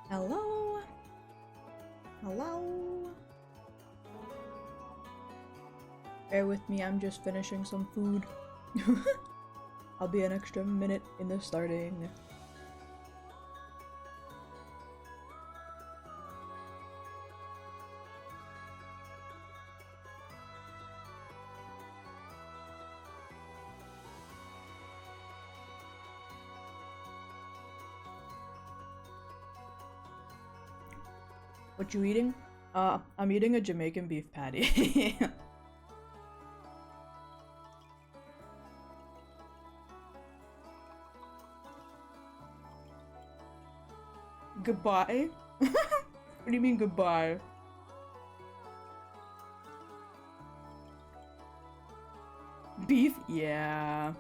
Hello? Hello? Bear with me, I'm just finishing some food. I'll be an extra minute in the starting. What you eating? I'm eating a Jamaican beef patty. Goodbye? What do you mean goodbye? Beef? Yeah.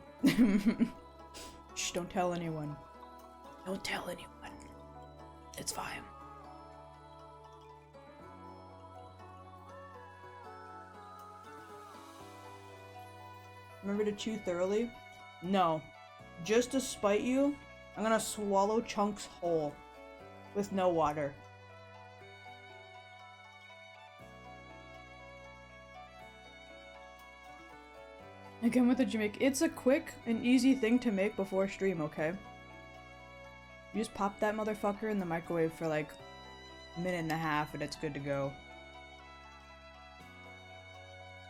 Shh, don't tell anyone. Don't tell anyone. It's fine. Remember to chew thoroughly? No. Just to spite you, I'm gonna swallow chunks whole. With no water. Again with the Jamaican. It's a quick and easy thing to make before stream, okay? You just pop that motherfucker in the microwave for like a minute and a half and it's good to go.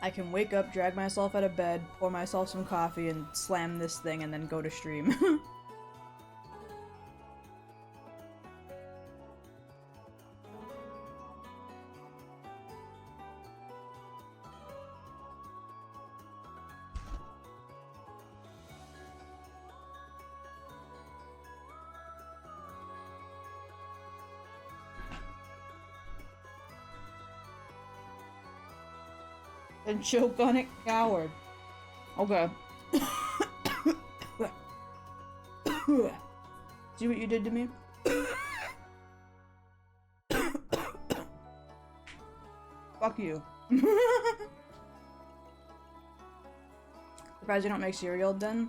I can wake up, drag myself out of bed, pour myself some coffee, and slam this thing and then go to stream. And choke on it, coward. Okay. See what you did to me? Fuck you. Surprised you don't make cereal then?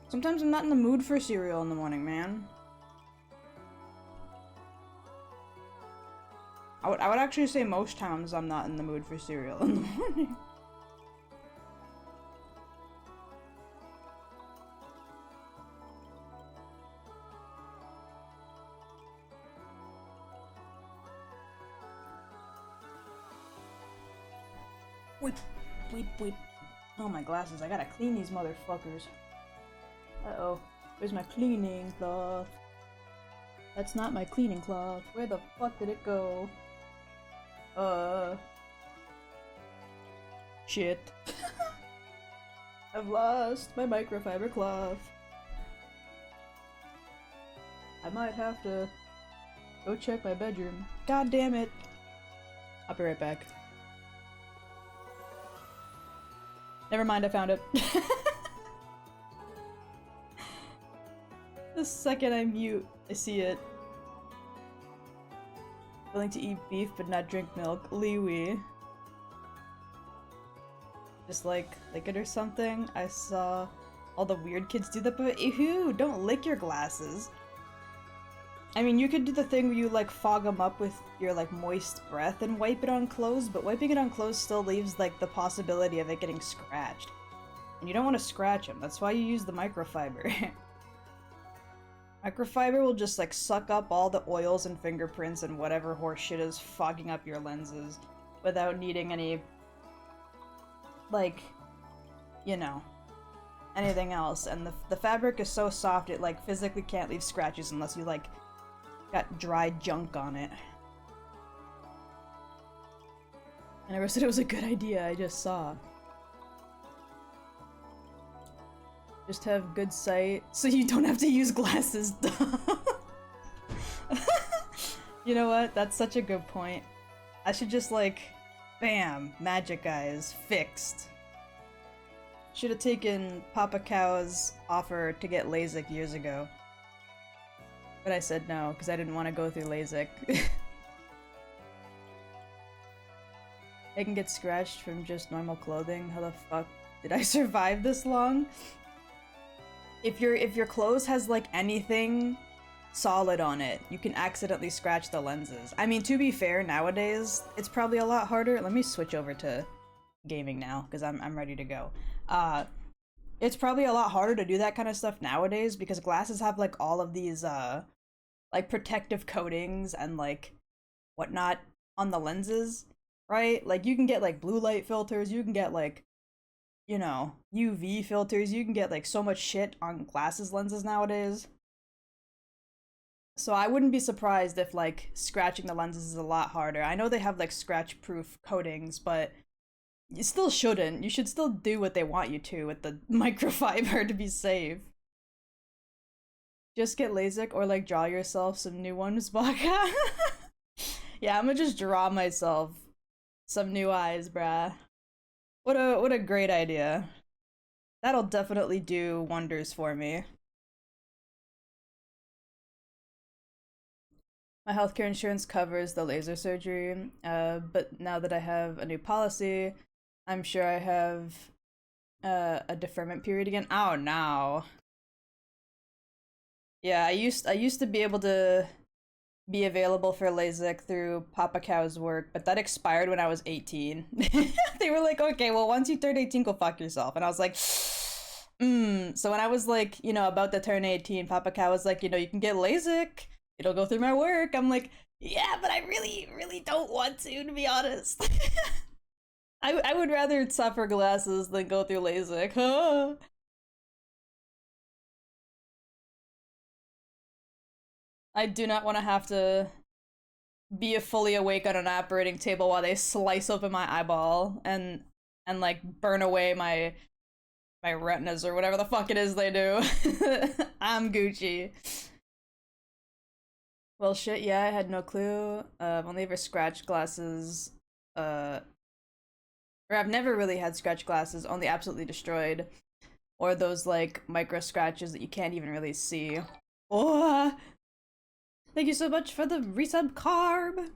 Sometimes I'm not in the mood for cereal in the morning, man. I would actually say most times I'm not in the mood for cereal in the morning. Wait. Oh, my glasses. I gotta clean these motherfuckers. Uh-oh. Where's my cleaning cloth? That's not my cleaning cloth. Where the fuck did it go? Shit. I've lost my microfiber cloth. I might have to go check my bedroom. God damn it. I'll be right back. Never mind, I found it. The second I mute, I see it. Willing to eat beef but not drink milk. Liwi. Just like, lick it or something. I saw all the weird kids do that, but ew, don't lick your glasses. I mean, you could do the thing where you like fog them up with your like moist breath and wipe it on clothes, but wiping it on clothes still leaves like the possibility of it getting scratched. And you don't want to scratch them, that's why you use the microfiber. Microfiber will just like suck up all the oils and fingerprints and whatever horse shit is fogging up your lenses without needing any, like, you know, anything else. And the fabric is so soft it like physically can't leave scratches unless you like got dry junk on it. I never said it was a good idea, I just saw. Just have good sight so you don't have to use glasses. You know what? That's such a good point. I should just like, bam, magic eyes, fixed. Should have taken Papa Cow's offer to get LASIK years ago. But I said no, because I didn't want to go through LASIK. I can get scratched from just normal clothing. How the fuck did I survive this long? If your clothes has like anything solid on it, you can accidentally scratch the lenses. I mean, to be fair, nowadays, it's probably a lot harder. Let me switch over to gaming now, because I'm ready to go. It's probably a lot harder to do that kind of stuff nowadays, because glasses have, like, all of these, like, protective coatings and, like, whatnot on the lenses, right? Like, you can get, like, blue light filters, you can get, like, you know, UV filters, you can get, like, so much shit on glasses lenses nowadays. So I wouldn't be surprised if, like, scratching the lenses is a lot harder. I know they have, like, scratch-proof coatings, but you still shouldn't. You should still do what they want you to with the microfiber to be safe. Just get LASIK or, like, draw yourself some new ones, Baka. Yeah, I'm gonna just draw myself some new eyes, bruh. What a great idea. That'll definitely do wonders for me. My healthcare insurance covers the laser surgery, but now that I have a new policy, I'm sure I have a deferment period again. Oh no. Yeah, I used to be able to be available for LASIK through Papa Cow's work, but that expired when I was 18. They were like, okay, well, once you turn 18, go fuck yourself. And I was like, So when I was like, about to turn 18, Papa Cow was like, you can get LASIK. It'll go through my work. I'm like, yeah, but I really, really don't want to be honest. I would rather suffer glasses than go through LASIK. I do not want to have to be fully awake on an operating table while they slice open my eyeball and like burn away my retinas or whatever the fuck it is they do. I'm Gucci. Well, shit, yeah, I had no clue. I've only ever scratched glasses, or I've never really had scratch glasses, only absolutely destroyed. Or those, like, micro scratches that you can't even really see. Oh, thank you so much for the resub, Carb!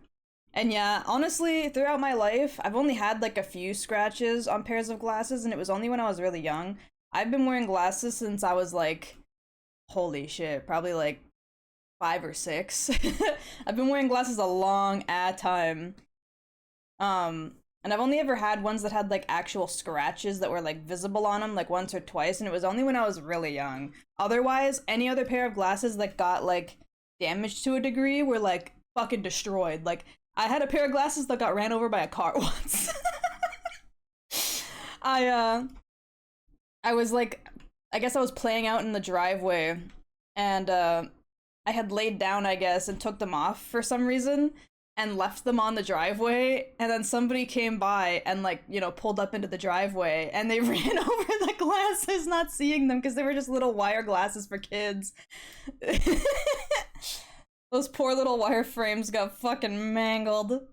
And yeah, honestly, throughout my life, I've only had, like, a few scratches on pairs of glasses, and it was only when I was really young. I've been wearing glasses since I was, like, holy shit, probably, like, 5 or 6. I've been wearing glasses a long time. And I've only ever had ones that had like actual scratches that were like visible on them like once or twice, and it was only when I was really young. Otherwise, any other pair of glasses that got like damaged to a degree were like fucking destroyed. Like I had a pair of glasses that got ran over by a car once. I was like, I guess I was playing out in the driveway, and I had laid down, I guess, and took them off for some reason and left them on the driveway, and then somebody came by and like, pulled up into the driveway and they ran over the glasses, not seeing them because they were just little wire glasses for kids. Those poor little wire frames got fucking mangled.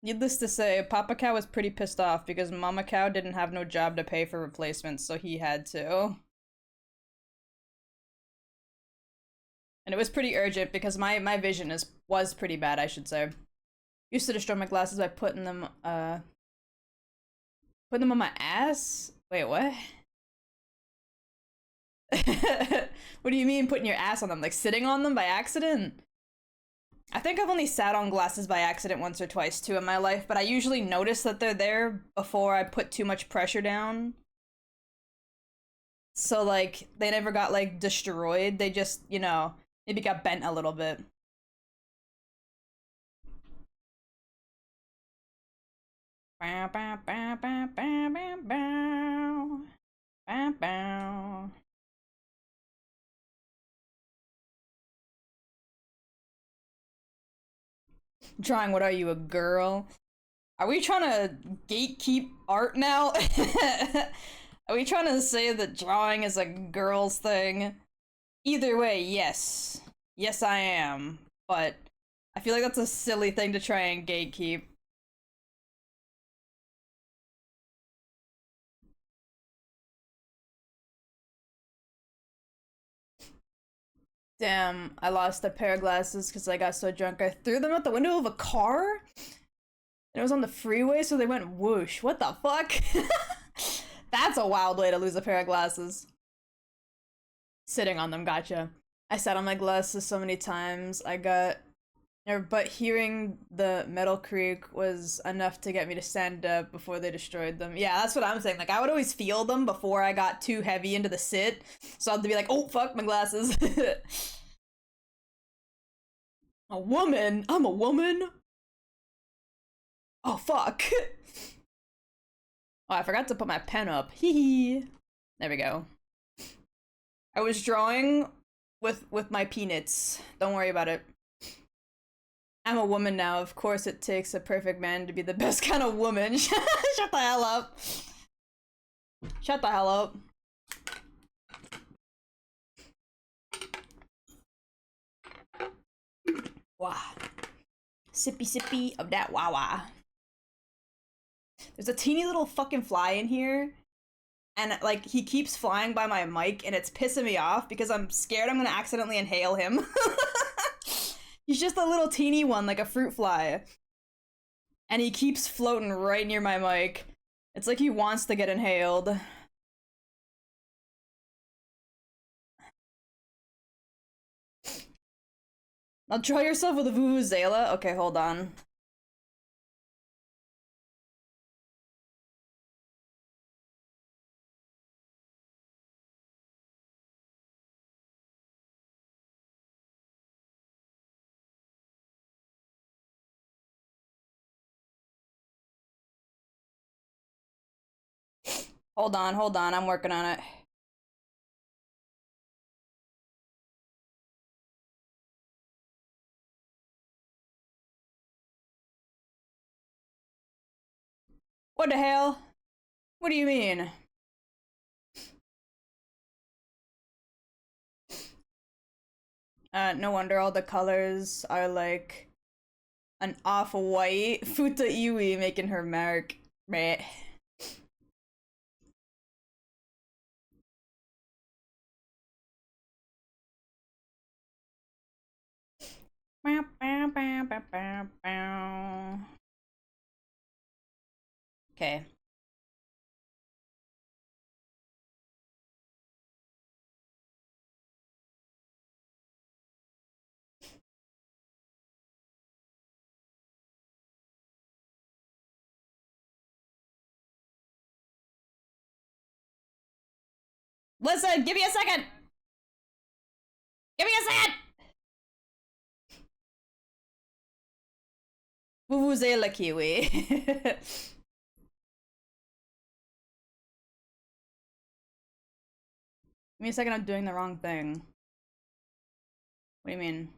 Needless to say, Papa Cow was pretty pissed off because Mama Cow didn't have no job to pay for replacements, so he had to. And it was pretty urgent because my vision was pretty bad, I should say. Used to destroy my glasses by putting them on my ass? Wait, what? What do you mean putting your ass on them? Like sitting on them by accident? I think I've only sat on glasses by accident once or twice too in my life, but I usually notice that they're there before I put too much pressure down. So like, they never got like destroyed, they just, maybe got bent a little bit. Bow, bow, bow, bow, bow, bow, bow. Bow, bow. Drawing, what are you, a girl? Are we trying to gatekeep art now? Are we trying to say that drawing is a girl's thing? Either way, yes. Yes, I am. But I feel like that's a silly thing to try and gatekeep. Damn, I lost a pair of glasses because I got so drunk I threw them out the window of a car? And it was on the freeway, so they went whoosh. What the fuck? That's a wild way to lose a pair of glasses. Sitting on them, gotcha. I sat on my glasses so many times. I got but hearing the Metal Creak was enough to get me to stand up before they destroyed them. Yeah, that's what I'm saying. Like, I would always feel them before I got too heavy into the sit. So I'd be like, oh, fuck, my glasses. A woman? I'm a woman? Oh, fuck. Oh, I forgot to put my pen up. Hee hee. There we go. I was drawing with my peanuts. Don't worry about it. I'm a woman now. Of course, it takes a perfect man to be the best kind of woman. Shut the hell up. Shut the hell up. Wow. Sippy sippy of that wawa. There's a teeny little fucking fly in here. And, like, he keeps flying by my mic, and it's pissing me off because I'm scared I'm gonna accidentally inhale him. He's just a little teeny one, like a fruit fly. And he keeps floating right near my mic. It's like he wants to get inhaled. Now draw yourself with a vuvuzela. Okay, hold on. Hold on, I'm working on it. What the hell? What do you mean? No wonder all the colors are like an off-white. Futa Iwi making her mark. Meh. Okay. Listen, give me a second! Give me a second! Vuvuzela Kiwi. Give me a second, I'm doing the wrong thing. What do you mean?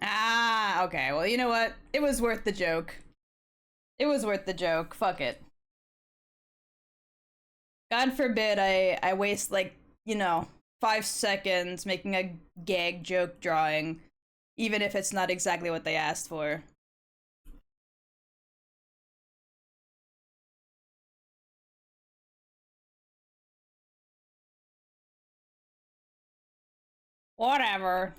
Ah, okay. Well, you know what? It was worth the joke. It was worth the joke. Fuck it. God forbid I waste, like, you know, 5 seconds making a gag joke drawing, even if it's not exactly what they asked for. Whatever.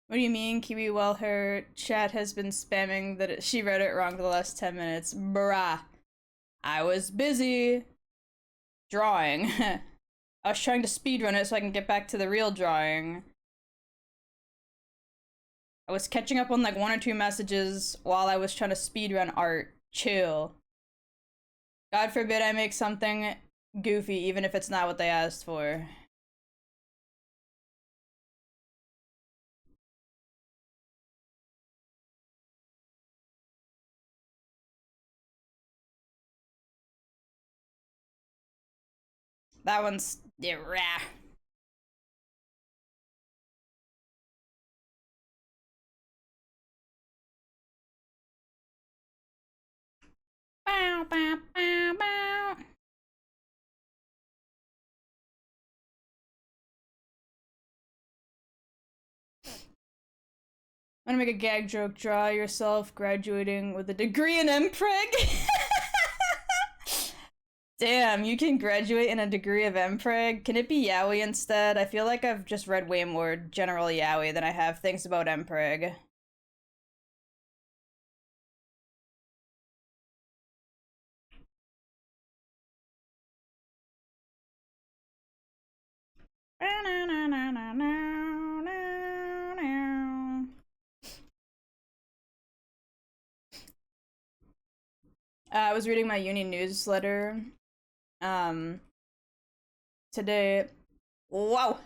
What do you mean, Kiwi? Well, her chat has been spamming that she read it wrong for the last 10 minutes. Bruh. I was busy drawing. I was trying to speedrun it so I can get back to the real drawing. I was catching up on like 1 or 2 messages while I was trying to speedrun art. Chill. God forbid I make something goofy, even if it's not what they asked for. That one's yeah. I'm gonna make a gag joke. Draw yourself graduating with a degree in MPreg. Damn, you can graduate in a degree of MPreg. Can it be yaoi instead? I feel like I've just read way more general yaoi than I have things about MPreg. I was reading my uni newsletter today. Wow.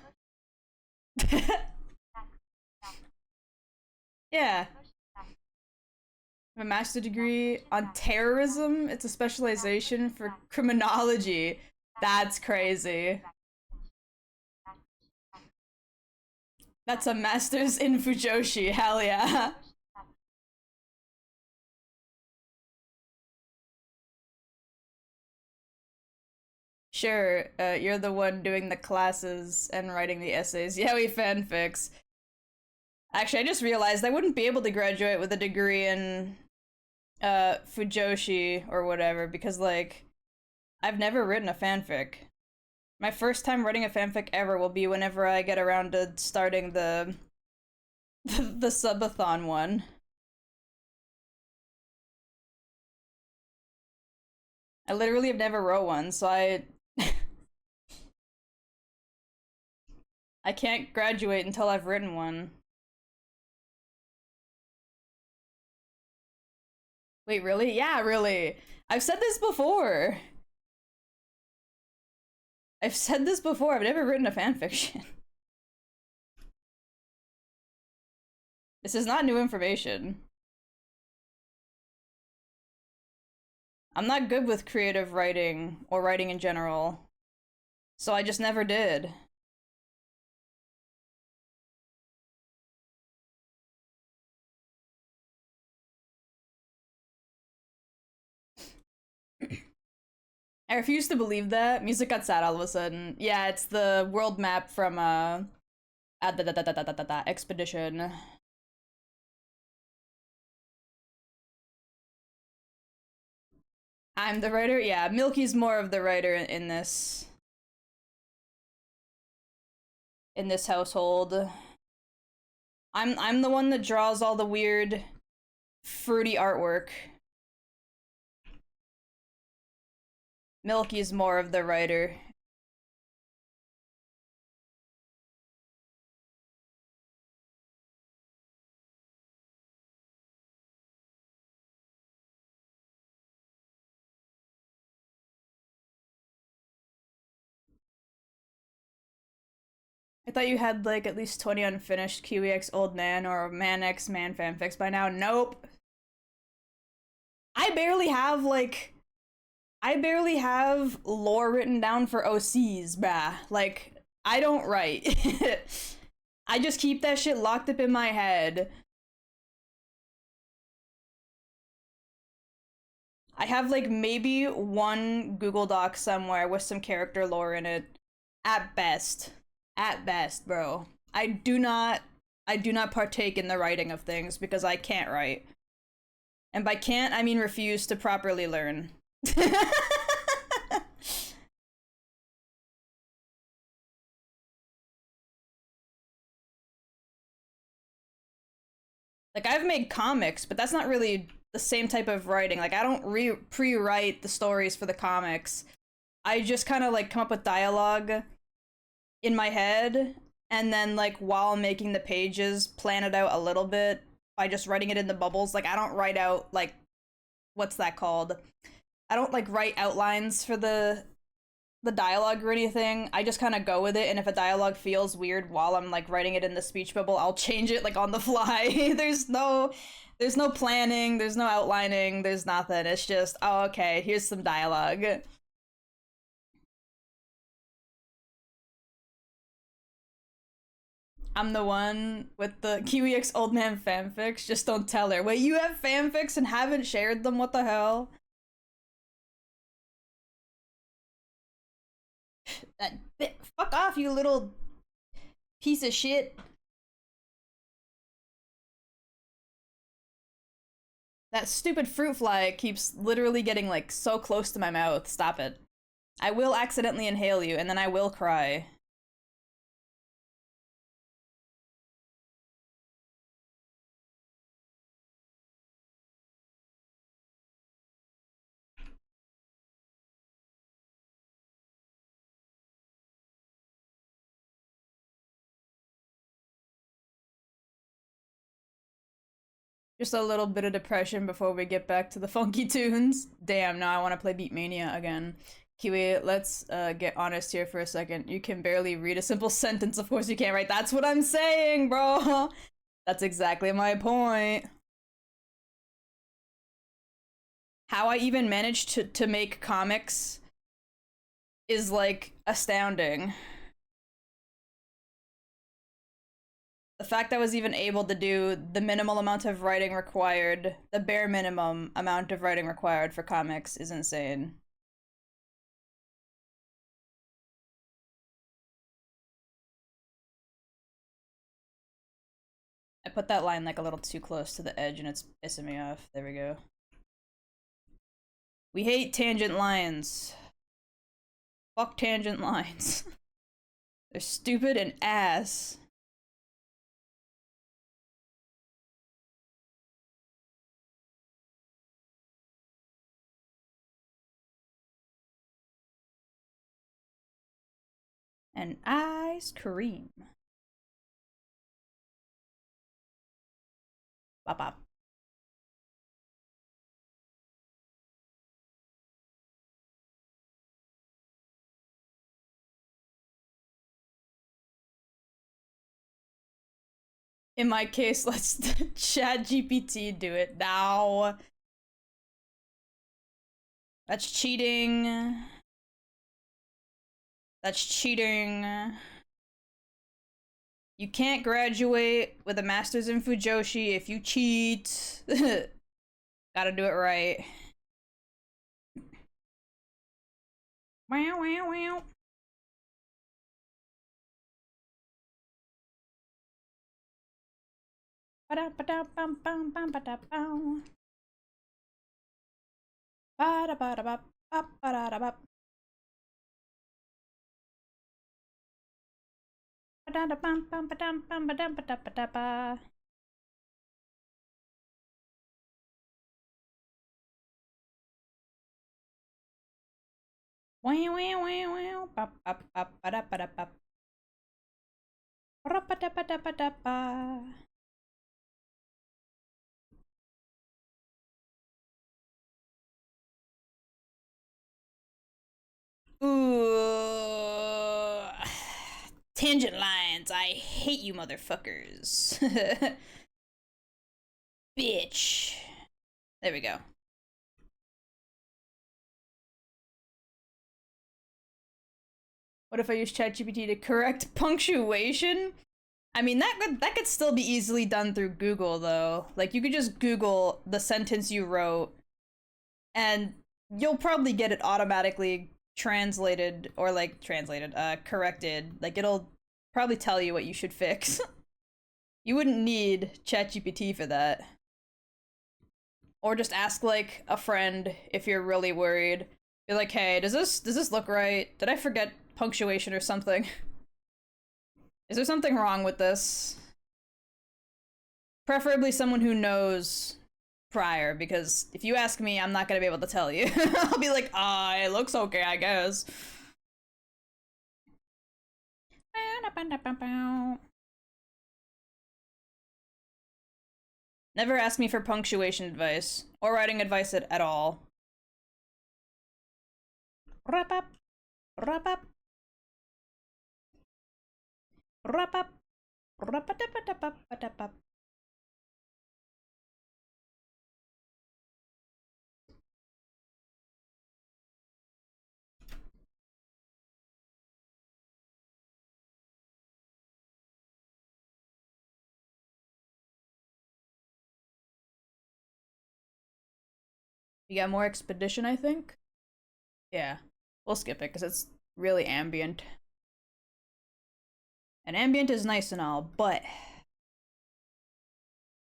Yeah. A master's degree on terrorism. It's a specialization for criminology. That's crazy. That's a master's in Fujoshi. Hell yeah. Sure, you're the one doing the classes and writing the essays. Yeah, we fanfics. Actually, I just realized I wouldn't be able to graduate with a degree in Fujoshi or whatever because like I've never written a fanfic. My first time writing a fanfic ever will be whenever I get around to starting the the subathon one. I literally have never wrote one, so I can't graduate until I've written one. Wait, really? Yeah, really. I've said this before. I've said this before. I've never written a fanfiction. This is not new information. I'm not good with creative writing or writing in general, so I just never did. I refuse to believe that. Music got sad all of a sudden. Yeah, it's the world map from Expedition. I'm the writer? Yeah, Milky's more of the writer in this household. I'm the one that draws all the weird fruity artwork. Milky's more of the writer. I thought you had like at least 20 unfinished Kiwis Old Man or Man X Man fanfics by now. Nope. I barely have like I barely have lore written down for OCs, bruh. Like, I don't write. I just keep that shit locked up in my head. I have like maybe one Google Doc somewhere with some character lore in it. At best. At best, bro. I do not partake in the writing of things because I can't write. And by can't, I mean refuse to properly learn. Like I've made comics, but that's not really the same type of writing. Like I don't pre-write the stories for the comics. I just kind of like come up with dialogue in my head and then like while making the pages plan it out a little bit by just writing it in the bubbles. Like I don't write out like what's that called? I don't like write outlines for the dialogue or anything. I just kind of go with it, and if a dialogue feels weird while I'm like writing it in the speech bubble, I'll change it like on the fly. There's no planning, there's no outlining, there's nothing. It's just, oh okay, here's some dialogue. I'm the one with the Kiwix old man fanfics. Just don't tell her. Wait, you have fanfics and haven't shared them? What the hell? Fuck off, you little piece of shit. That stupid fruit fly keeps literally getting like so close to my mouth. Stop it. I will accidentally inhale you and then I will cry. Just a little bit of depression before we get back to the funky tunes. Damn, now I want to play Beatmania again. Kiwi, let's get honest here for a second. You can barely read a simple sentence. Of course you can't, right? That's what I'm saying, bro. That's exactly my point. How I even managed to make comics is like astounding. The fact I was even able to do the minimal amount of writing required, the bare minimum amount of writing required for comics is insane. I put that line like a little too close to the edge and it's pissing me off. There we go. We hate tangent lines. Fuck tangent lines. They're stupid and ass. And ice cream. Bop bop. In my case, let's chat GPT do it now. That's cheating. That's cheating. You can't graduate with a master's in Fujoshi if you cheat. Gotta do it right. Wow, wow, wow. Ba-da-ba-da-bum-bum-bum-ba-da-bum. Ba-da-ba-da-bop-bop-ba-da-da-bop. Ba-da-da-bum-bum-ba-dum-bum-ba-dum-ba-da-ba-da-ba. Wow, wow, wow, wow. Bop-bop-bop-ba-da-ba-da-bop. Ba-da-ba-da-ba-da-ba-da-ba. Ooh. Tangent lines. I hate you motherfuckers. Bitch. There we go. What if I use ChatGPT to correct punctuation? I mean, that could still be easily done through Google, though. Like, you could just Google the sentence you wrote, and you'll probably get it automatically translated, or, like, corrected. Like, it'll probably tell you what you should fix. You wouldn't need ChatGPT for that. Or just ask, like, a friend if you're really worried. Be like, hey, does this look right? Did I forget punctuation or something? Is there something wrong with this? Preferably someone who knows prior, because if you ask me, I'm not gonna be able to tell you. I'll be like, it looks okay, I guess. Never ask me for punctuation advice, or writing advice at all. Wrap up. Wrap up. Wrap up. Wrap up. You got more expedition, I think? Yeah. We'll skip it, because it's really ambient. And ambient is nice and all, but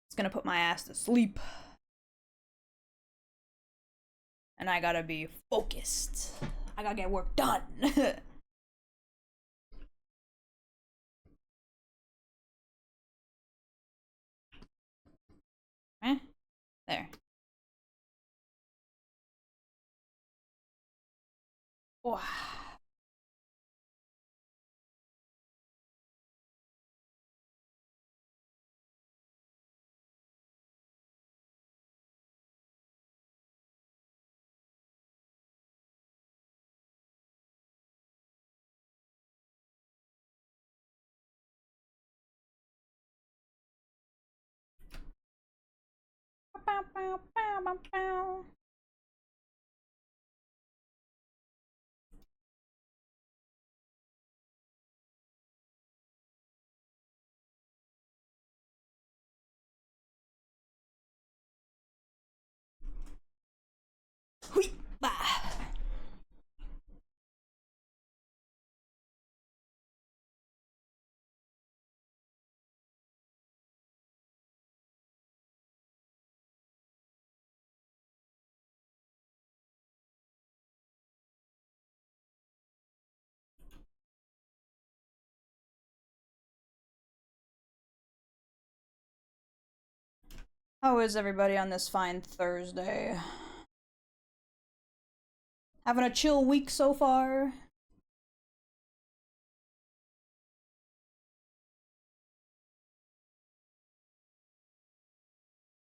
it's gonna put my ass to sleep. and I gotta be focused. I gotta get work done. Eh? There. Wow. Hui, bah. How is everybody on this fine Thursday? Having a chill week so far?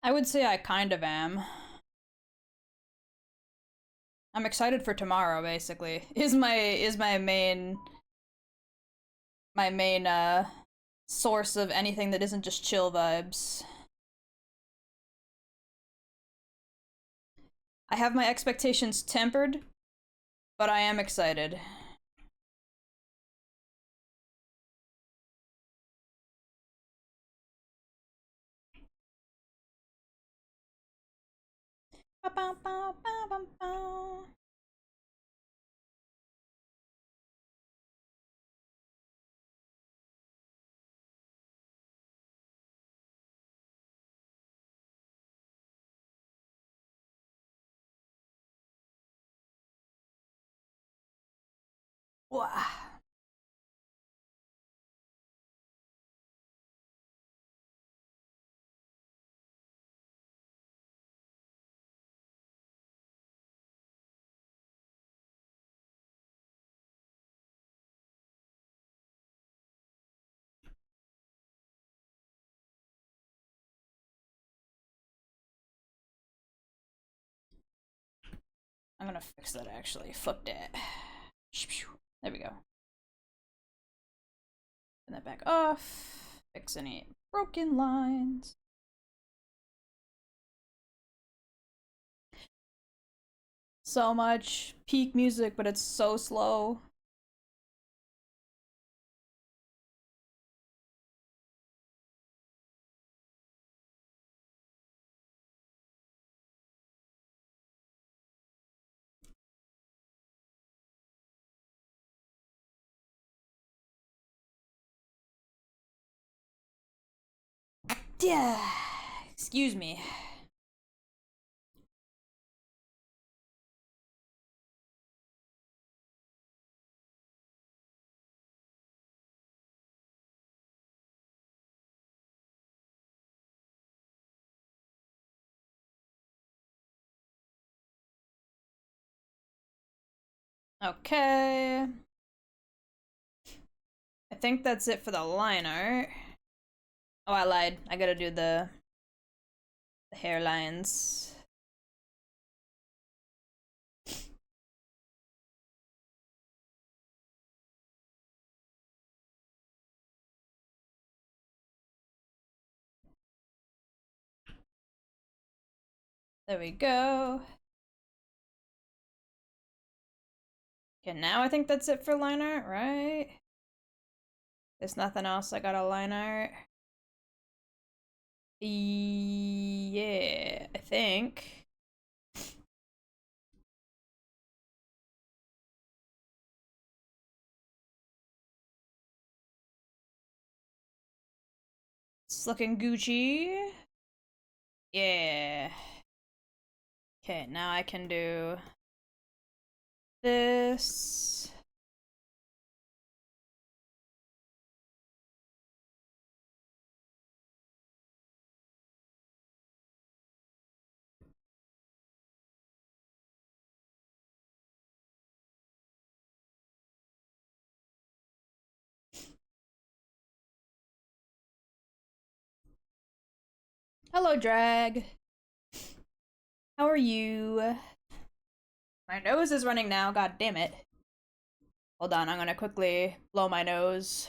I would say I kind of am. I'm excited for tomorrow, basically. Is my main source of anything that isn't just chill vibes. I have my expectations tempered, but I am excited. Wah. I'm gonna fix that actually. Fuck that. There we go. Turn that back off. Fix any broken lines. So much peak music, but it's so slow. Yeah. Excuse me. Okay. I think that's it for the line art. Oh, I lied. I gotta do the hairlines. There we go. Okay, now I think that's it for line art, right? There's nothing else I got a line art. Yeah, I think. It's looking Gucci. Yeah. Okay, now I can do this. Hello, Drag. How are you? My nose is running now, god damn it. Hold on, I'm gonna quickly blow my nose.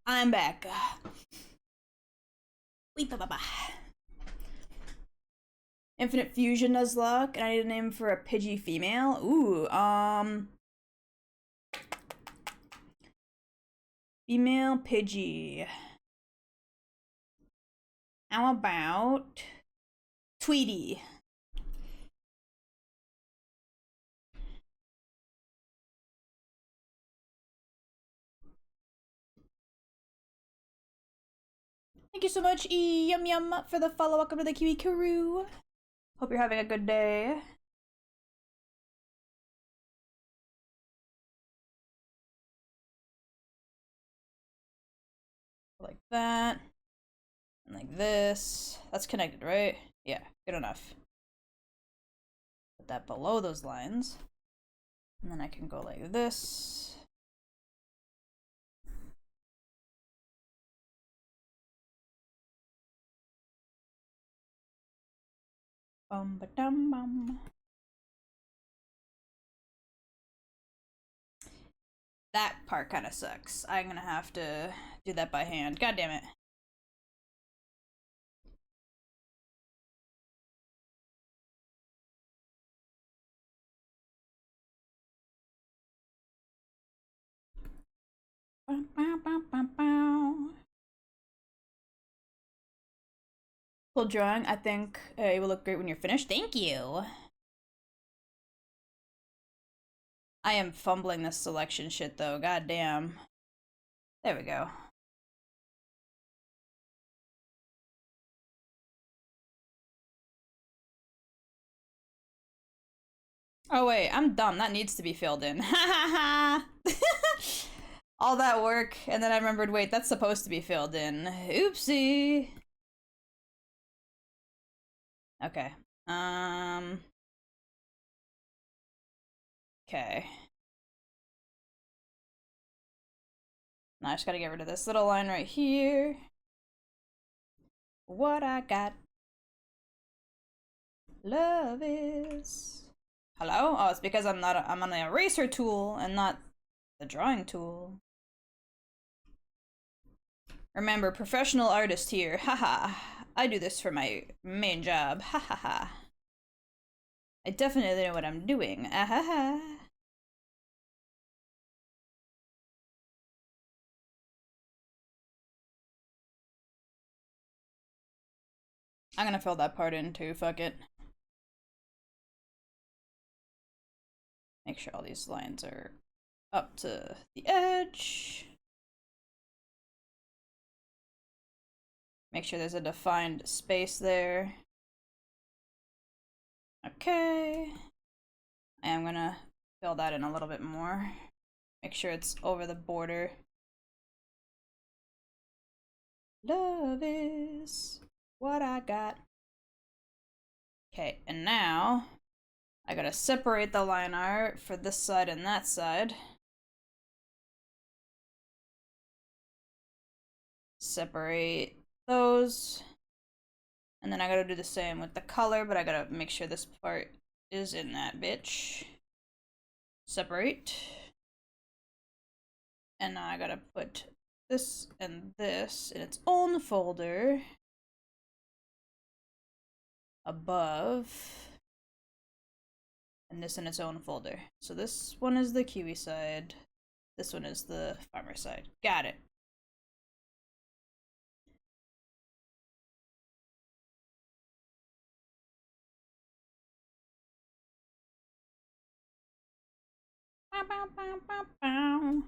I'm back. Infinite Fusion does luck, and I need a name for a Pidgey female. Ooh, female Pidgey. How about Tweety? Thank you so much, Yum Yum, for the follow. Welcome to the Kiwi crew. Hope you're having a good day. Like that. And like this. That's connected, right? Yeah, good enough. Put that below those lines. And then I can go like this. Bum ba dum bum. That part kind of sucks. I'm gonna have to do that by hand. God damn it. Cool drawing. I think it will look great when you're finished. Thank you. I am fumbling this selection shit though. God damn. There we go. Oh wait, I'm dumb. That needs to be filled in. Ha ha ha! All that work, and then I remembered, wait, that's supposed to be filled in. Oopsie. Okay. Okay. Now I just gotta get rid of this little line right here. What I got. Love is. Hello? Oh, it's because I'm on the eraser tool and not the drawing tool. Remember, professional artist here. Haha. I do this for my main job. Ha ha ha. I definitely know what I'm doing. Ah ha ha. I'm gonna fill that part in too, fuck it. Make sure all these lines are up to the edge. Make sure there's a defined space there. Okay. I'm gonna fill that in a little bit more. Make sure it's over the border. Love is what I got. Okay, and now I gotta separate the line art for this side and that side. Separate those. And then I gotta do the same with the color, but I gotta make sure this part is in that bitch. Separate. And now I gotta put this and this in its own folder above, and this in its own folder. So this one is the Kiwi side, this one is the farmer side. Got it. Bow, bow, bow, bow, bow.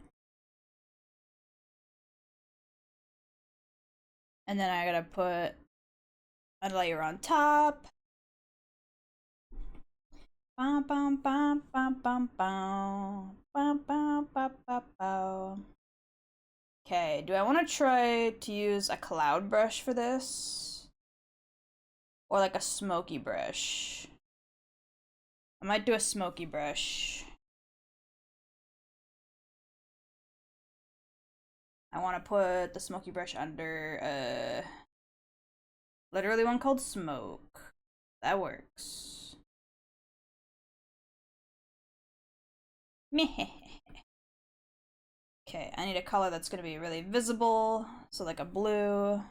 And then I gotta put a layer on top. Bum, bum, bum, bum, bum, bum. Bum, bum, bum, bum, bum. Okay, do I want to try to use a cloud brush for this? Or like a smoky brush? I might do a smoky brush. I want to put the smoky brush under literally one called Smoke. That works. Meh. Okay, I need a color that's gonna be really visible, so like a blue.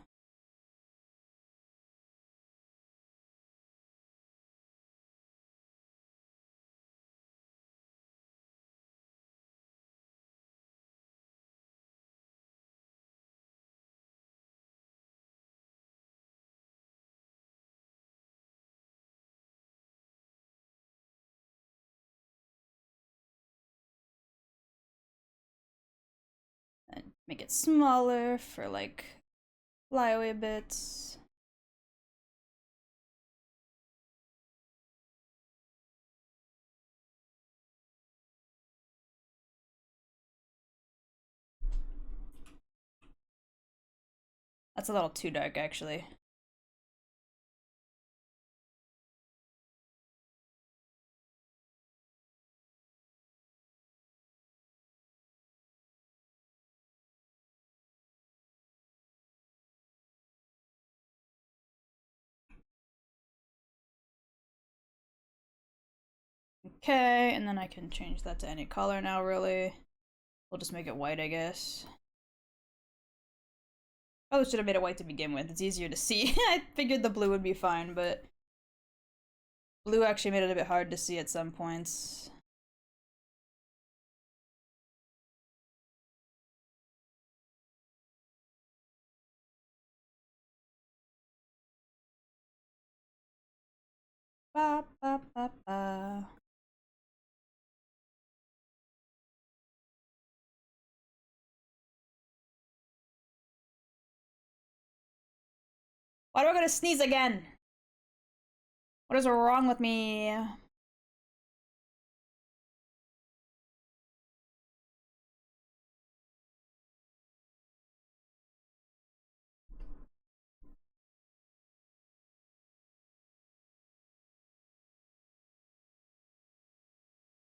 And make it smaller for like flyaway bits. That's a little too dark, actually. Okay, and then I can change that to any color now, really. We'll just make it white, I guess. Probably should have made it white to begin with. It's easier to see. I figured the blue would be fine, but blue actually made it a bit hard to see at some points. Ba, ba, ba, ba. Why do I gotta sneeze again? What is wrong with me?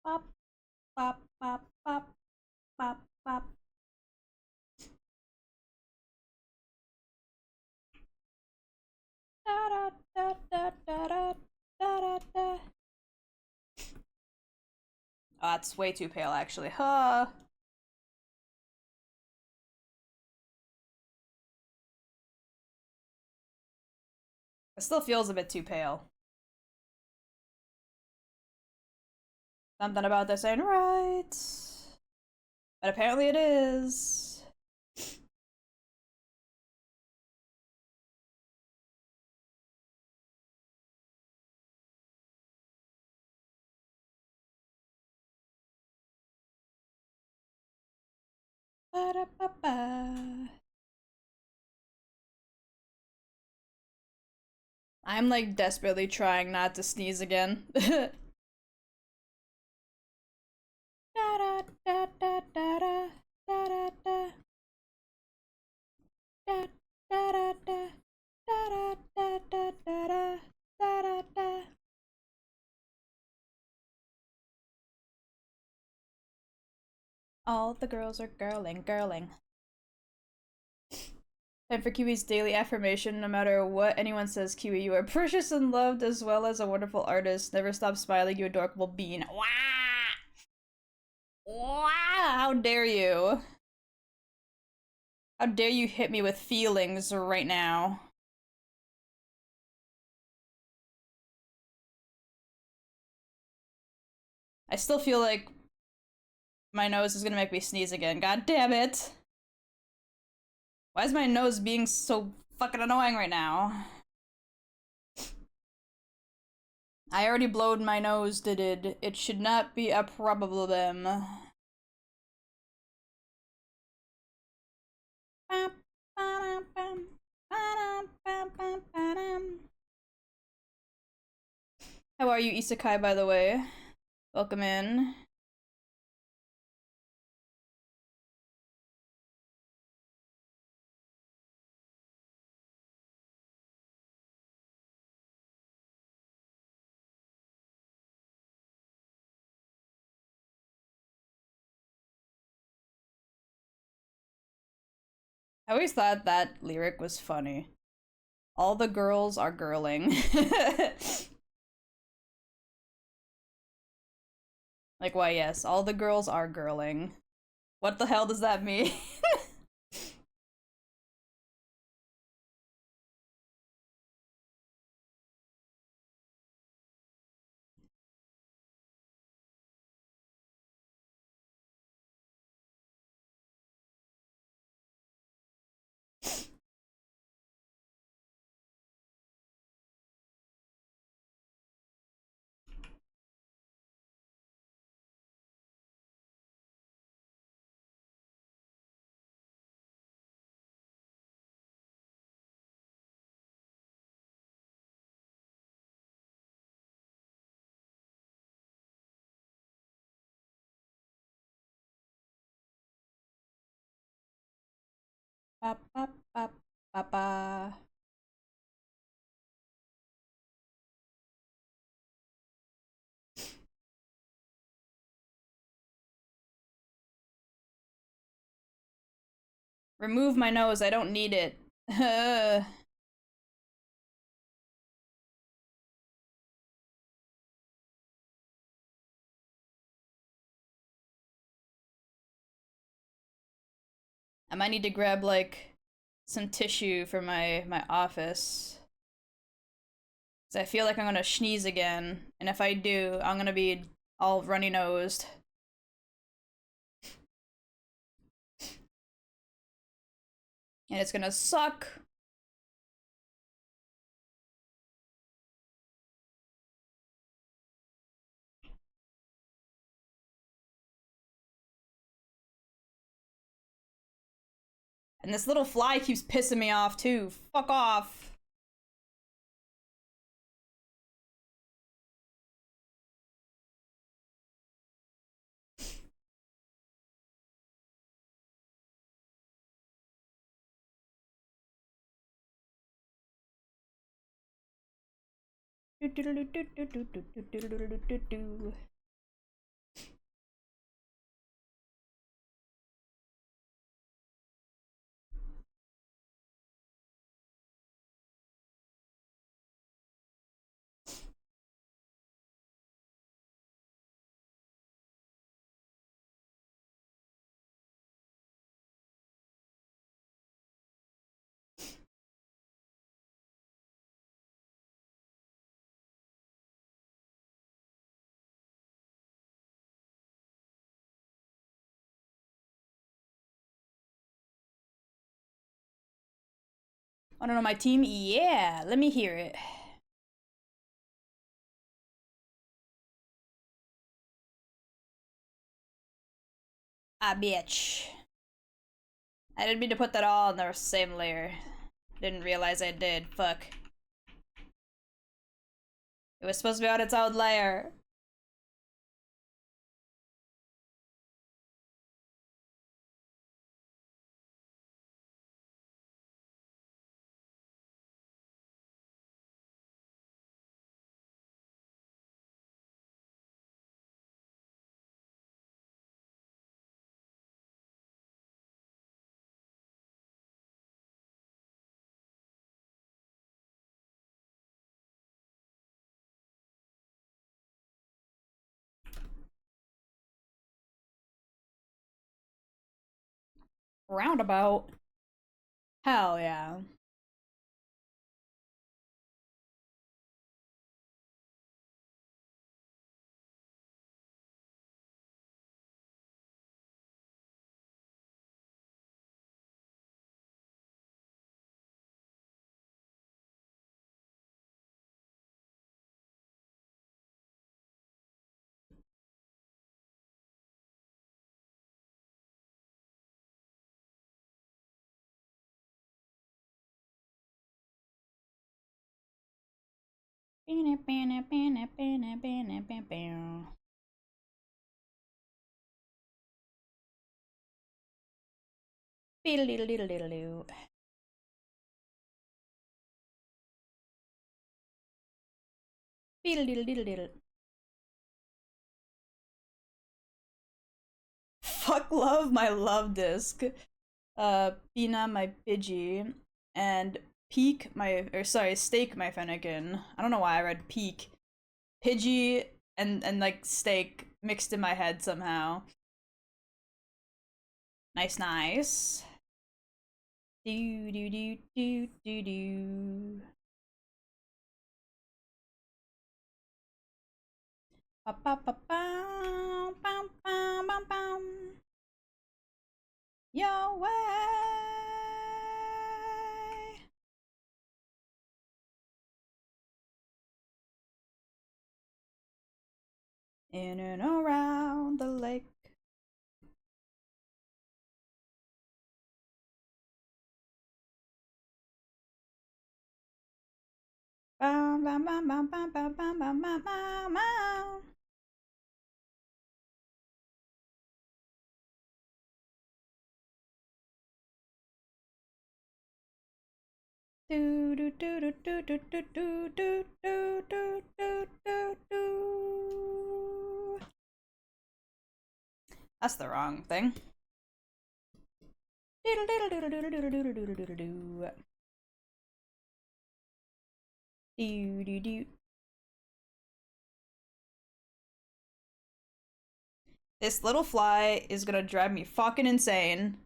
Bop, bop, bop, bop, bop, bop. Da da da da da da da da. Oh, that's way too pale, actually. Huh. It still feels a bit too pale. Something about this ain't right. But apparently it is. Ba-da-ba-ba. I'm like desperately trying not to sneeze again. Da da da da da da da da da da All the girls are girling, girling. Time for Kiwi's daily affirmation. No matter what anyone says, Kiwi, you are precious and loved as well as a wonderful artist. Never stop smiling, you adorable bean. Wah! Wah! How dare you? How dare you hit me with feelings right now? I still feel like my nose is gonna make me sneeze again. God damn it! Why is my nose being so fucking annoying right now? I already blowed my nose, did it? It should not be a problem. How are you, Isekai, by the way? Welcome in. I always thought that lyric was funny. All the girls are girling. Like, why, yes, all the girls are girling. What the hell does that mean? Ba, ba, ba, ba, ba. Remove my nose, I don't need it. I might need to grab, like, some tissue for my office. Cause I feel like I'm gonna sneeze again, and if I do, I'm gonna be all runny-nosed. And it's gonna suck. And this little fly keeps pissing me off too. Fuck off. Wanna know my team? Yeah, let me hear it. Ah, bitch. I didn't mean to put that all in the same layer. Didn't realize I did. Fuck. It was supposed to be on its own layer. Roundabout. Hell yeah. Fuck love my love disc. Pina my Pidgey, and Peak my or sorry, Steak my Fennekin. I don't know why I read Peak. Pidgey and like steak mixed in my head somehow. Nice, nice. Do do do do do do. Ba ba ba bam bam bam bam bam. Your way. In and around the lake. Bam bam bam bam bam bam bam bam bam bam. Do do do do do do do do do do do do do do. That's the wrong thing. Doodle doodle doodle doodle doodle doodle doodle doodle doo. Do do do. This little fly is gonna drive me fucking insane.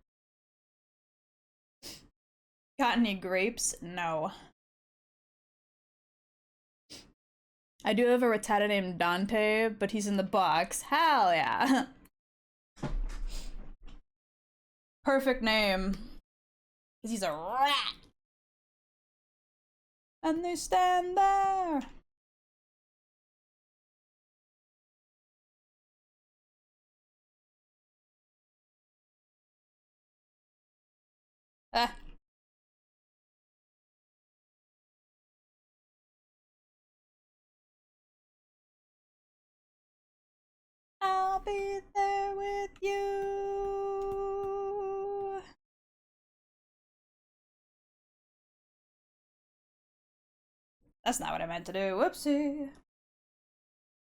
Got any grapes? No. I do have a Rattata named Dante, but he's in the box. Hell yeah. Perfect name. Because he's a rat. And they stand there. Ah. I'll be there with you. That's not what I meant to do. Whoopsie.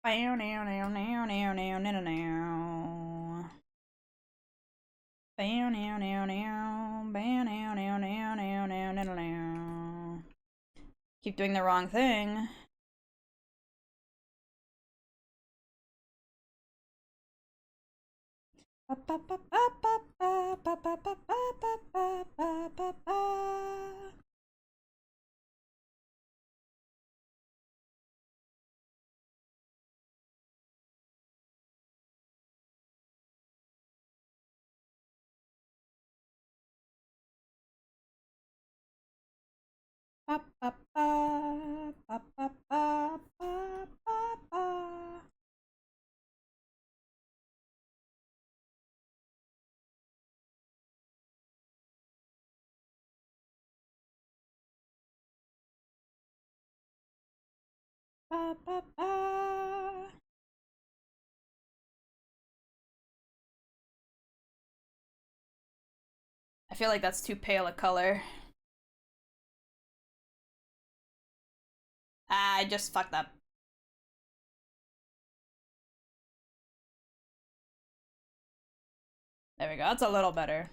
Bow now now now now now now now. Bow now now now. Bow now now now now now now now. Keep doing the wrong thing. Ba ba ba ba ba ba ba ba ba ba ba ba ba ba. Ba ba ba ba ba ba ba ba ba. Ba ba ba. I feel like that's too pale a color. Ah, I just fucked up. There we go. That's a little better.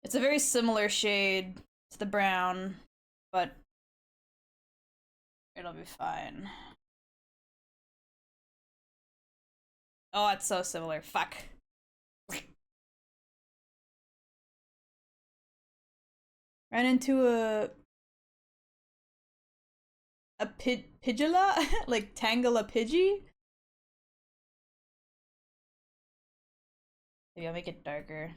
It's a very similar shade to the brown, but it'll be fine. Oh, it's so similar. Fuck. Ran into a Pidgeola? Like Tangela Pidgey? Maybe I'll make it darker.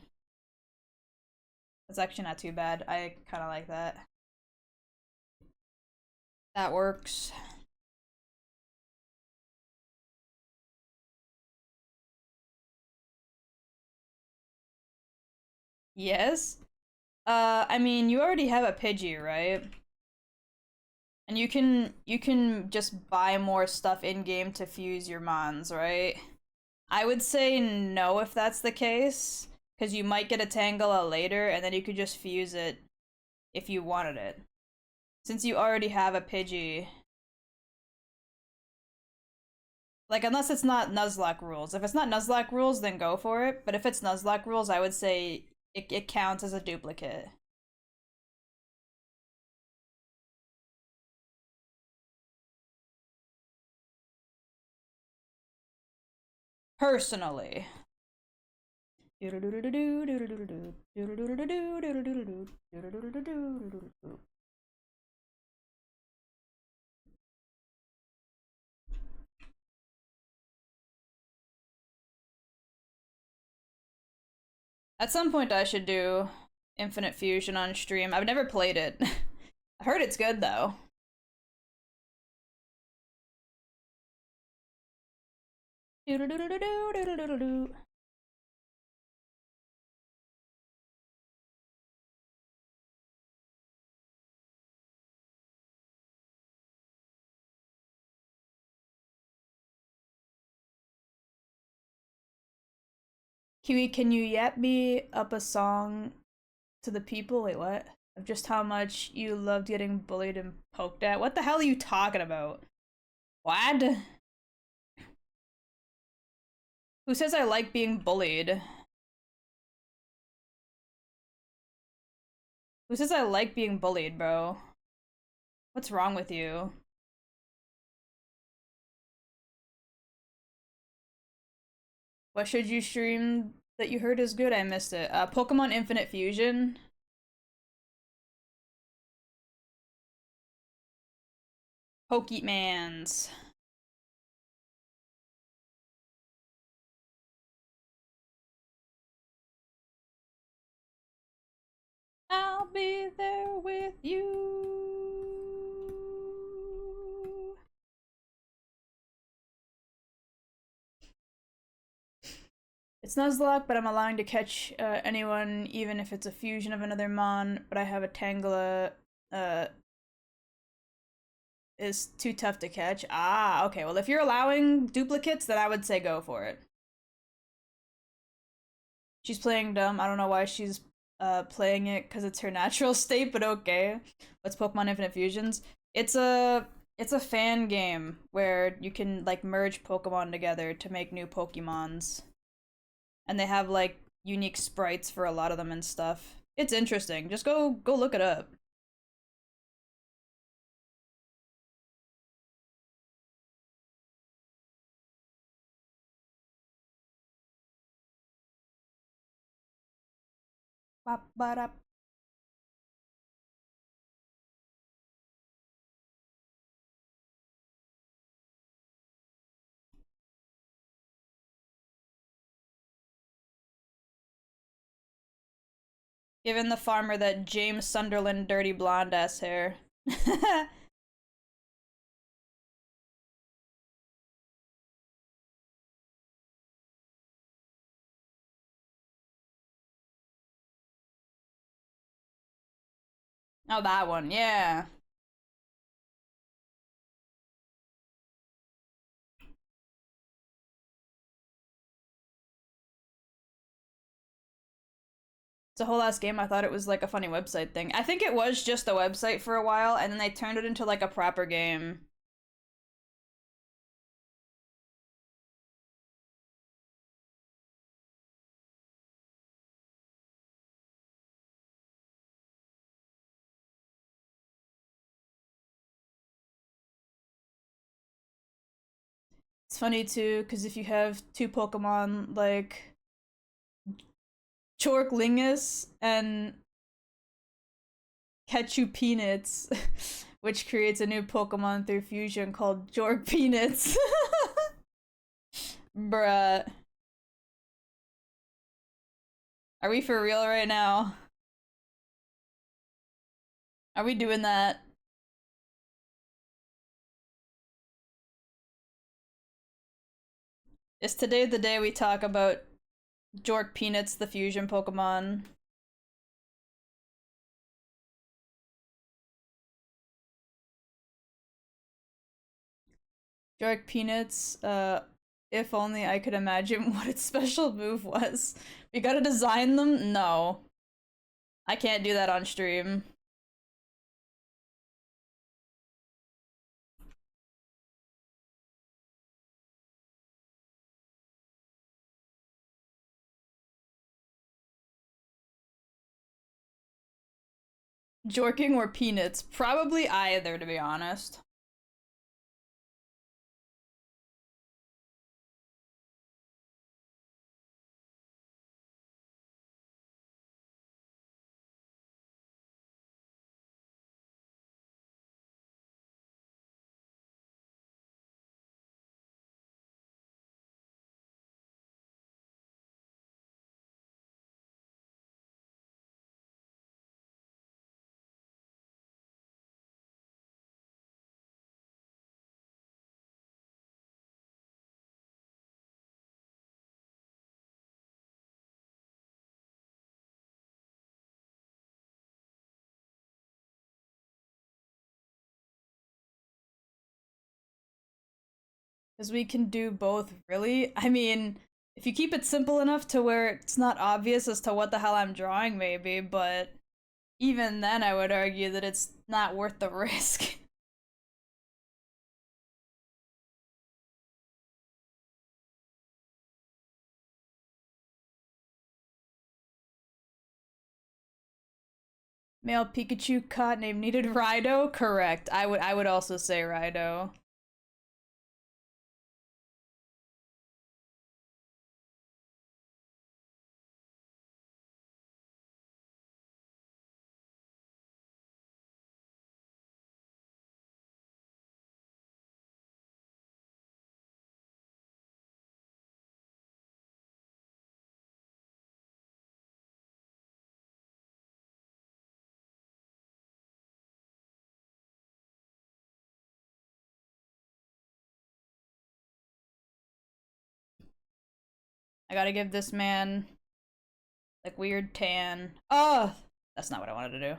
That's actually not too bad. I kind of like that. That works. Yes. I mean, you already have a Pidgey, right? And you can just buy more stuff in game to fuse your mons, right? I would say no if that's the case, because you might get a Tangela later, and then you could just fuse it if you wanted it. Since you already have a Pidgey. Like, unless it's not Nuzlocke rules. If it's not Nuzlocke rules, then go for it. But if it's Nuzlocke rules, I would say it counts as a duplicate. Personally. At some point, I should do Infinite Fusion on stream. I've never played it. I heard it's good though. Kiwi, can you yet me up a song to the people? Wait, what? Of just how much you loved getting bullied and poked at? What the hell are you talking about? What? Who says I like being bullied? Who says I like being bullied, bro? What's wrong with you? What should you stream that you heard is good? I missed it. Pokemon Infinite Fusion. Pokemans. I'll be there with you. It's Nuzlocke, but I'm allowing to catch anyone, even if it's a fusion of another Mon. But I have a Tangela. Is too tough to catch. Ah, okay. Well, if you're allowing duplicates, then I would say go for it. She's playing dumb. I don't know why she's playing it because it's her natural state, but okay. What's Pokemon Infinite Fusions? It's a fan game where you can like merge Pokemon together to make new Pokemons. And they have like unique sprites for a lot of them and stuff. It's interesting. Just go look it up. Giving the farmer that James Sunderland dirty blonde ass hair. Oh, that one, yeah. It's a whole ass game. I thought it was like a funny website thing. I think it was just a website for a while, and then they turned it into like a proper game. It's funny too, because if you have two Pokemon like Chorklingus and Ketchu Peanuts, which creates a new Pokemon through fusion called Jork Peanuts. Bruh. Are we for real right now? Are we doing that? Is today the day we talk about Jork Peanuts, the fusion Pokemon? Jork Peanuts, if only I could imagine what its special move was. We gotta design them? No. I can't do that on stream. Jorking or Peanuts? Probably either, to be honest. Because we can do both, really. I mean, if you keep it simple enough to where it's not obvious as to what the hell I'm drawing, maybe, but even then I would argue that it's not worth the risk. Male Pikachu caught name needed Rhino? Correct. I would also say Rhino. I gotta give this man like weird tan. Oh, that's not what I wanted to do.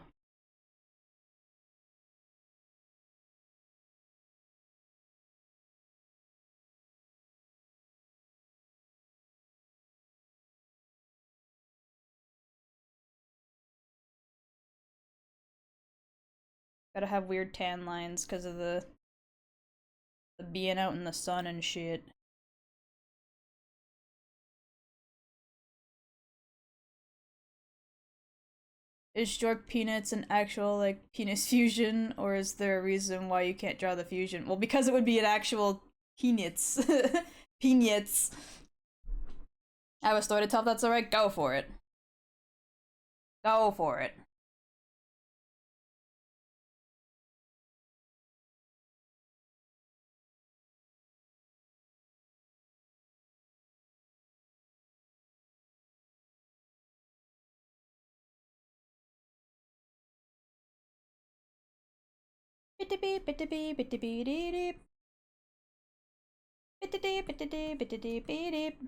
Gotta have weird tan lines because of the being out in the sun and shit. Is Jork Peanuts an actual like penis fusion, or is there a reason why you can't draw the fusion? Well, because it would be an actual peanuts. Peanuts. I was sorry to tell if that's alright. Go for it. Go for it. Bitty beep, bitty beep, bitty beep, beep. Bitty beep, bitty beep, bitty beep, beep.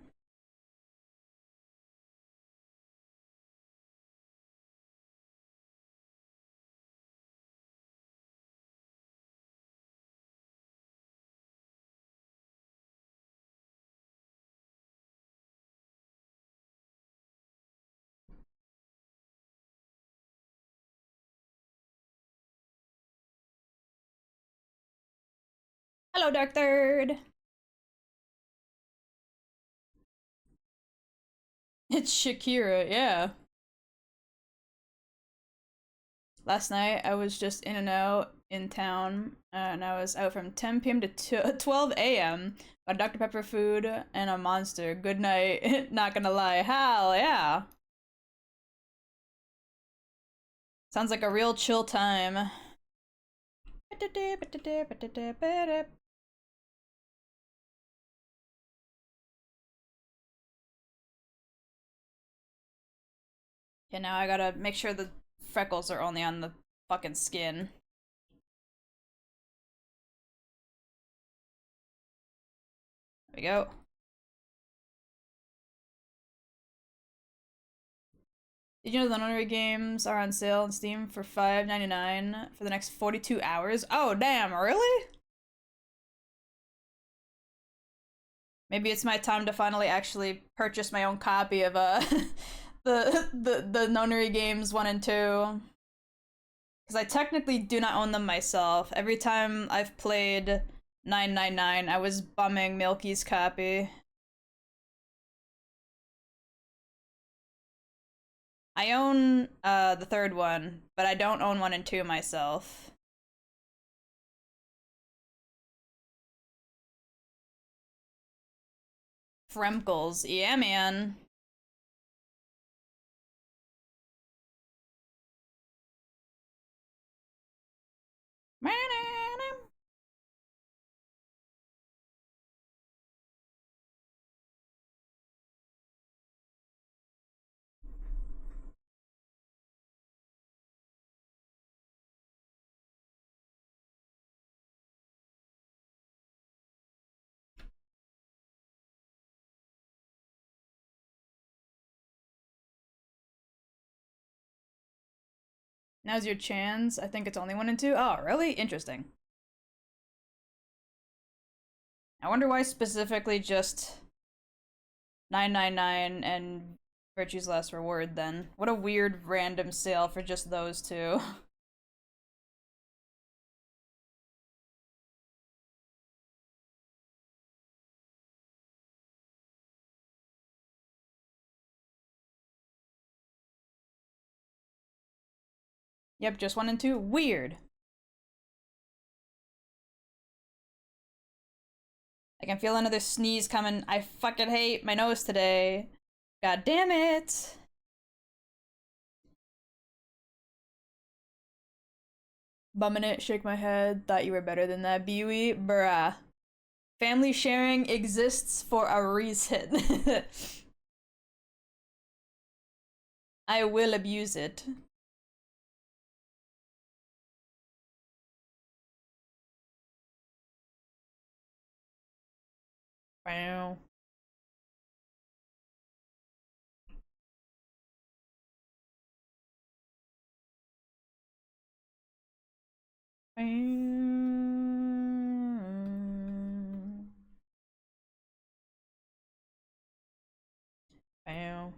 Hello, Dark Third. It's Shakira, yeah. Last night I was just in and out in town, and I was out from 10 p.m. to 12 a.m. Got Dr. Pepper food and a monster. Good night. Not gonna lie. Hell yeah. Sounds like a real chill time. Yeah, now I gotta make sure the freckles are only on the fucking skin. There we go. Did you know the Nonary games are on sale on Steam for $5.99 for the next 42 hours? Oh, damn, really? Maybe it's my time to finally actually purchase my own copy of the Nonary games 1 and 2. Because I technically do not own them myself. Every time I've played 999, I was bumming Milky's copy. I own the third one, but I don't own 1 and 2 myself. Fremkles, yeah, man. Now's your chance. I think it's only 1 and 2. Oh, really? Interesting. I wonder why specifically just 999 and Virtue's Last Reward then. What a weird random sale for just those two. Yep, just 1 and 2. Weird. I can feel another sneeze coming. I fucking hate my nose today. God damn it. Bumming it, shake my head. Thought you were better than that, Bewey. Bruh. Family sharing exists for a reason. I will abuse it. Wow. Wow.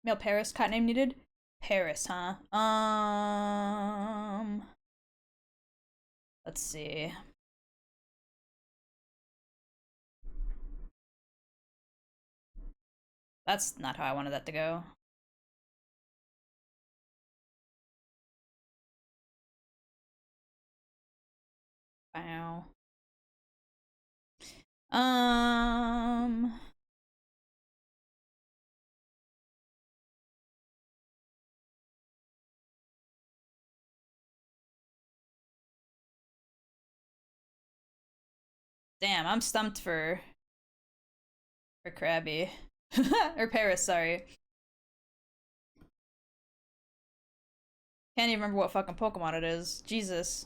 Male Paris, cat name needed? Paris, huh? Let's see. That's not how I wanted that to go. Wow. Um. Damn, I'm stumped for Krabby. Or Paris, sorry. Can't even remember what fucking Pokemon it is. Jesus.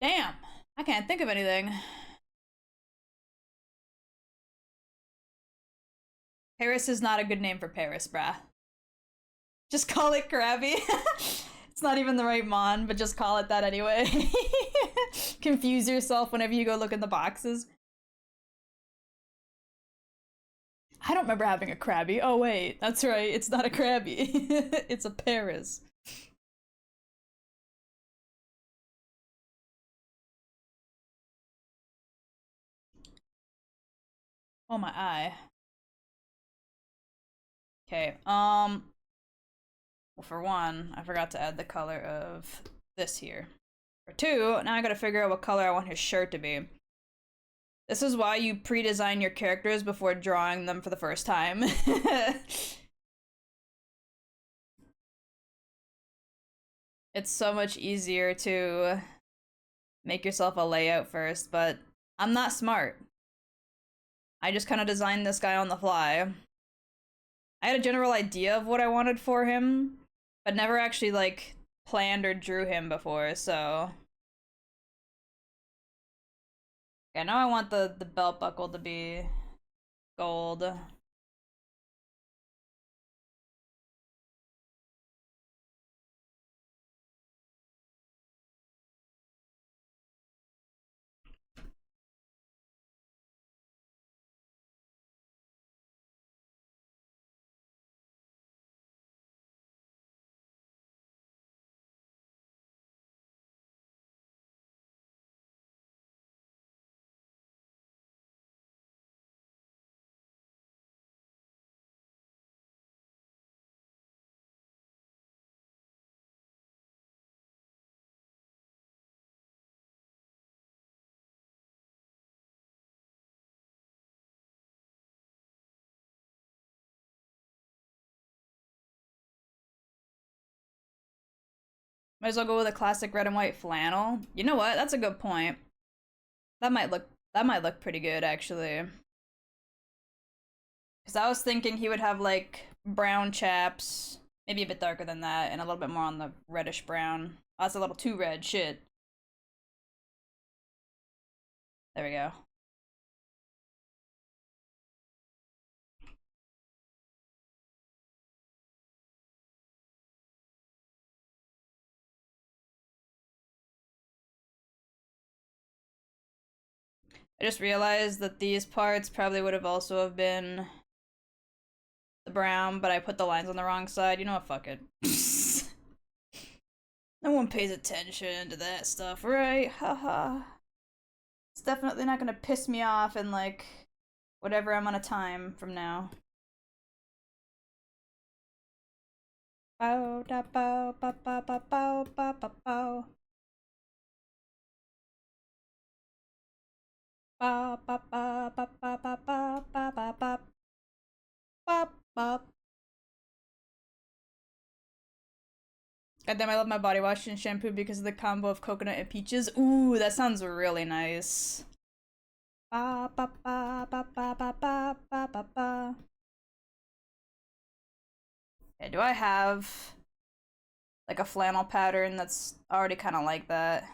Damn. I can't think of anything. Paris is not a good name for Paris, brah. Just call it Krabby. It's not even the right mon, but just call it that anyway. Confuse yourself whenever you go look in the boxes. I don't remember having a Krabby. Oh wait, that's right. It's not a Krabby. It's a Paris. Oh my eye. Okay. Well, for one, I forgot to add the color of this here. For two, now I gotta figure out what color I want his shirt to be. This is why you pre-design your characters before drawing them for the first time. It's so much easier to make yourself a layout first, but I'm not smart. I just kind of designed this guy on the fly. I had a general idea of what I wanted for him, but never actually, like, planned or drew him before, so... Okay, now I want the belt buckle to be gold. Might as well go with a classic red and white flannel. You know what? That's a good point. That might look pretty good actually. Cause I was thinking he would have like brown chaps, maybe a bit darker than that, and a little bit more on the reddish brown. Oh, that's a little too red. Shit. There we go. I just realized that these parts probably would have also have been the brown, but I put the lines on the wrong side. You know what? Fuck it. No one pays attention to that stuff, right? Haha. It's definitely not gonna piss me off in like whatever amount of time from now. Bow da bow ba ba ba bow ba ba bow. Ba ba ba ba ba ba ba ba ba ba ba ba. Goddamn, I love my body wash and shampoo because of the combo of coconut and peaches. Ooh, that sounds really nice. Ba ba ba ba ba ba ba ba ba ba. Yeah, do I have like a flannel pattern that's already kind of like that?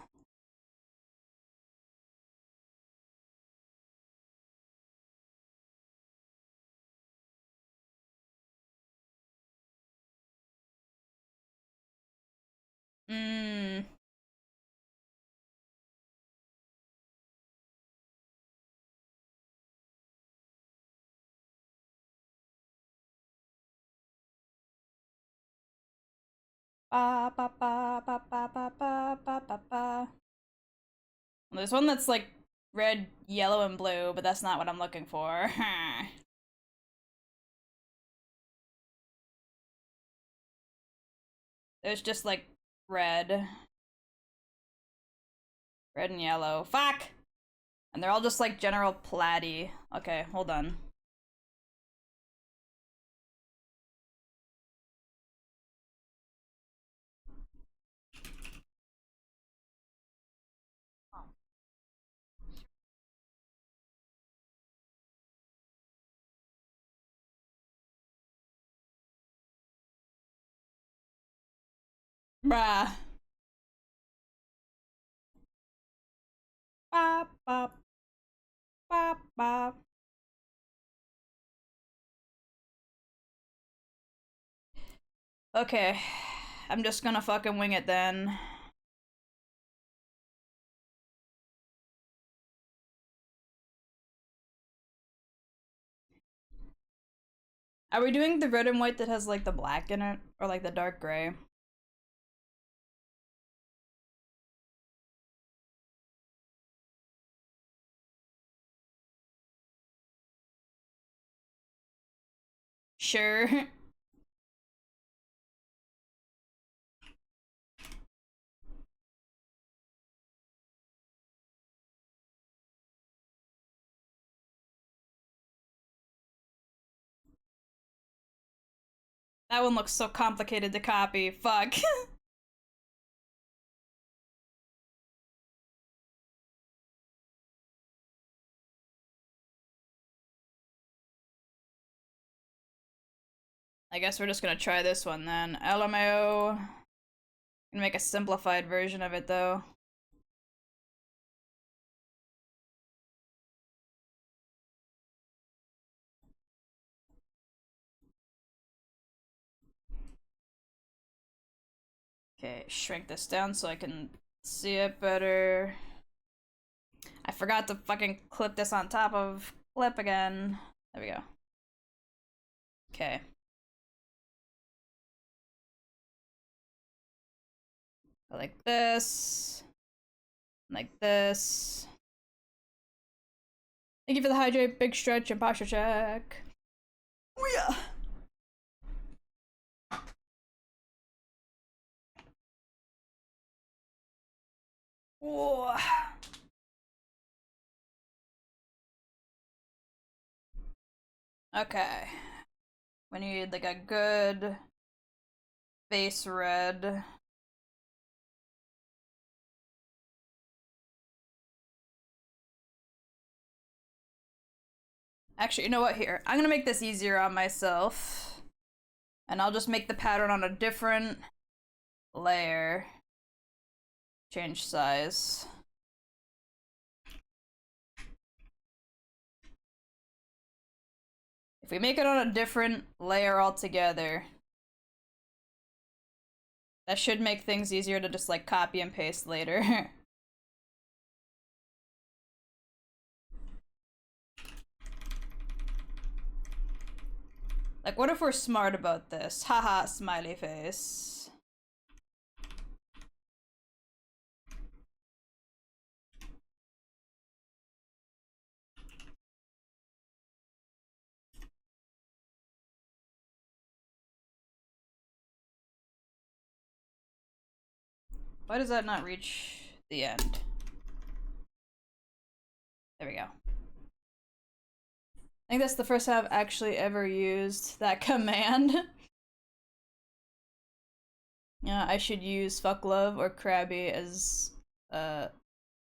Mmm. Ba ba ba ba ba ba ba ba ba ba. There's one that's like red, yellow, and blue, but that's not what I'm looking for. There's just like red. Red and yellow. Fuck! And they're all just like general platy. Okay, hold on. Bruh. Bop, bop, bop, bop. Okay, I'm just gonna fucking wing it then. Are we doing the red and white that has like the black in it? Or like the dark gray? Sure. That one looks so complicated to copy. Fuck. I guess we're just gonna try this one then. LMAO. Gonna make a simplified version of it though. Okay, shrink this down so I can see it better. I forgot to fucking clip this on top of clip again. There we go. Okay. Like this. Like this. Thank you for the hydrate, big stretch, and posture check. Oh yeah. Whoa. Okay. We need like a good base red. Actually, you know what? Here, I'm gonna make this easier on myself. And I'll just make the pattern on a different layer. Change size. If we make it on a different layer altogether, that should make things easier to just like copy and paste later. Like, what if we're smart about this? Haha, smiley face. Why does that not reach the end? There we go. I think that's the first time I've actually ever used that command. Yeah, I should use fuck love or crabby as the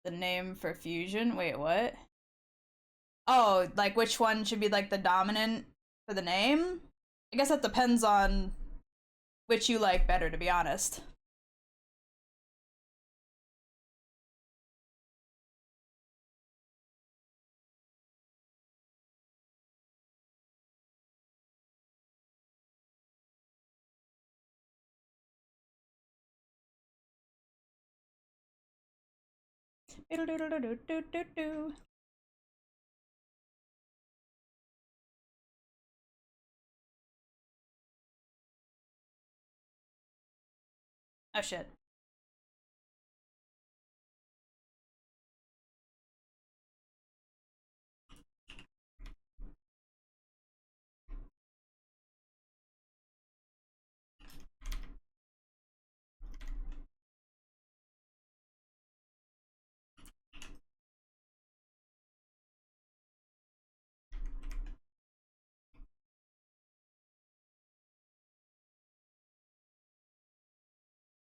name for fusion. Wait, what? Oh, like which one should be like the dominant for the name? I guess that depends on which you like better, to be honest. Oh shit.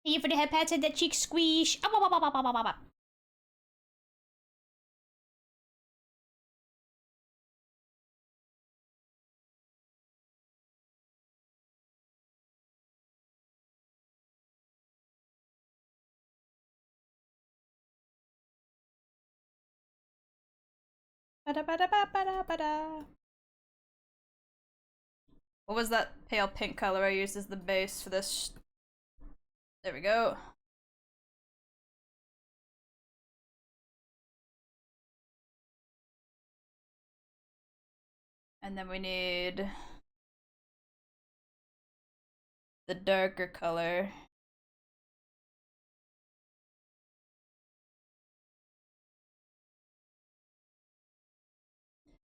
Thank you for the head pats and the cheek squish. Bada bada bada bada bada. What was that pale pink color I used as the base for this? There we go. And then we need the darker color.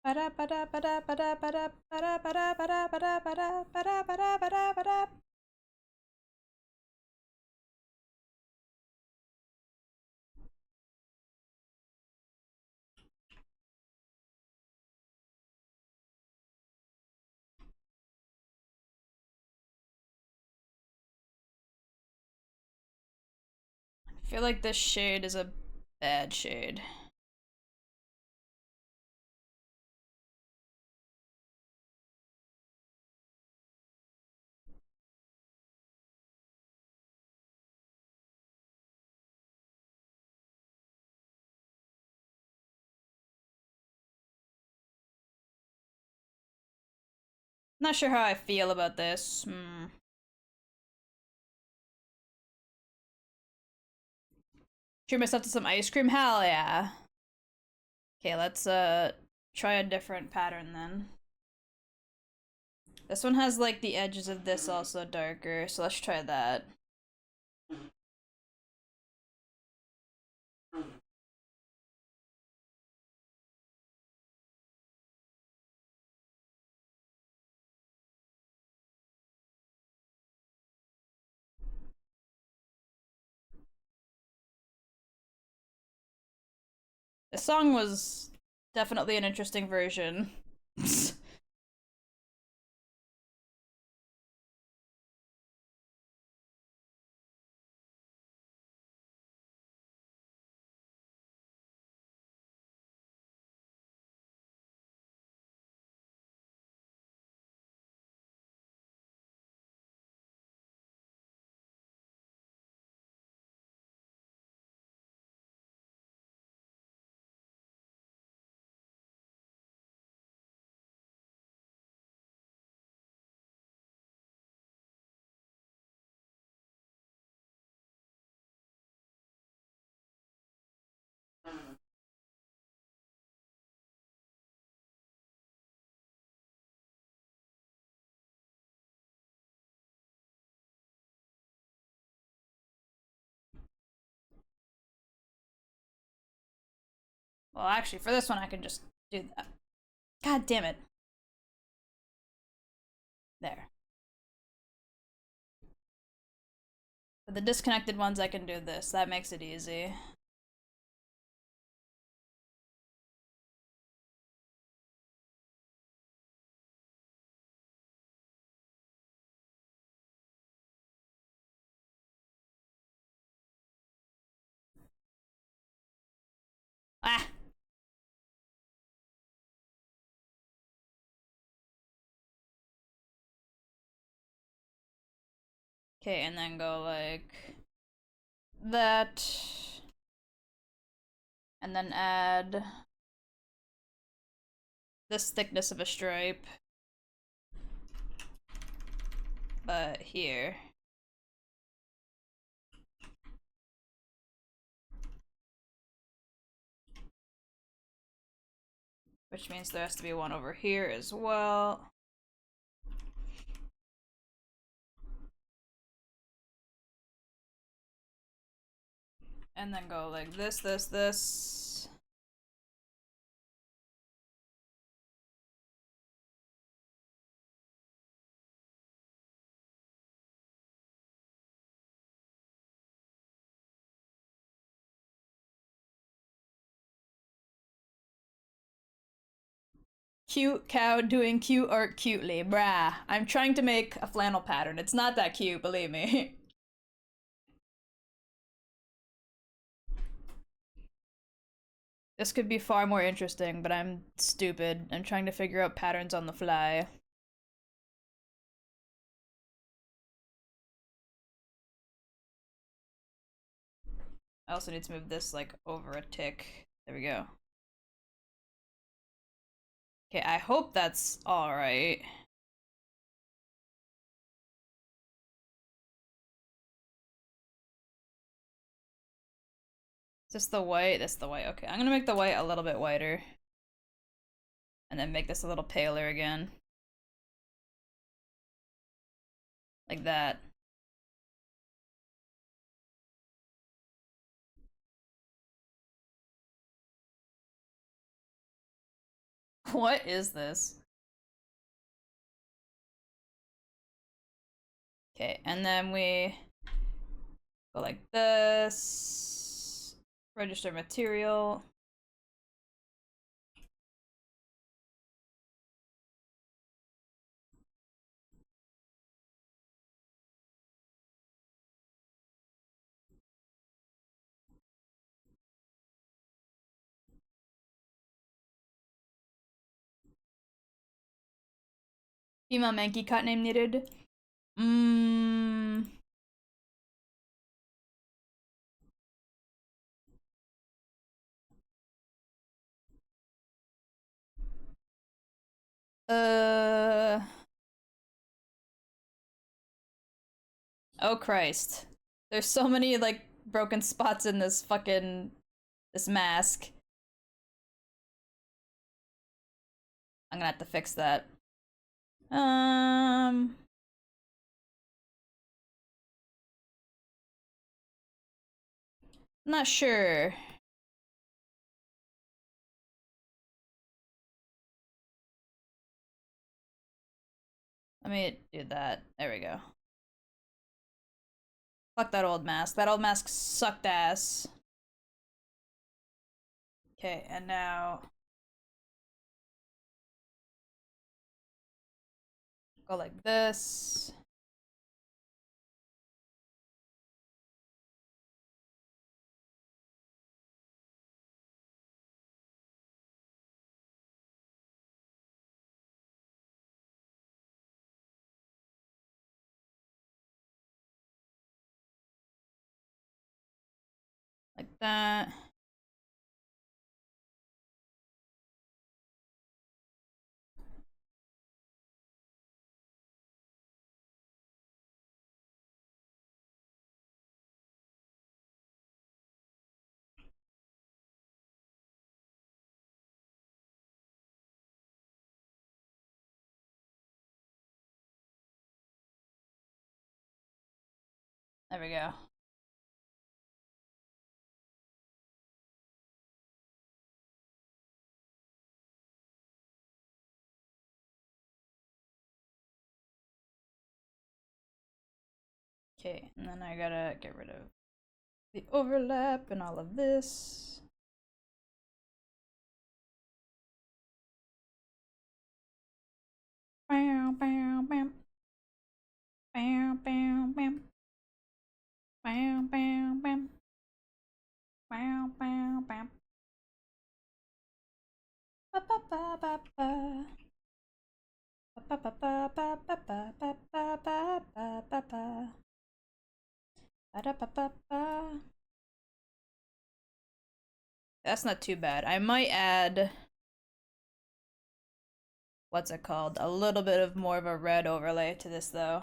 I feel like this shade is a bad shade. Not sure how I feel about this. Treat myself to some ice cream? Hell yeah. Okay, let's try a different pattern then. This one has like the edges of this also darker, so let's try that. This song was definitely an interesting version. Well, actually, for this one, I can just do that. God damn it. There. For the disconnected ones, I can do this. That makes it easy. Ah! Okay, and then go like that. And then add this thickness of a stripe. But here. Which means there has to be one over here as well. And then go like this. Cute cow doing cute art cutely. Brah. I'm trying to make a flannel pattern. It's not that cute, believe me. This could be far more interesting, but I'm stupid. I'm trying to figure out patterns on the fly. I also need to move this like over a tick. There we go. Okay, I hope that's alright. Is this the white? That's the white. Okay, I'm gonna make the white a little bit whiter. And then make this a little paler again. Like that. What is this? Okay, and then we go like this. Register material. Female Mankey cut name needed. Mmm. Uh. Oh Christ. There's so many like broken spots in this fucking this mask. I'm gonna have to fix that. Not sure. Let me do that. There we go. Fuck that old mask. That old mask sucked ass. Okay, and now go like this. Like that. There we go. Okay, and then I gotta get rid of the overlap and all of this. Bam, bam, bam. Bam, bam, bam. Bam, bam, bam. Bam, bam, bam. Ba ba ba ba ba. Ba ba ba ba ba ba ba ba ba ba ba ba. Ba da ba ba ba. That's not too bad. I might add what's it called? A little bit of more of a red overlay to this though.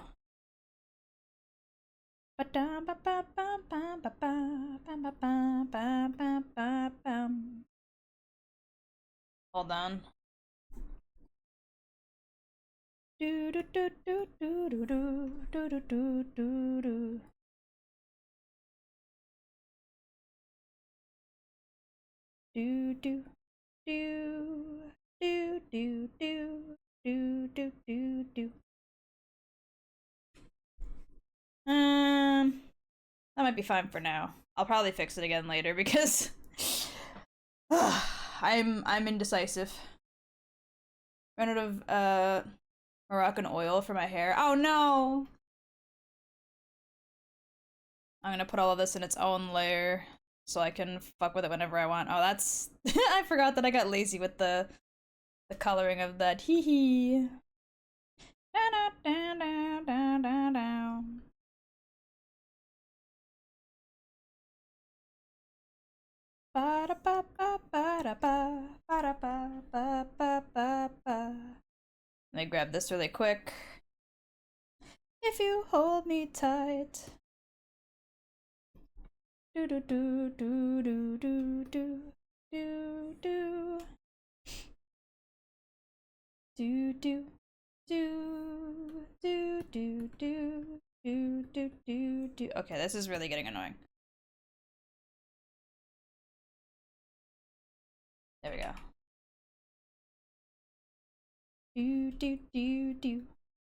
Hold on. Do do do do do do do do do do do. Do do do do do do do do do do. That might be fine for now. I'll probably fix it again later because I'm indecisive. Run out of Moroccan oil for my hair. Oh no! I'm gonna put all of this in its own layer so I can fuck with it whenever I want. Oh, that's I forgot that I got lazy with the coloring of that. Hee hee. Down down down down down down. Ba da ba ba ba da ba ba da ba ba ba ba ba. Let me grab this really quick. If you hold me tight. Do do do do do do do do do do do do do do do do do do. Okay, this is really getting annoying. There we go. Do do do do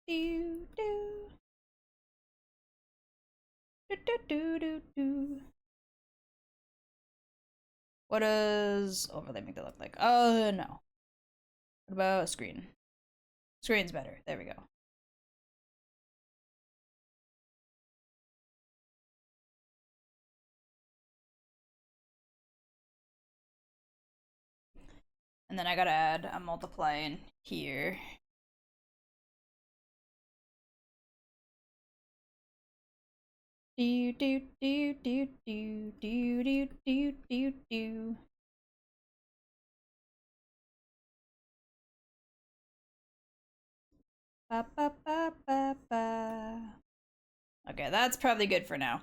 do do do do do do. What does overlay make that look like? Oh no. What about a screen? Screen's better. There we go. And then I gotta add a multiply in here. Do do do do do do do do do do. Ba ba ba ba ba. Okay, that's probably good for now.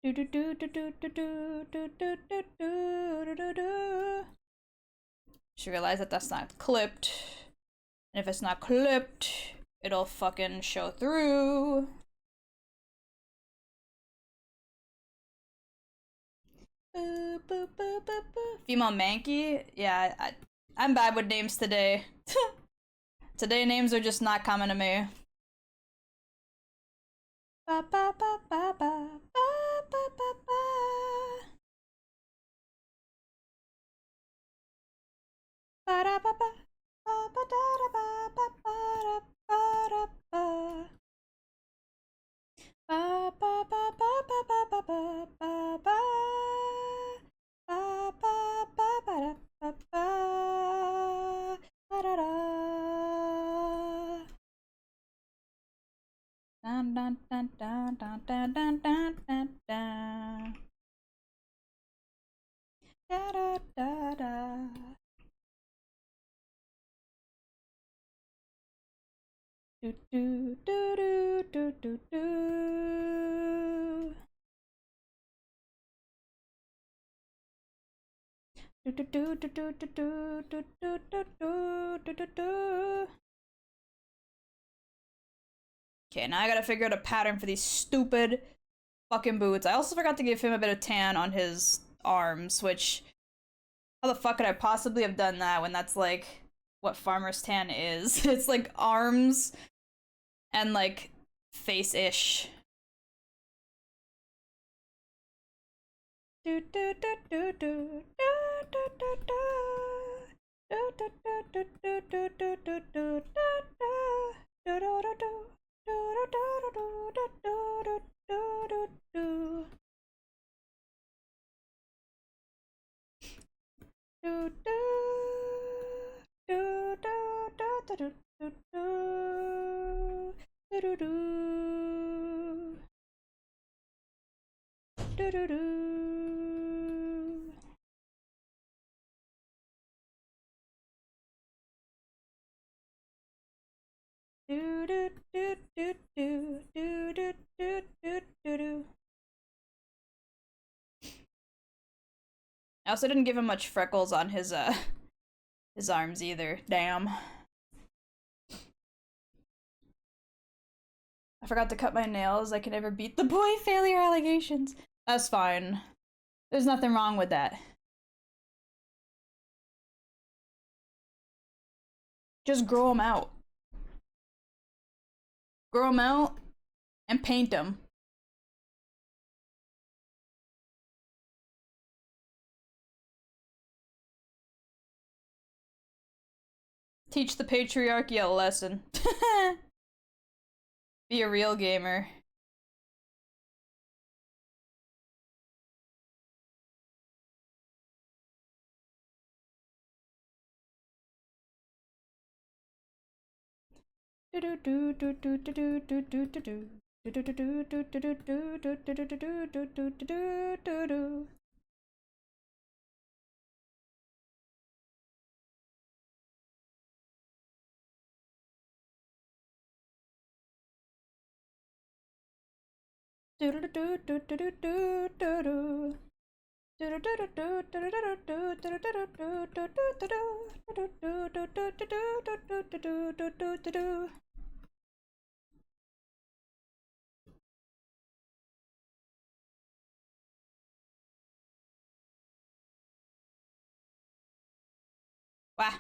Do do do do do do do do do do do do do. Should realize that that's not clipped. And if it's not clipped, it'll fucking show through. Boo, boo, boo, boo, boo. Female Mankey? Yeah, I'm bad with names today. Today names are just not coming to me. Ba ba ba ba ba ba ba ba ba. Ba da ba ba ba ba da da ba ba ba da ba da ba. Ba ba ba ba ba ba ba ba ba ba. Ba ba ba ba da ba ba. Ba da da. Dun dun dun dun dun dun dun dun dun dun. Da da da da. Do do do do do do do. Do do do do do do do do do do do do do. Okay, now I gotta figure out a pattern for these stupid fucking boots. I also forgot to give him a bit of tan on his arms, which how the fuck could I possibly have done that when that's like what farmer's tan is? It's like arms and like face-ish. Do do do do do do do do do do do do do do do do I also didn't give him much freckles on his arms either. Damn. I forgot to cut my nails. I can never beat the boy failure allegations. That's fine. There's nothing wrong with that. Just grow them out. Grow them out and paint them. Teach the patriarchy a lesson. Be a real gamer. Do do do do do do do do do do Wah.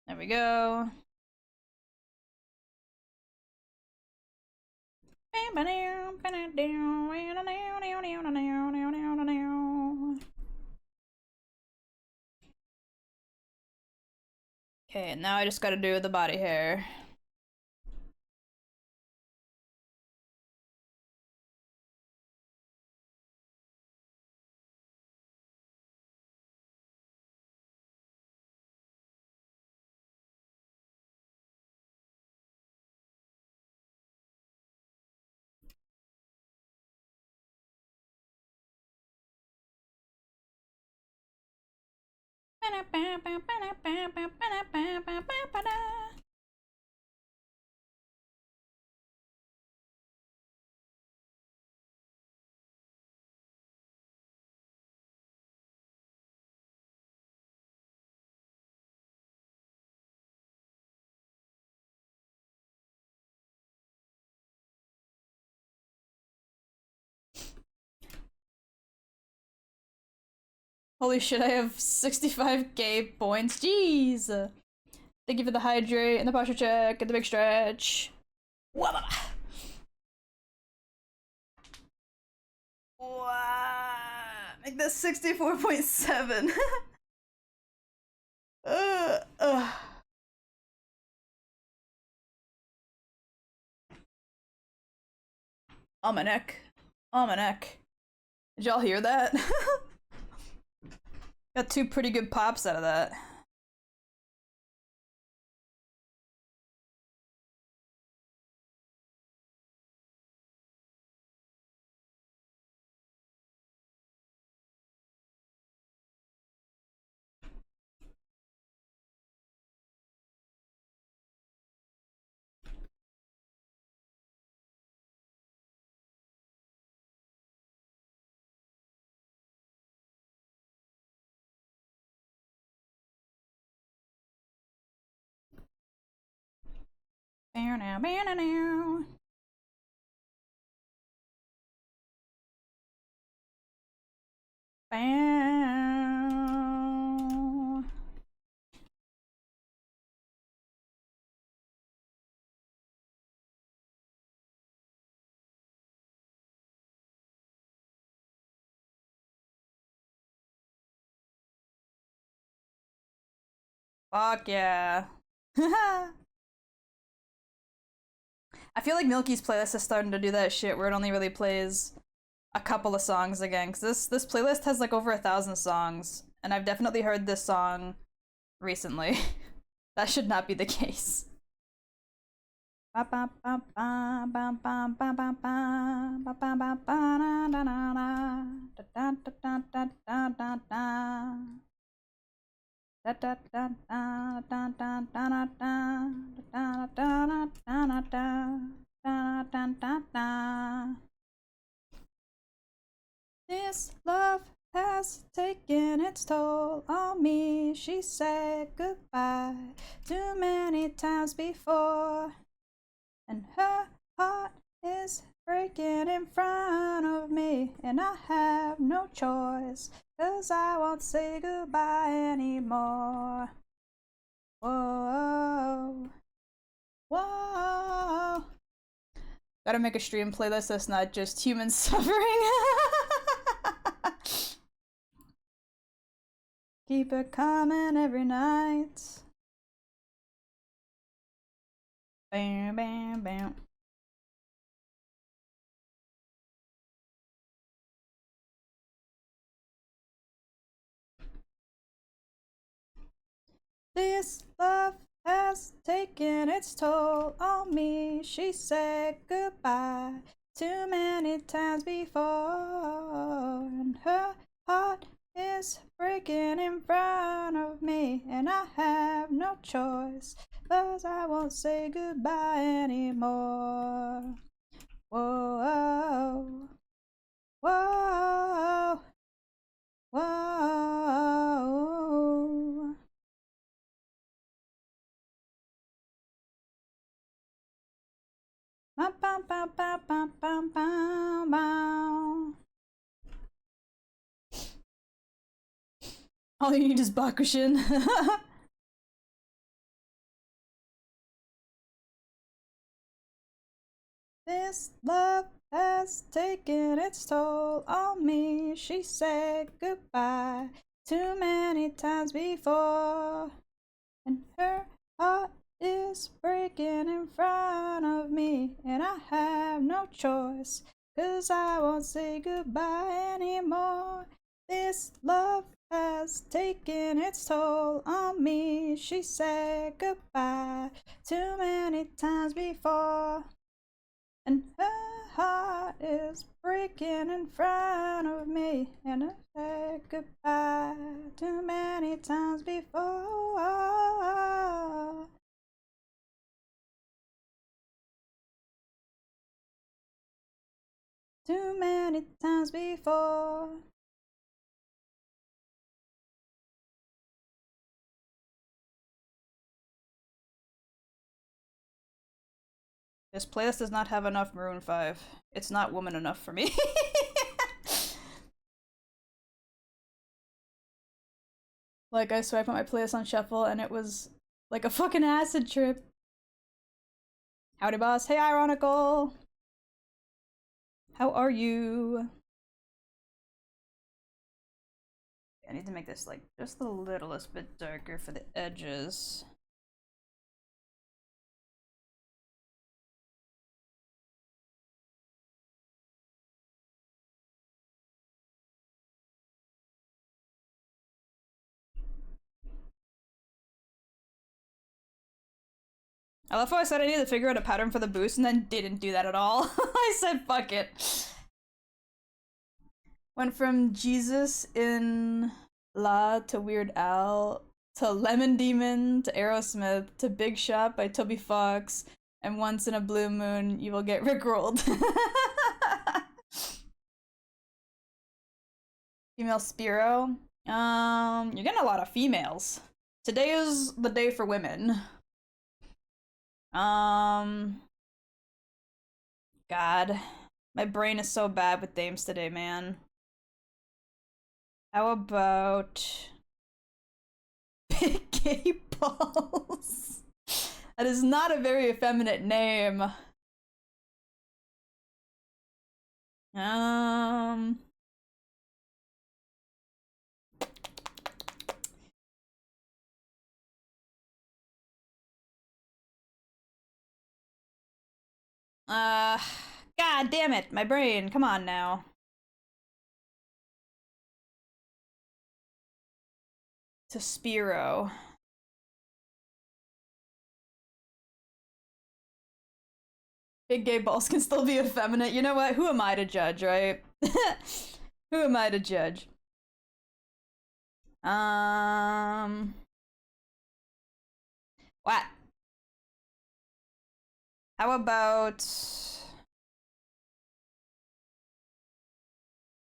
There we go. Okay, now I just gotta do the body hair. Holy shit, I have 65k points. Jeez. Thank you for the hydrate and the posture check and the big stretch. Wow. Make that 64.7. On my neck. On my neck. Did y'all hear that? Got two pretty good pops out of that. Now, now. Bow. Fuck yeah. I feel like Milky's playlist is starting to do that shit where it only really plays a couple of songs again. Cause this playlist has like over 1,000 songs, and I've definitely heard this song recently. That should not be the case. This love has taken its toll on me. She said goodbye too many times before, and her heart is breaking in front of me, and I have no choice, 'cause I won't say goodbye anymore. Whoa, whoa. Gotta make a stream playlist that's not just human suffering. Keep it coming every night. Bam, bam, bam. This love has taken its toll on me. She said goodbye too many times before, and her heart is breaking in front of me, and I have no choice, 'cause I won't say goodbye anymore. Whoa, whoa, whoa. Bam, bam, bam, bam, bam, bam, bam, bam. All you need is Bakushin. This love has taken its toll on me. She said goodbye too many times before, and her heart is breaking in front of me, and I have no choice, 'cause I won't say goodbye anymore. This love has taken its toll on me. She said goodbye too many times before, and her heart is breaking in front of me, and I said goodbye too many times before. Too many times before. This playlist does not have enough Maroon 5. It's not woman enough for me. Like, I swipe on my playlist on shuffle and it was like a fucking acid trip. Howdy, boss. Hey, Ironical. How are you? I need to make this like just the littlest bit darker for the edges. I love how I said I needed to figure out a pattern for the boost and then didn't do that at all. I said fuck it. Went from Jesus in La to Weird Al to Lemon Demon to Aerosmith to Big Shot by Toby Fox, and Once in a Blue Moon you will get rickrolled. Female Spiro. You're getting a lot of females. Today is the day for women. God. My brain is so bad with names today, man. How about Big Gay Balls? That is not a very effeminate name. God damn it, my brain, come on now. To Spiro. Big gay balls can still be effeminate. You know what? Who am I to judge, right? Who am I to judge? What? How about...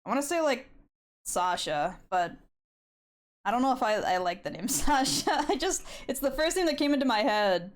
I want to say, like, Sasha, but I don't know if I like the name Sasha. It's the first thing that came into my head.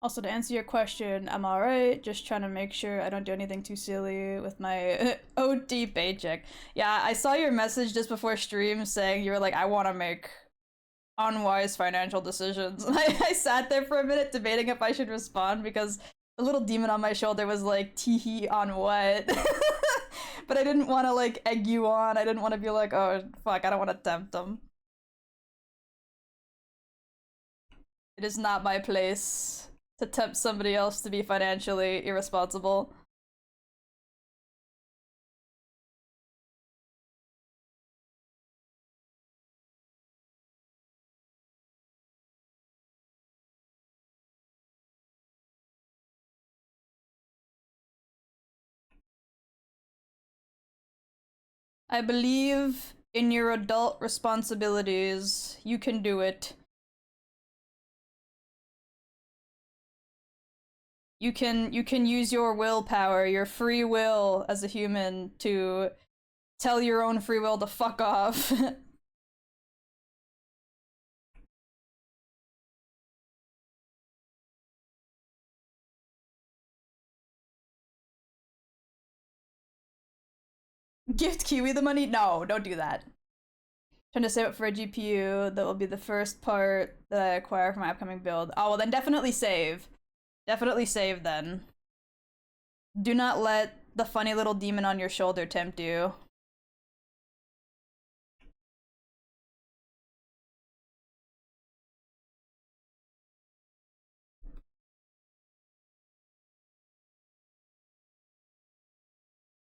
Also, to answer your question, I'm alright. Just trying to make sure I don't do anything too silly with my OT paycheck. Yeah, I saw your message just before stream saying you were like, I want to make unwise financial decisions. And I sat there for a minute debating if I should respond because the little demon on my shoulder was like, teehee on what? But I didn't want to like egg you on. I didn't want to be like, oh, fuck, I don't want to tempt them. It is not my place to tempt somebody else to be financially irresponsible. I believe in your adult responsibilities. You can do it. You can use your willpower, your free will as a human to tell your own free will to fuck off. Gift Kiwi the money? No, don't do that. Trying to save up for a GPU that will be the first part that I acquire for my upcoming build. Oh, well then definitely save. Definitely save then. Do not let the funny little demon on your shoulder tempt you.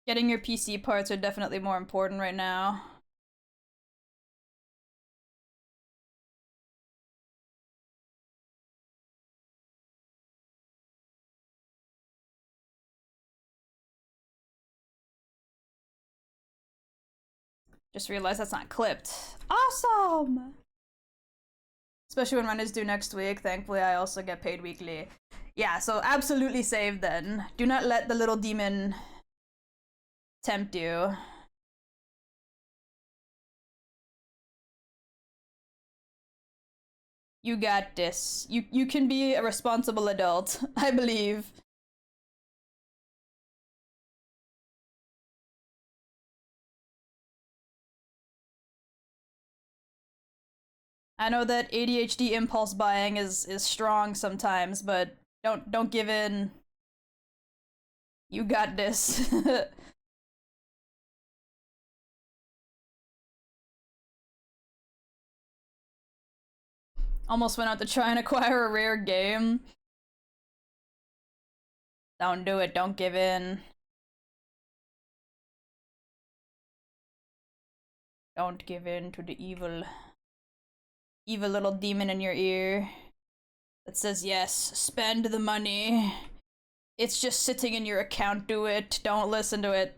Getting your PC parts are definitely more important right now. Just realized that's not clipped. Awesome! Especially when rent is due next week. Thankfully, I also get paid weekly. Yeah, so absolutely save then. Do not let the little demon tempt you. You got this. You can be a responsible adult, I believe. I know that ADHD impulse buying is strong sometimes, but don't give in. You got this. Almost went out to try and acquire a rare game. Don't do it, don't give in. Don't give in to the evil little demon in your ear that says, yes, spend the money. It's just sitting in your account, do it. Don't listen to it.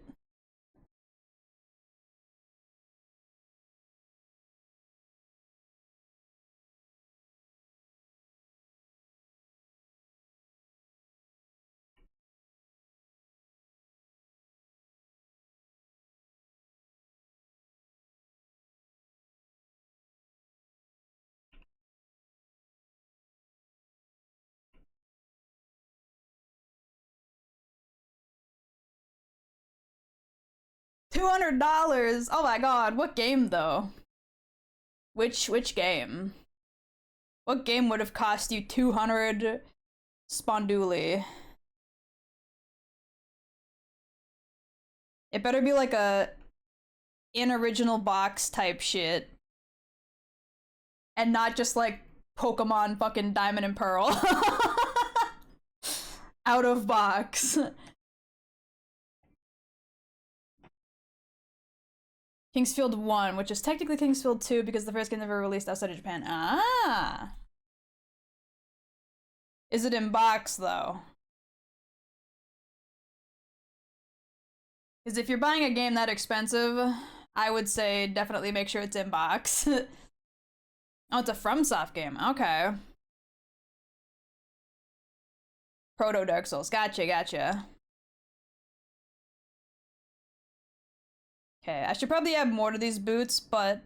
$200! Oh my god, what game though? Which game? What game would have cost you 200 sponduli? It better be like a in original box type shit. And not just like Pokemon fucking Diamond and Pearl. Out of box. Kingsfield 1, which is technically Kingsfield 2 because the first game never released outside of Japan. Ah! Is it in box, though? Because if you're buying a game that expensive, I would say definitely make sure it's in box. Oh, it's a FromSoft game. Okay. Proto Dark Souls. Gotcha, gotcha. Okay, I should probably add more to these boots, but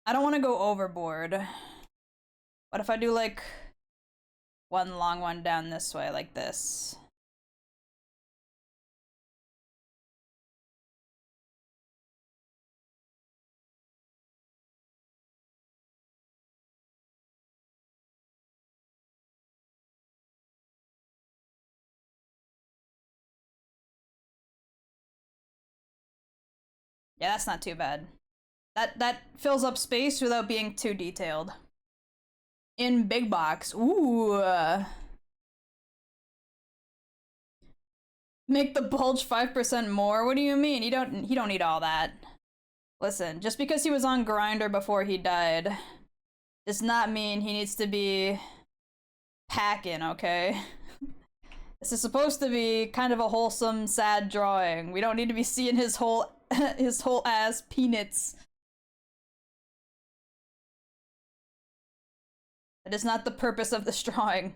I don't want to go overboard. What if I do like one long one down this way, like this. Yeah, that's not too bad. That fills up space without being too detailed. In big box, ooh. Make the bulge 5% more? What do you mean? You don't need all that. Listen, just because he was on Grinder before he died does not mean he needs to be packing, okay? This is supposed to be kind of a wholesome, sad drawing. We don't need to be seeing his whole his whole ass peanuts. That is not the purpose of this drawing.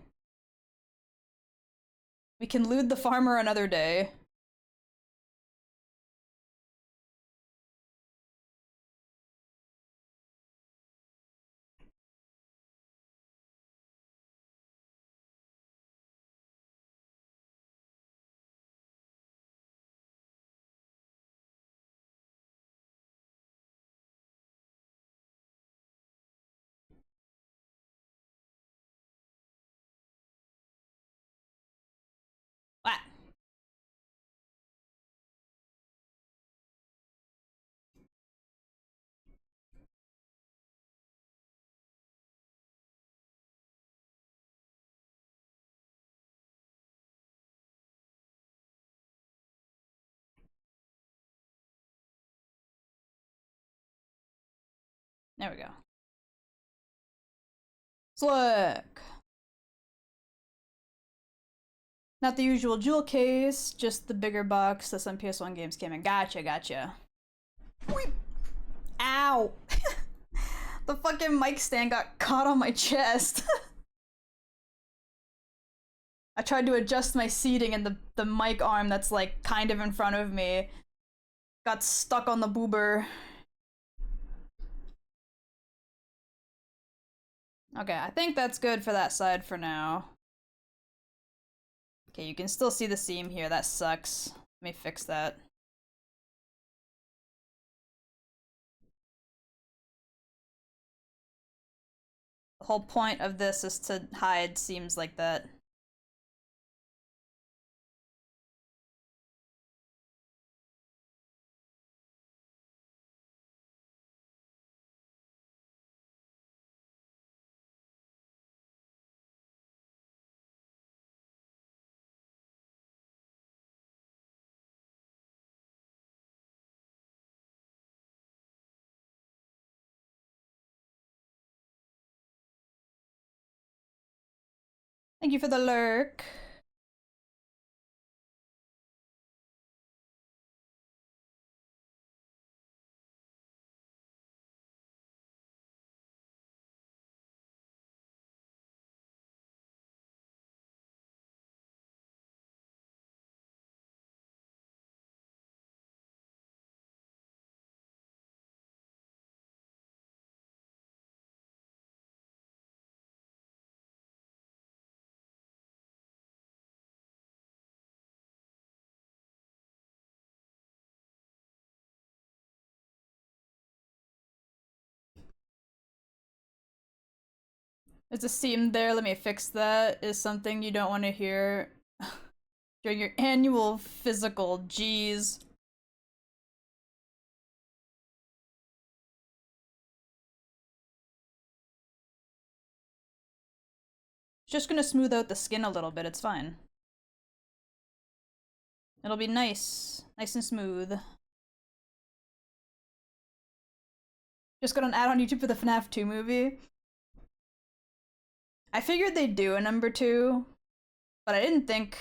We can lewd the farmer another day. Ah. There we go. Slick. Not the usual jewel case, just the bigger box that some PS1 games came in. Gotcha, gotcha. Ow! The fucking mic stand got caught on my chest. I tried to adjust my seating and the mic arm that's like kind of in front of me got stuck on the boober. Okay, I think that's good for that side for now. Okay, you can still see the seam here. That sucks. Let me fix that. The whole point of this is to hide seams like that. Thank you for the lurk. There's a seam there, let me fix that, is something you don't want to hear during your annual physical, jeez. Just gonna smooth out the skin a little bit, it's fine. It'll be nice. Nice and smooth. Just got an ad on YouTube for the FNAF 2 movie. I figured they'd do a number 2, but I didn't think...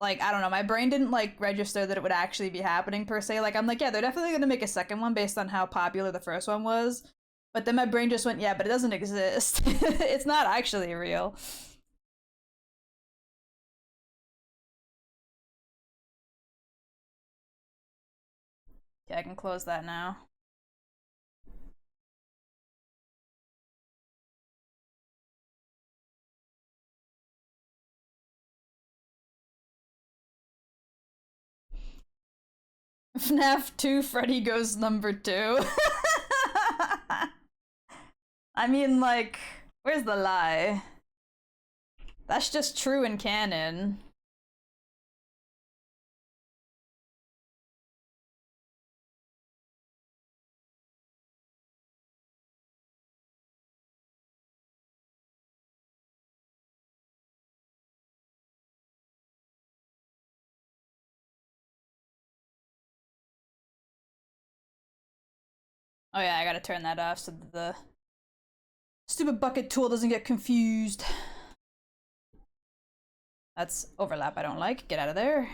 Like, I don't know, my brain didn't, like, register that it would actually be happening, per se. Like, I'm like, yeah, they're definitely gonna make a second one based on how popular the first one was. But then my brain just went, yeah, but it doesn't exist. It's not actually real. Okay, I can close that now. FNAF 2 Freddy Goes number 2. I mean, like, where's the lie? That's just true in canon. Oh yeah, I gotta turn that off so that the stupid bucket tool doesn't get confused. That's overlap I don't like. Get out of there.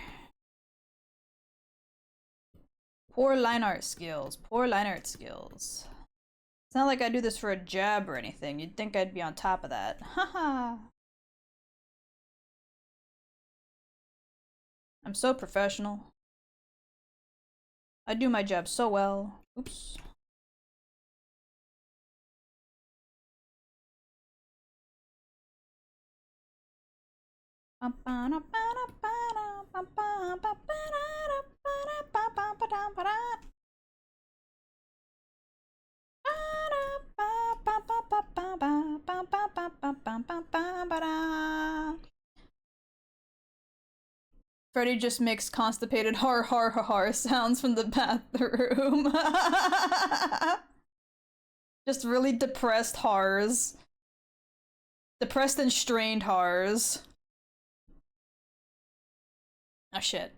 Poor line art skills. Poor line art skills. It's not like I do this for a jab or anything. You'd think I'd be on top of that. Haha. I'm so professional. I do my job so well. Oops. Freddy just makes constipated har har har har sounds from the bathroom. Just really depressed hars. Depressed and strained hars. Oh shit.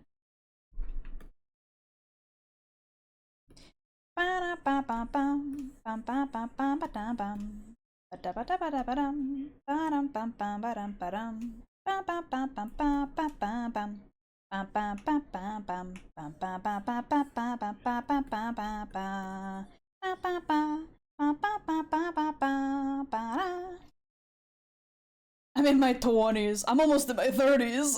I'm in my 20s. I'm almost in my 30s.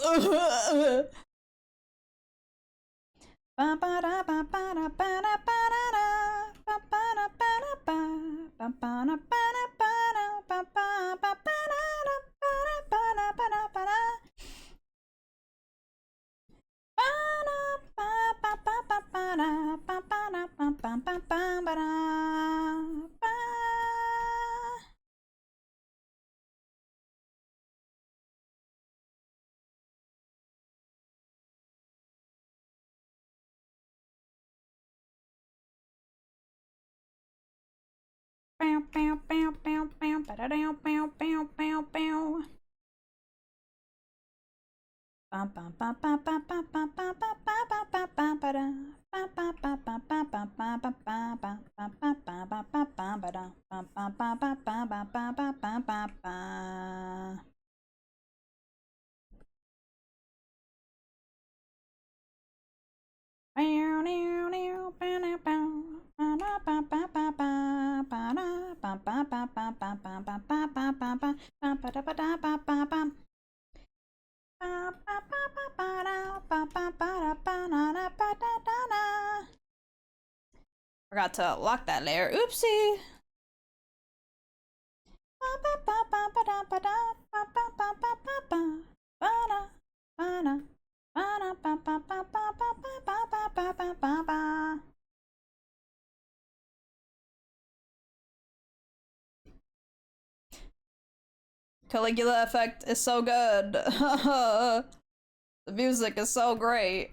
Forgot to lock that layer. Oopsie. Caligula effect is so good. The music is so great.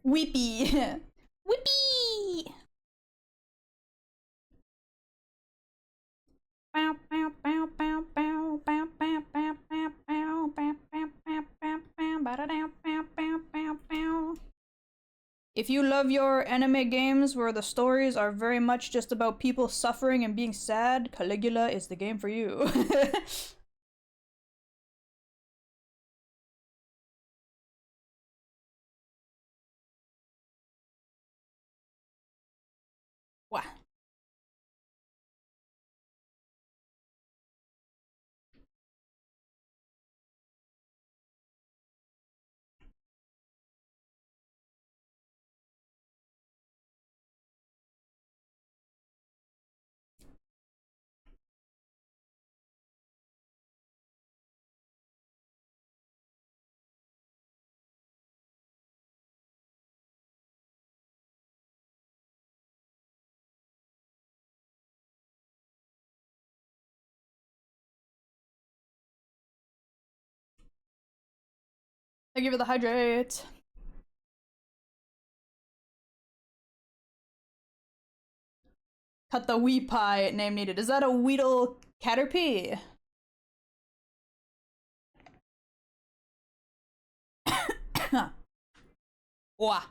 Weepy. Weepy. If you love your anime games where the stories are very much just about people suffering and being sad, Caligula is the game for you. Thank you for the hydrate. Cut the wee pie name needed. Is that a Weedle Caterpie? Wah.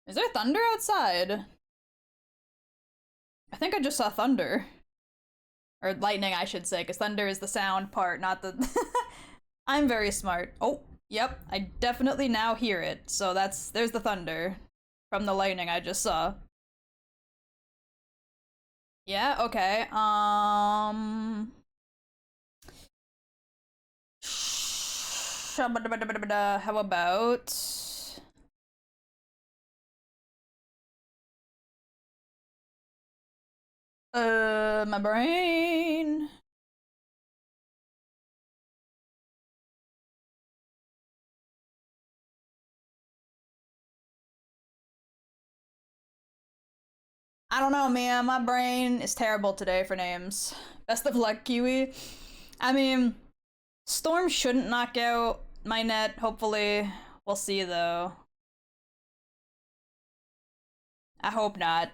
Is there thunder outside? I think I just saw thunder. Or lightning, I should say, because thunder is the sound part, not the... I'm very smart. Oh, yep, I definitely now hear it. So there's the thunder from the lightning I just saw. Yeah, okay, how about... my brain. I don't know, man. My brain is terrible today for names. Best of luck, Kiwi. I mean, Storm shouldn't knock out my net, hopefully. We'll see, though. I hope not.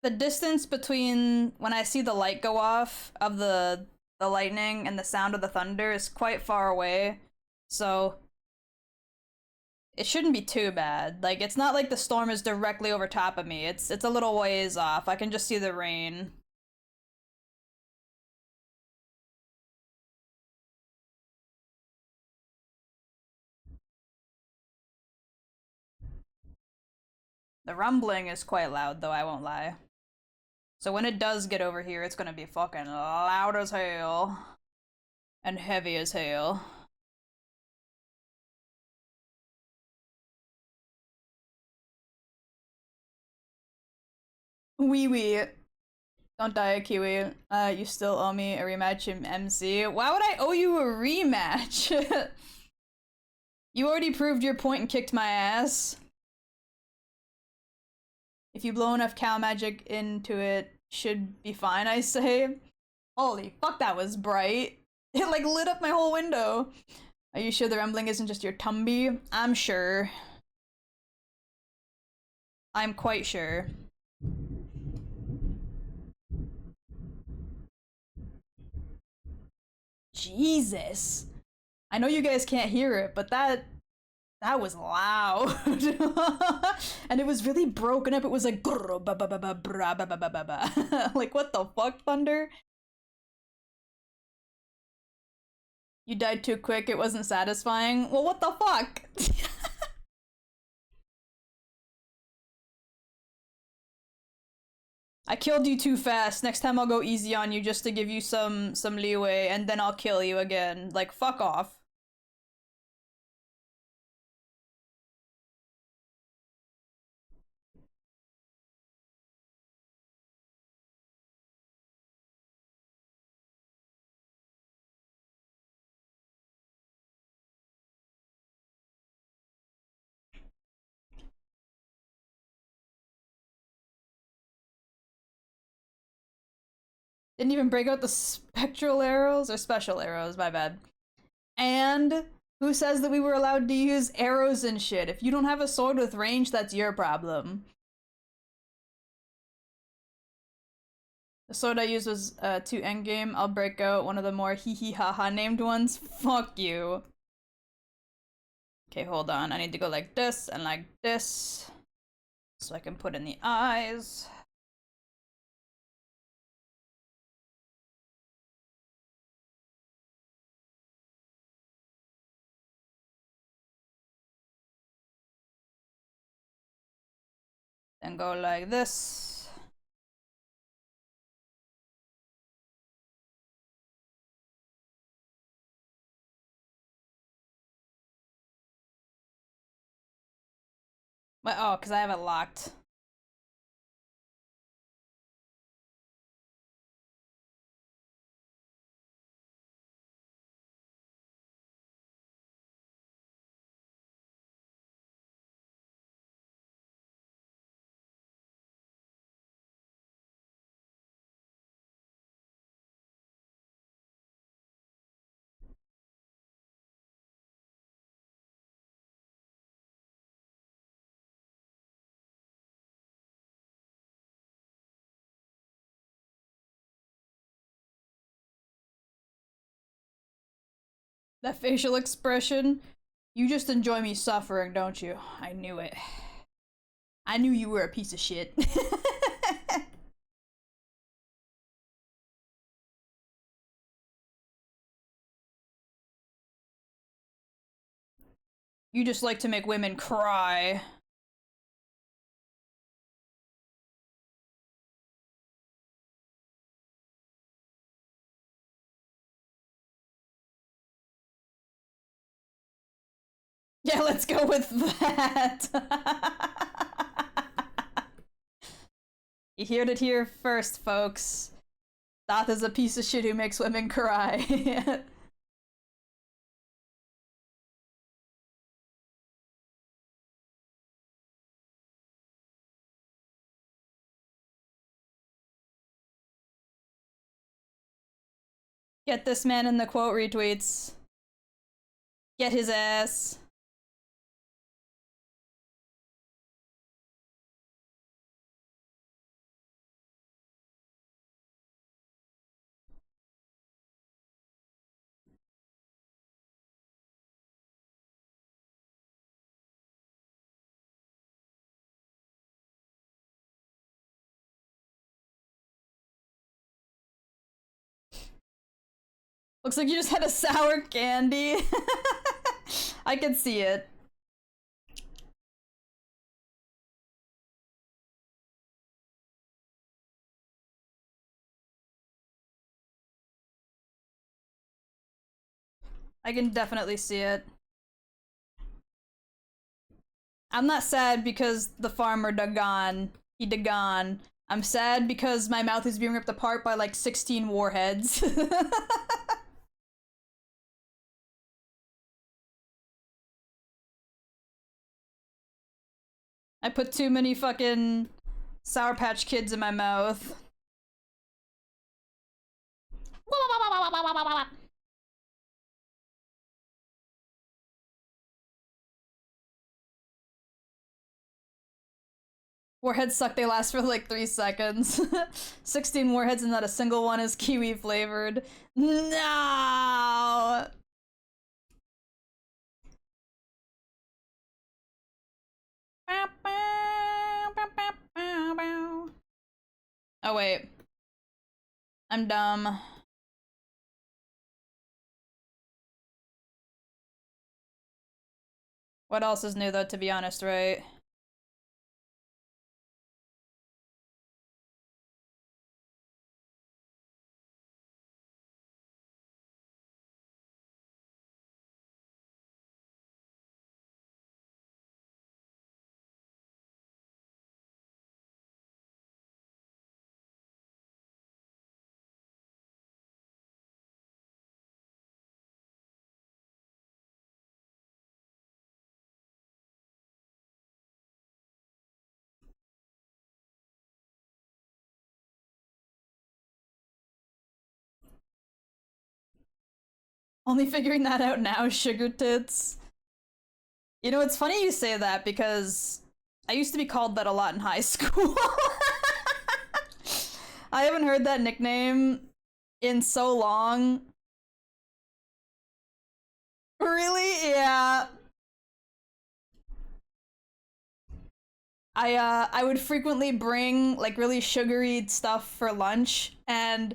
The distance between when I see the light go off of the lightning and the sound of the thunder is quite far away. So it shouldn't be too bad. Like, it's not like the storm is directly over top of me. It's a little ways off. I can just see the rain. The rumbling is quite loud, though, I won't lie. So when it does get over here, it's gonna be fucking loud as hell. And heavy as hell. Wee wee. Don't die, Kiwi. You still owe me a rematch in MC. Why would I owe you a rematch? You already proved your point and kicked my ass. If you blow enough cow magic into it, should be fine, I say. Holy fuck, that was bright. It like lit up my whole window. Are you sure the rumbling isn't just your tumby? I'm sure. I'm quite sure. Jesus. I know you guys can't hear it, but that was loud. And it was really broken up. It was like like what the fuck, thunder? You died too quick, it wasn't satisfying. Well, what the fuck? I killed you too fast. Next time I'll go easy on you just to give you some leeway, and then I'll kill you again. Like, fuck off. Didn't even break out the spectral arrows or special arrows, my bad. And who says that we were allowed to use arrows and shit? If you don't have a sword with range, that's your problem. The sword I used was 2 endgame. I'll break out one of the more hee hee ha ha named ones. Fuck you. Okay, hold on. I need to go like this and like this. So I can put in the eyes. Then go like this. But, oh, because I have it locked. That facial expression. You just enjoy me suffering, don't you? I knew it. I knew you were a piece of shit. You just like to make women cry. Yeah, let's go with that. You heard it here first, folks. Doth is a piece of shit who makes women cry. Get this man in the quote retweets. Get his ass. Looks like you just had a sour candy. I can see it. I can definitely see it. I'm not sad because the farmer gone. He gone. I'm sad because my mouth is being ripped apart by like 16 warheads. I put too many fucking Sour Patch Kids in my mouth. Warheads suck, they last for like 3 seconds. 16 warheads and not a single one is kiwi flavored. No! Oh wait. I'm dumb. What else is new though, to be honest, right? Only figuring that out now, sugar tits. You know, it's funny you say that because I used to be called that a lot in high school. I haven't heard that nickname in so long. Really? Yeah. I would frequently bring like really sugary stuff for lunch, and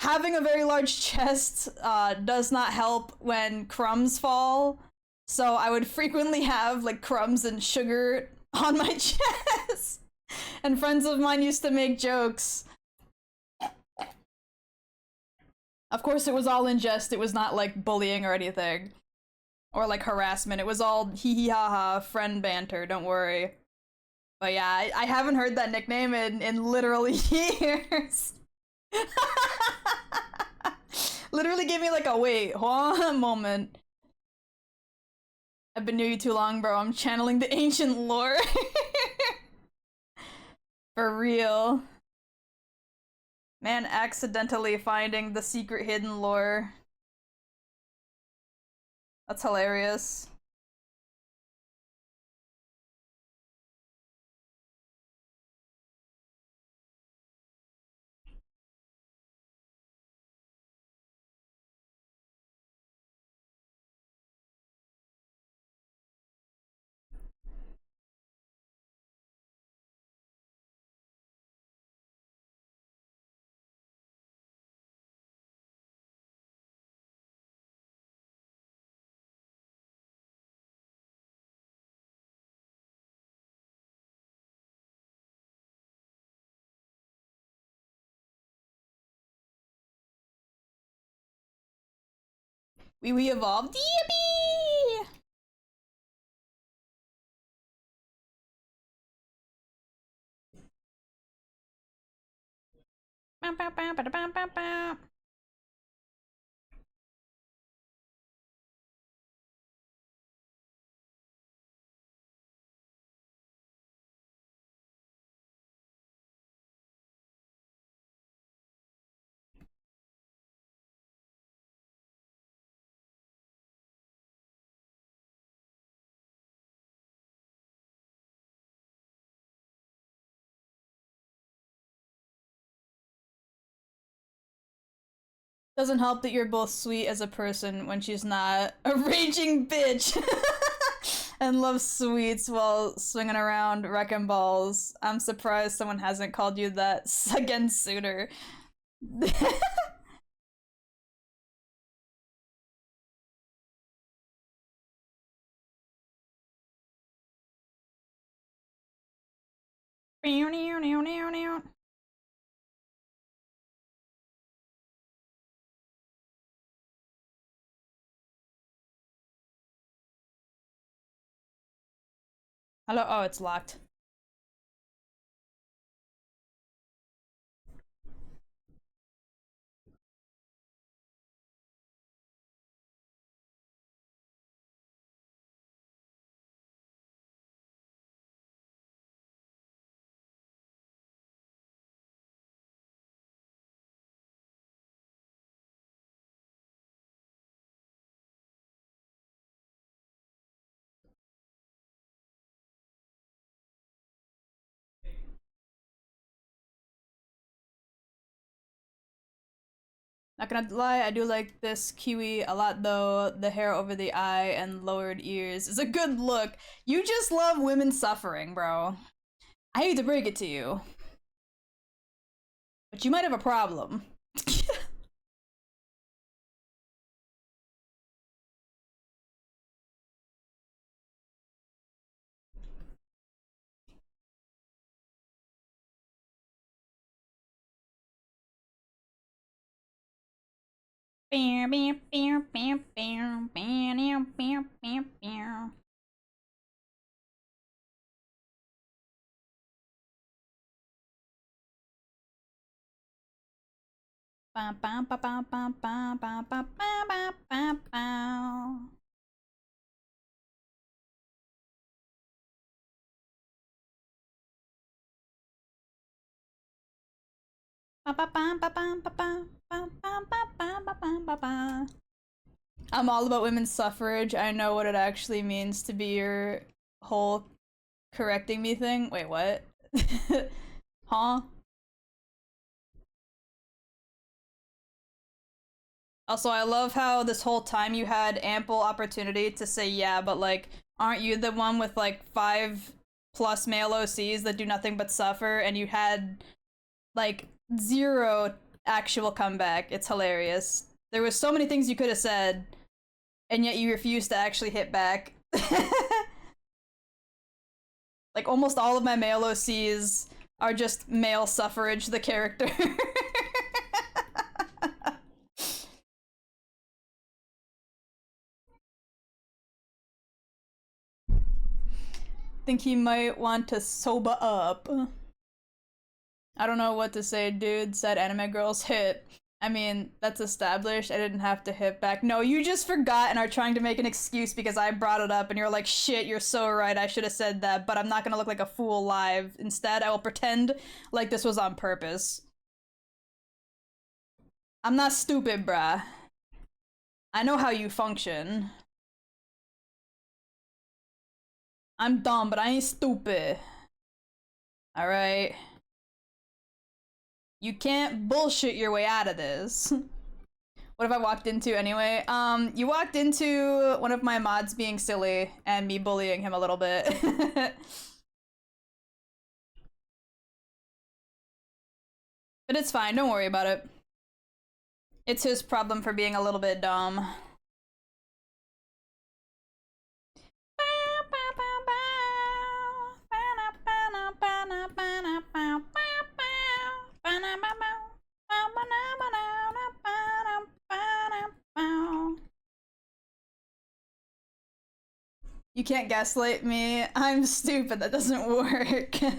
having a very large chest does not help when crumbs fall. So I would frequently have like crumbs and sugar on my chest. And friends of mine used to make jokes. Of course, it was all in jest. It was not like bullying or anything. Or like harassment. It was all hee hee ha ha, friend banter, don't worry. But yeah, I haven't heard that nickname in literally years. Literally gave me like a wait, hold on a moment. I've been near you too long, bro. I'm channeling the ancient lore. For real. Man accidentally finding the secret hidden lore. That's hilarious. We evolved. Yippee! Bow, bow, bow, bow, bow, bow, bow. Doesn't help that you're both sweet as a person when she's not a raging bitch and loves sweets while swinging around wrecking balls. I'm surprised someone hasn't called you that again sooner. Hello? Oh, it's locked. Not gonna lie, I do like this Kiwi a lot though. The hair over the eye and lowered ears is a good look. You just love women suffering, bro. I hate to break it to you, but you might have a problem. I'm all about women's suffrage. I know what it actually means to be your whole correcting me thing. Wait, what? Huh? Also, I love how this whole time you had ample opportunity to say yeah, but like, aren't you the one with like 5+ male OCs that do nothing but suffer, and you had like zero actual comeback? It's hilarious. There was so many things you could have said, and yet you refused to actually hit back. Like almost all of my male OCs are just male suffrage, the character. Think he might want to sober up. I don't know what to say, dude. Said anime girls hit. I mean, that's established. I didn't have to hit back. No, you just forgot and are trying to make an excuse because I brought it up and you're like, shit, you're so right. I should have said that, but I'm not gonna look like a fool live. Instead, I will pretend like this was on purpose. I'm not stupid, bruh. I know how you function. I'm dumb, but I ain't stupid. Alright? You can't bullshit your way out of this. What have I walked into anyway? You walked into one of my mods being silly and me bullying him a little bit. But it's fine, don't worry about it. It's his problem for being a little bit dumb. You can't gaslight me. I'm stupid. That doesn't work. It's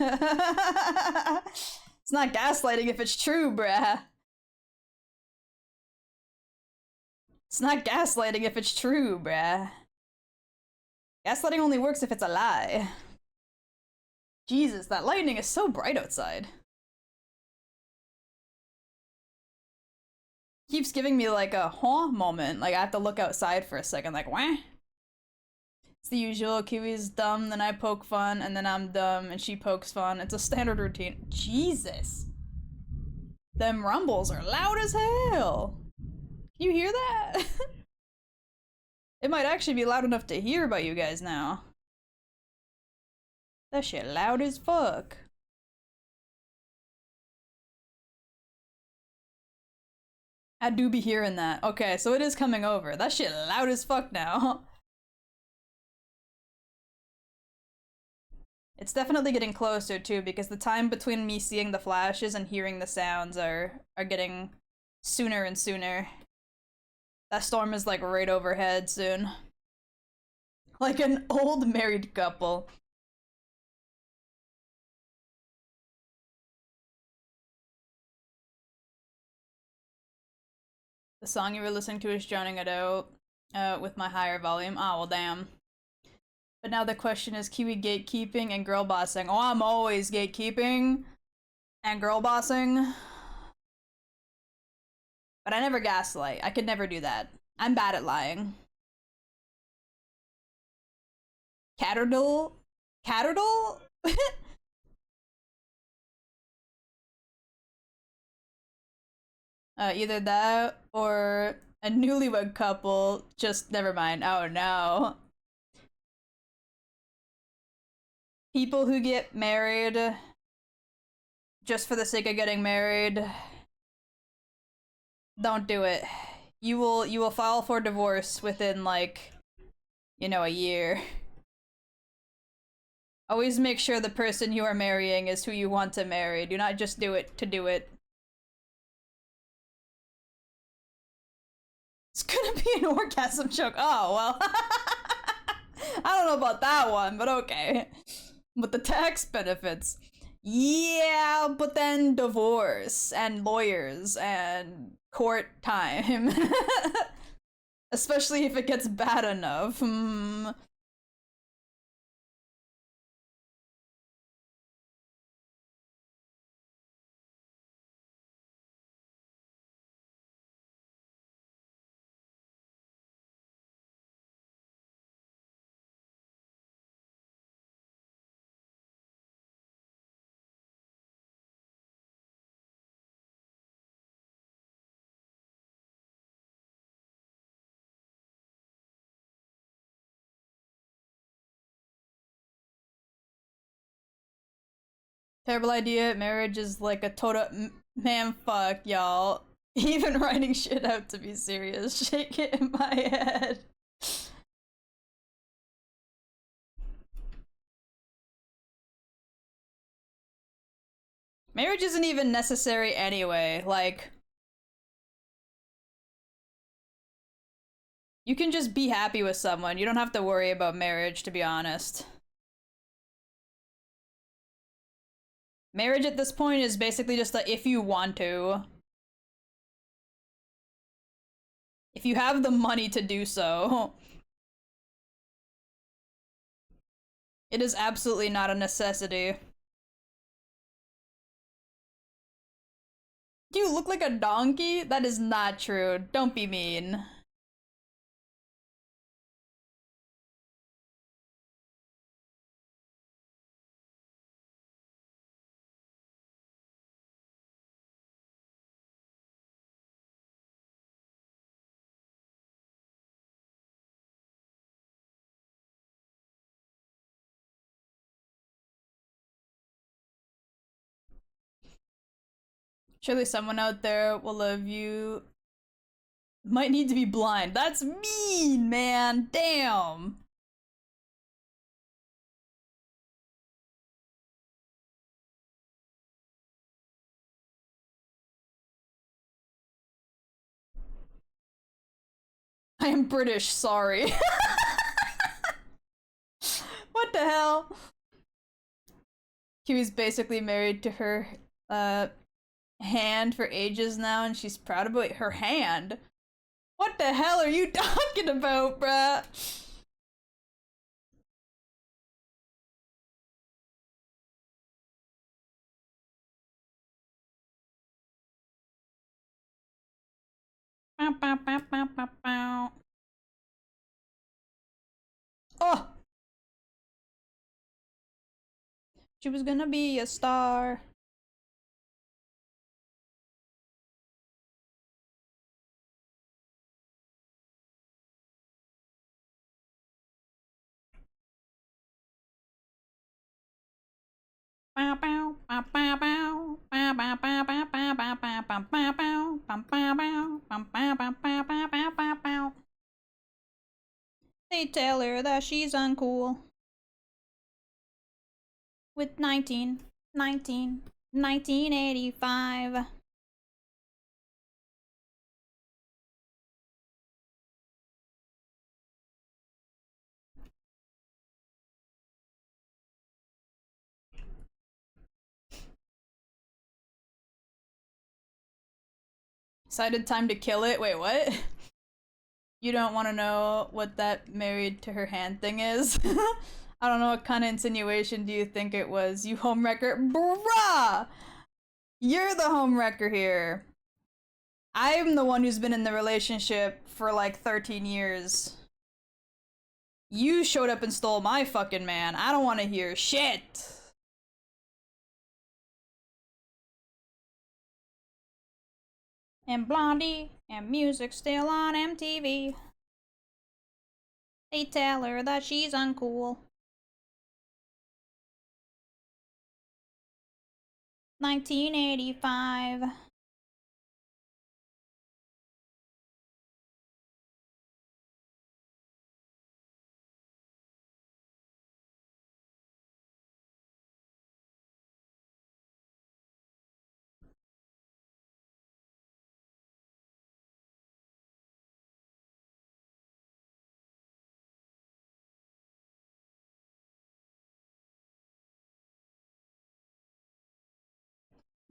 not gaslighting if it's true, bruh. It's not gaslighting if it's true, bruh. Gaslighting only works if it's a lie. Jesus, that lightning is so bright outside. Keeps giving me like a huh moment. Like I have to look outside for a second, like wah. It's the usual. Kiwi's dumb, then I poke fun, and then I'm dumb, and she pokes fun. It's a standard routine. Jesus. Them rumbles are loud as hell. You hear that? It might actually be loud enough to hear by you guys now. That shit loud as fuck. I do be hearing that. Okay, so it is coming over. That shit loud as fuck now. It's definitely getting closer too, because the time between me seeing the flashes and hearing the sounds are getting sooner and sooner. That storm is like right overhead soon. Like an old married couple. The song you were listening to is drowning it out with my higher volume. Ah, well, damn. But now the question is Kiwi gatekeeping and girl bossing. Oh, I'm always gatekeeping and girl bossing. But I never gaslight. I could never do that. I'm bad at lying. Catterdill? Catterdill? Either that or a newlywed couple. Just never mind. Oh no. People who get married just for the sake of getting married. Don't do it. You will file for divorce within like, you know, a year. Always make sure the person you are marrying is who you want to marry. Do not just do it to do it. It's gonna be an orgasm joke. Oh, well. I don't know about that one, but okay. But the tax benefits. Yeah, but then divorce and lawyers and court time. Especially if it gets bad enough. Terrible idea. Marriage is like a total man fuck, y'all. Even writing shit out to be serious. Shake it in my head. Marriage isn't even necessary anyway. Like, you can just be happy with someone. You don't have to worry about marriage, to be honest. Marriage at this point is basically just a if you want to. If you have the money to do so. It is absolutely not a necessity. Do you look like a donkey? That is not true. Don't be mean. Surely someone out there will love you. Might need to be blind. That's mean, man. Damn. I am British, sorry. What the hell? Kiwi's basically married to her hand for ages now, and she's proud about her hand. What the hell are you talking about, bruh? Oh! She was gonna be a star. They tell her that she's uncool. With 1985. Decided time to kill it. Wait, what? You don't want to know what that married to her hand thing is? I don't know what kind of insinuation do you think it was, you homewrecker? Bruh! You're the homewrecker here. I'm the one who's been in the relationship for like 13 years. You showed up and stole my fucking man. I don't want to hear shit. And Blondie and music still on MTV. They tell her that she's uncool. 1985.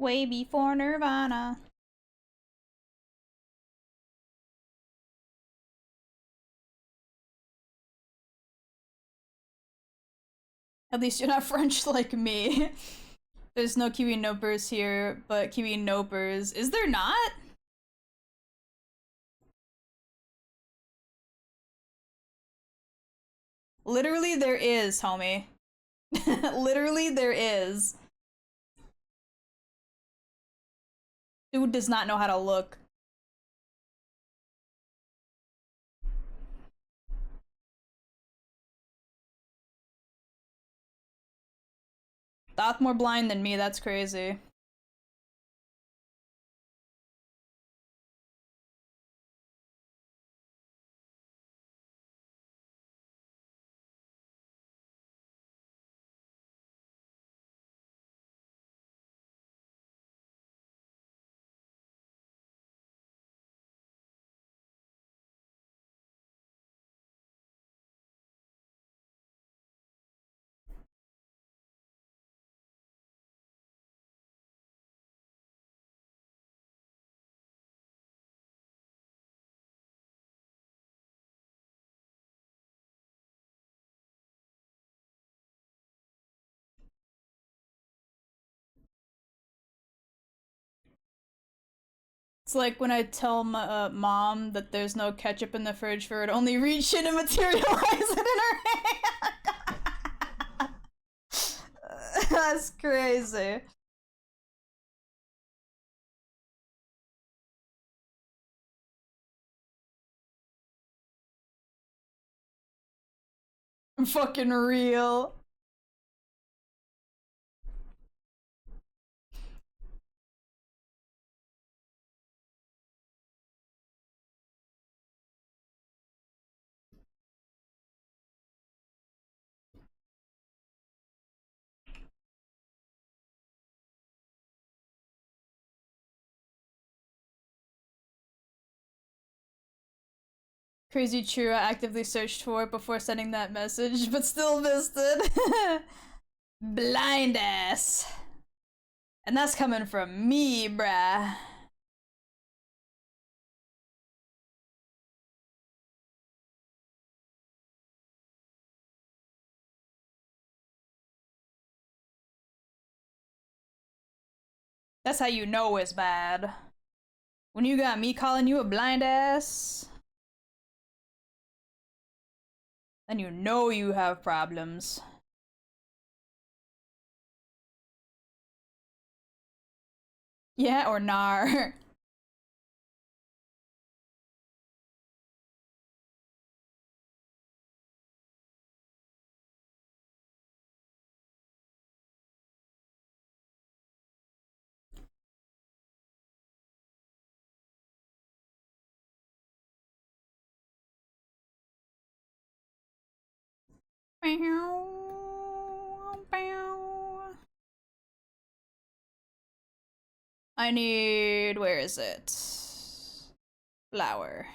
Way before Nirvana. At least you're not French like me. There's no Kiwi Nopers here, but Kiwi Nopers. Is there not? Literally, there is, homie. Literally, there is. Dude does not know how to look. Doth more blind than me, that's crazy. It's like when I tell my mom that there's no ketchup in the fridge for her to only reach in and materialize it in her hand. That's crazy. Fucking real. Crazy true, I actively searched for it before sending that message, but still missed it. Blind ass. And that's coming from me, bruh. That's how you know it's bad. When you got me calling you a blind ass, then you know you have problems. Yeah, or nar. I need, where is it? Flower.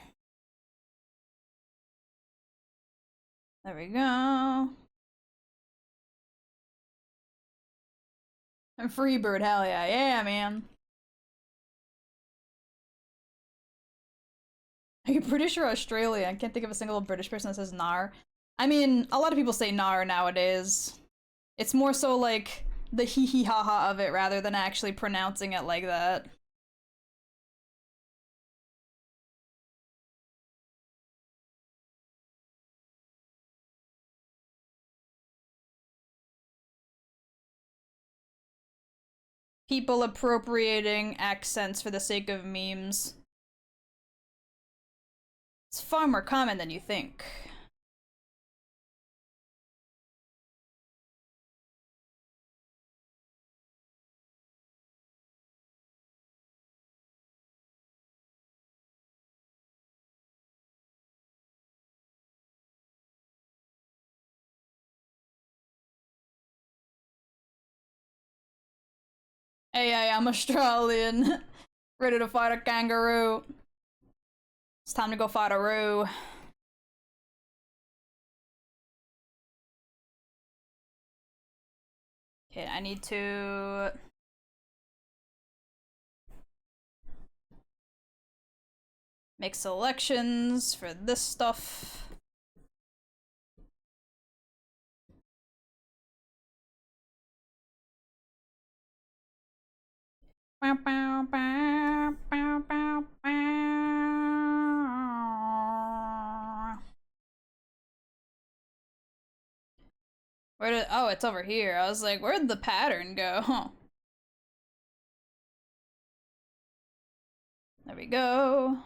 There we go. I'm Freebird, hell yeah. Yeah, man. Are you British or Australian? I can't think of a single British person that says nar. I mean, a lot of people say nar nowadays. It's more so like the hee hee ha ha of it rather than actually pronouncing it like that. People appropriating accents for the sake of memes. It's far more common than you think. Hey, I'm Australian. Ready to fight a kangaroo. It's time to go fight a roo. Okay, I need to make selections for this stuff. Bow, bow, bow, bow, bow, bow. Where did, oh, it's over here. I was like, where'd the pattern go? There we go.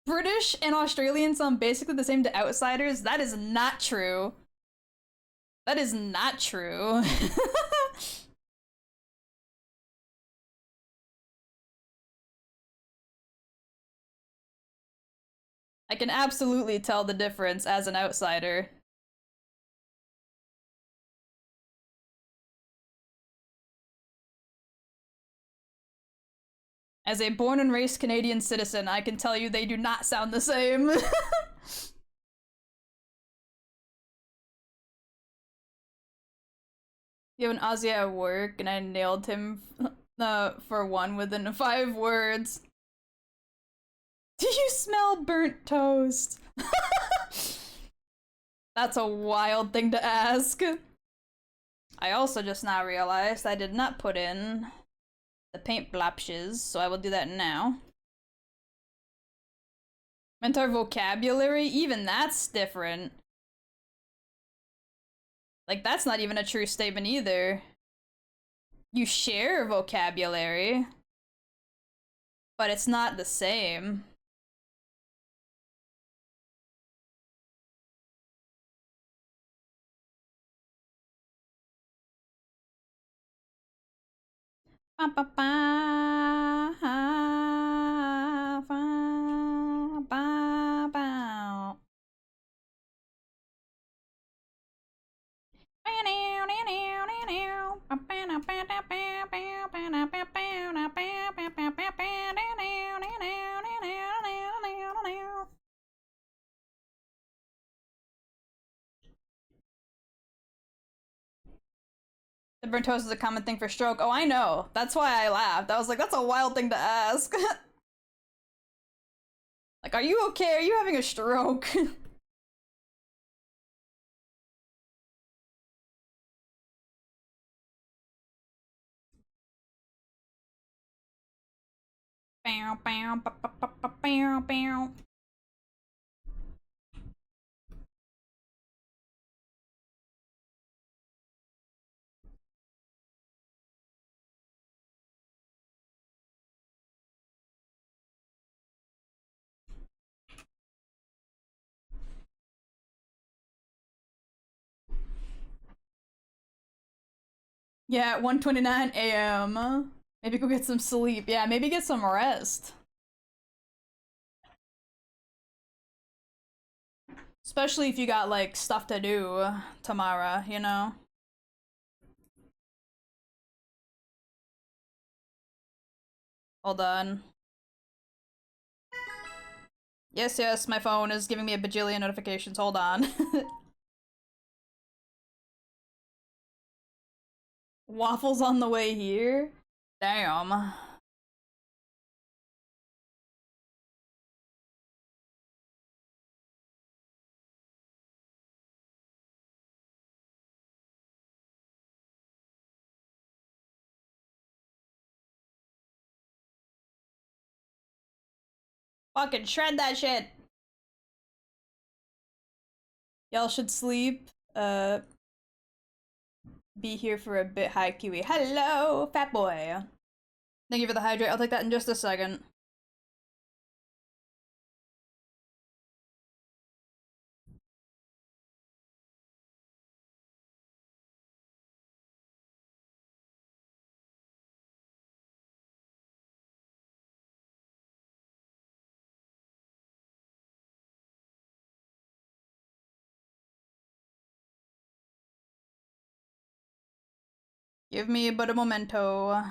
British and Australian sound basically the same to outsiders. That is not true. That is not true. I can absolutely tell the difference as an outsider. As a born and raised Canadian citizen, I can tell you they do not sound the same. You have an Aussie at work, and I nailed him for one within 5 words. Do you smell burnt toast? That's a wild thing to ask. I also just now realized I did not put in the paint blotches, so I will do that now. Meant our vocabulary, even that's different. Like, that's not even a true statement either. You share vocabulary, but it's not the same. Ba, ba, ba, ba, ba, ba. The burnt toast is a common thing for stroke. Oh, I know. That's why I laughed. I was like, that's a wild thing to ask. Like, are you okay? Are you having a stroke? Bow, bow, bow, bow, bow, bow, bow. Yeah, at 1:29 a.m. Maybe go get some sleep. Yeah, maybe get some rest. Especially if you got like stuff to do tomorrow, you know? Hold on. Yes, yes, my phone is giving me a bajillion notifications. Hold on. Waffles on the way here? Damn. Fucking shred that shit. Y'all should sleep. Be here for a bit. Hi, Kiwi. Hello, fat boy. Thank you for the hydrate. I'll take that in just a second. Give me a bit of memento.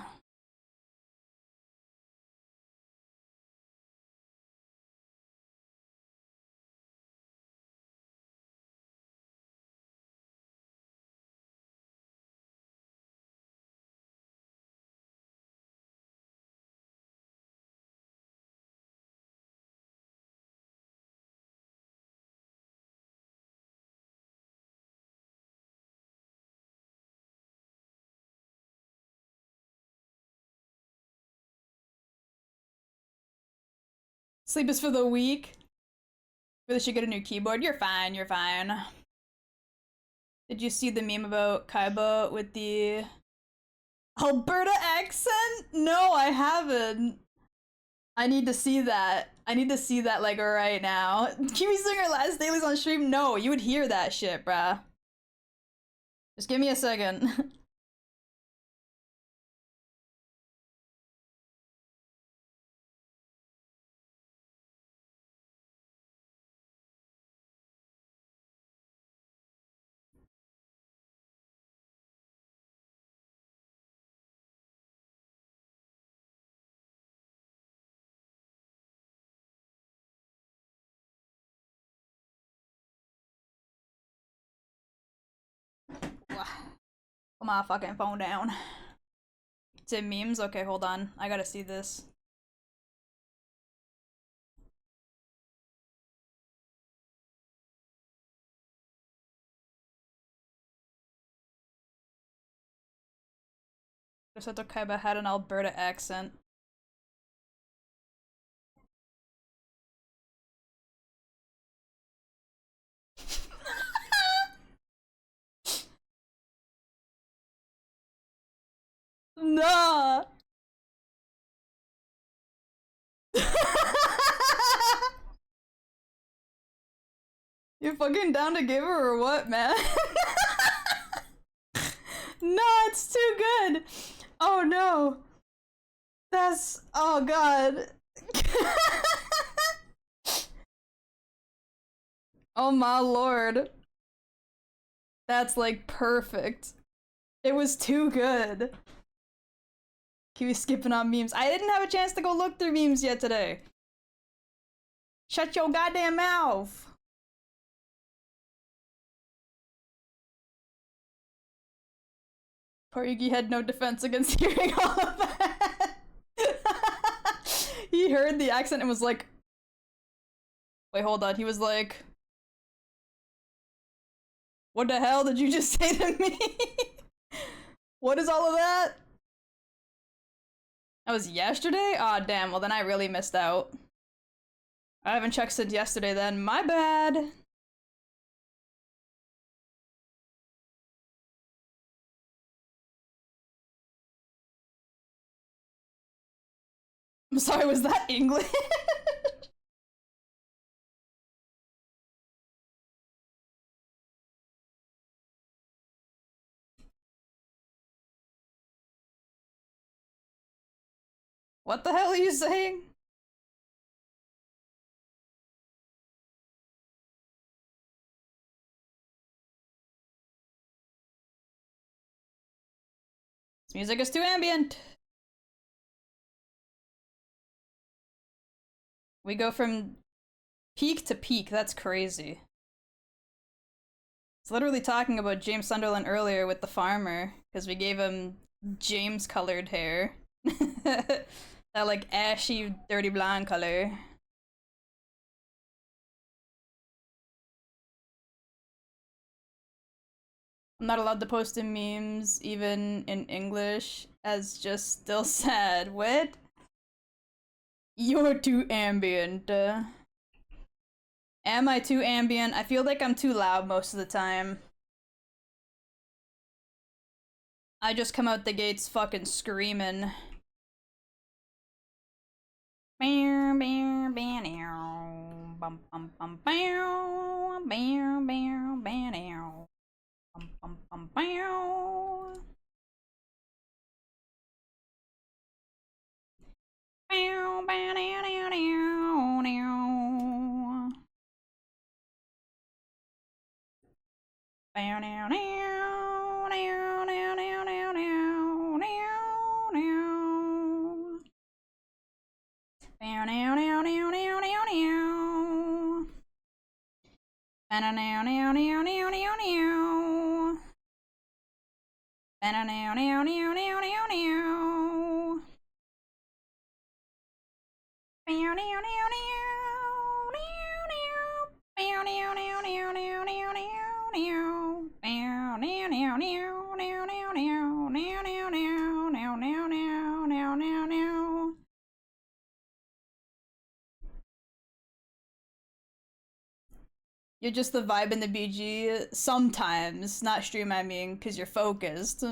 Sleep is for the weak. Really should get a new keyboard. You're fine, you're fine. Did you see the meme about Kaiba with the Alberta accent? No, I haven't. I need to see that. I need to see that like right now. Kiwi's doing her last dailies on stream? No, you would hear that shit, bruh. Just give me a second. Put my fucking phone down. Is it memes? Okay, hold on. I gotta see this. Rosato Kaiba had an Alberta accent. Nah. You fucking down to give her or what, man? No, it's too good. Oh no. That's, oh god. Oh my lord. That's like perfect. It was too good. Keep skipping on memes. I didn't have a chance to go look through memes yet today. Shut your goddamn mouth. Poor Yugi had no defense against hearing all of that. He heard the accent and was like, wait, hold on. He was like, what the hell did you just say to me? What is all of that? That was yesterday? Aw, damn. Well, then I really missed out. I haven't checked since yesterday then. My bad. I'm sorry, was that English? What the hell are you saying? This music is too ambient. We go from peak to peak. That's crazy. It's literally talking about James Sunderland earlier with the farmer, because we gave him James colored hair. That like ashy, dirty blonde color. I'm not allowed to post in memes, even in English, as just still sad. What? You're too ambient. Am I too ambient? I feel like I'm too loud most of the time. I just come out the gates fucking screaming. Bam, bam, bam, bum, bum, bum, bam, bam, bam, bam, bum, bum, bum, bam. Bow, bow, dow, dow, dow, dow. Bow, dow, dow, dow, dow, dow, dow, dow, dow, dow. Bow, dow, dow, dow, dow, dow, dow. Bow, dow, dow, dow, dow, dow, dow, dow. Bow, dow, dow, dow, dow, dow, dow, dow. Bow, dow, dow, dow, dow, dow. Bow, dow, dow, dow, dow, dow, dow, dow. Bow, dow, dow, dow, dow, dow, dow, dow, dow, dow, dow, dow, dow, dow, dow. You're just the vibe in the BG sometimes, not stream I mean, because you're focused.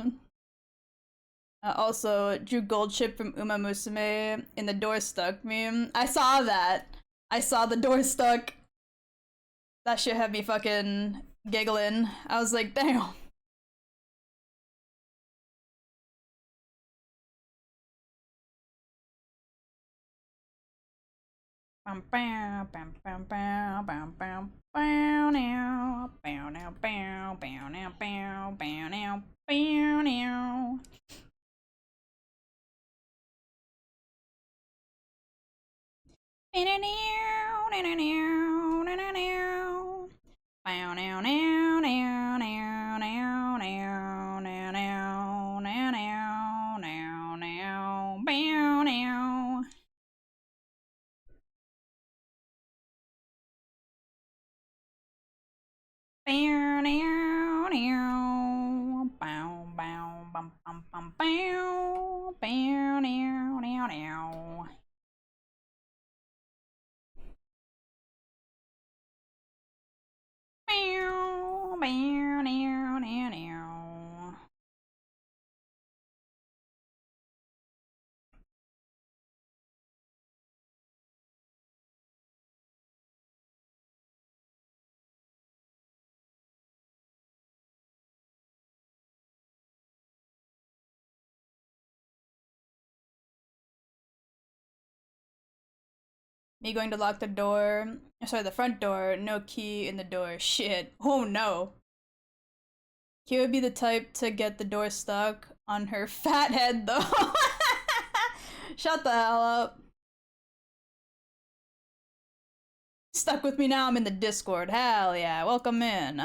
Also, drew gold chip from Uma Musume in the door stuck meme. I saw that. I saw the door stuck. That shit had me fucking giggling. I was like, damn. Bam bam bam bam bam bam bam bow now bow now bow bow now bow bow now bow now. Bow now now now now now. Bow now now now now now now now now now now now bow now. Bow now now. Bow bow bum bum bum bow. Bow now now now. Bow. Me going to lock the door. Sorry, the front door. No key in the door. Shit. Oh no. He would be the type to get the door stuck on her fat head though. Shut the hell up. Stuck with me now, I'm in the Discord. Hell yeah, welcome in.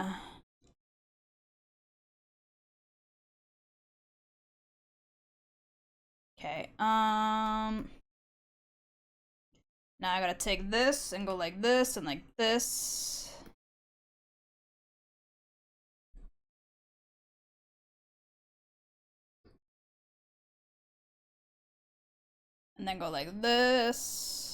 Okay, now I gotta take this and go like this and like this. And then go like this.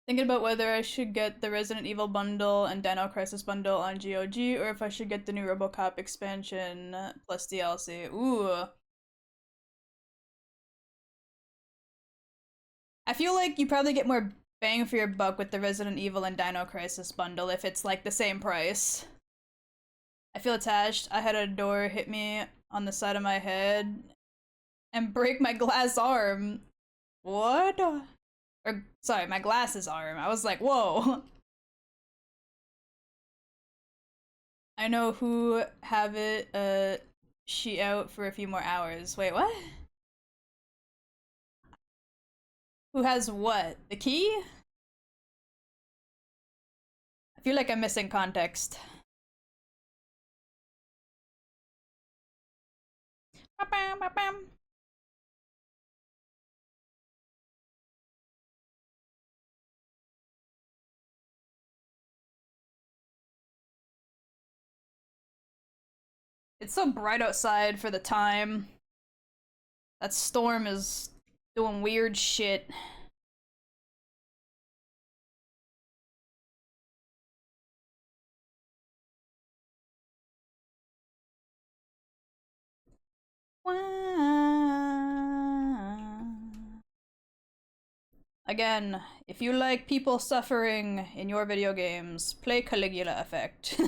Thinking about whether I should get the Resident Evil bundle and Dino Crisis bundle on GOG, or if I should get the new RoboCop expansion plus DLC. Ooh. I feel like you probably get more bang for your buck with the Resident Evil and Dino Crisis bundle if it's like the same price. I feel attached. I had a door hit me on the side of my head and break my glass arm. What? Or, sorry, my glasses arm. I was like, whoa. I know who have it, she out for a few more hours. Wait, what? Who has what? The key? I feel like I'm missing context. It's so bright outside for the time. That storm is doing weird shit. Again, if you like people suffering in your video games, play Caligula Effect.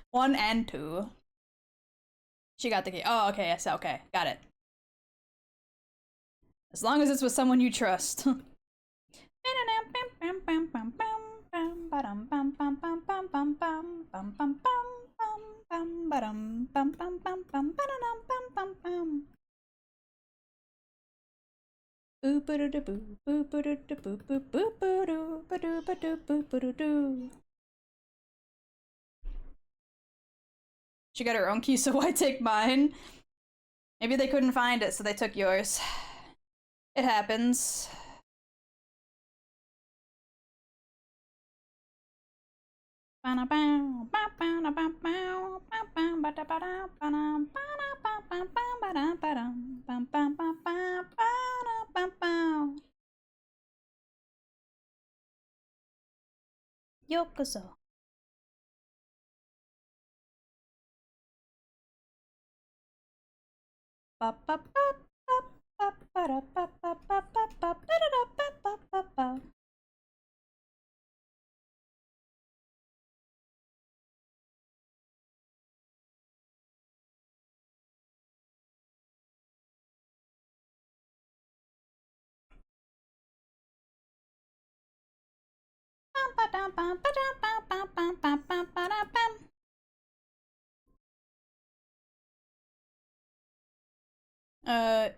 1 and 2. She got the key. Oh, okay, yes, okay, got it. As long as it's with someone you trust. She got her own key, so why take mine? Maybe they couldn't find it, so they took yours. It happens. Yokozo.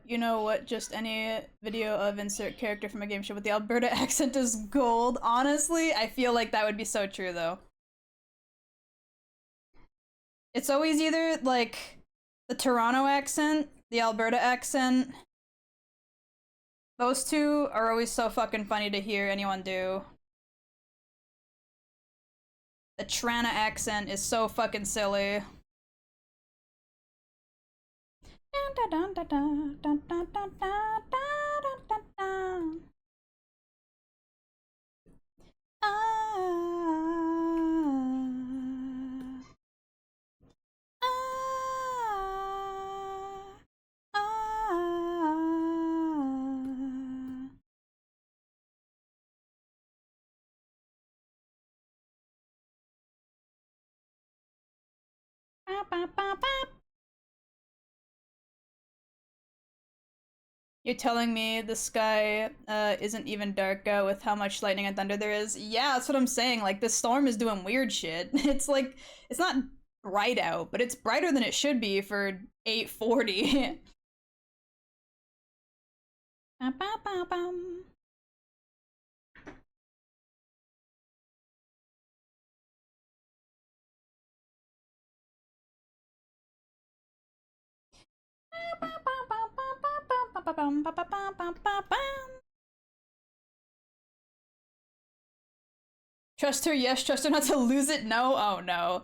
You know what? Just any video of insert character from a game show with the Alberta accent is gold. Honestly, I feel like that would be so true, though. It's always either, like, the Toronto accent, the Alberta accent. Those two are always so fucking funny to hear anyone do. The Trana accent is so fucking silly. You're telling me the sky isn't even dark out with how much lightning and thunder there is? Yeah, that's what I'm saying. Like, this storm is doing weird shit. It's like, it's not bright out, but it's brighter than it should be for 8:40. Trust her, yes. Trust her not to lose it, no. Oh no.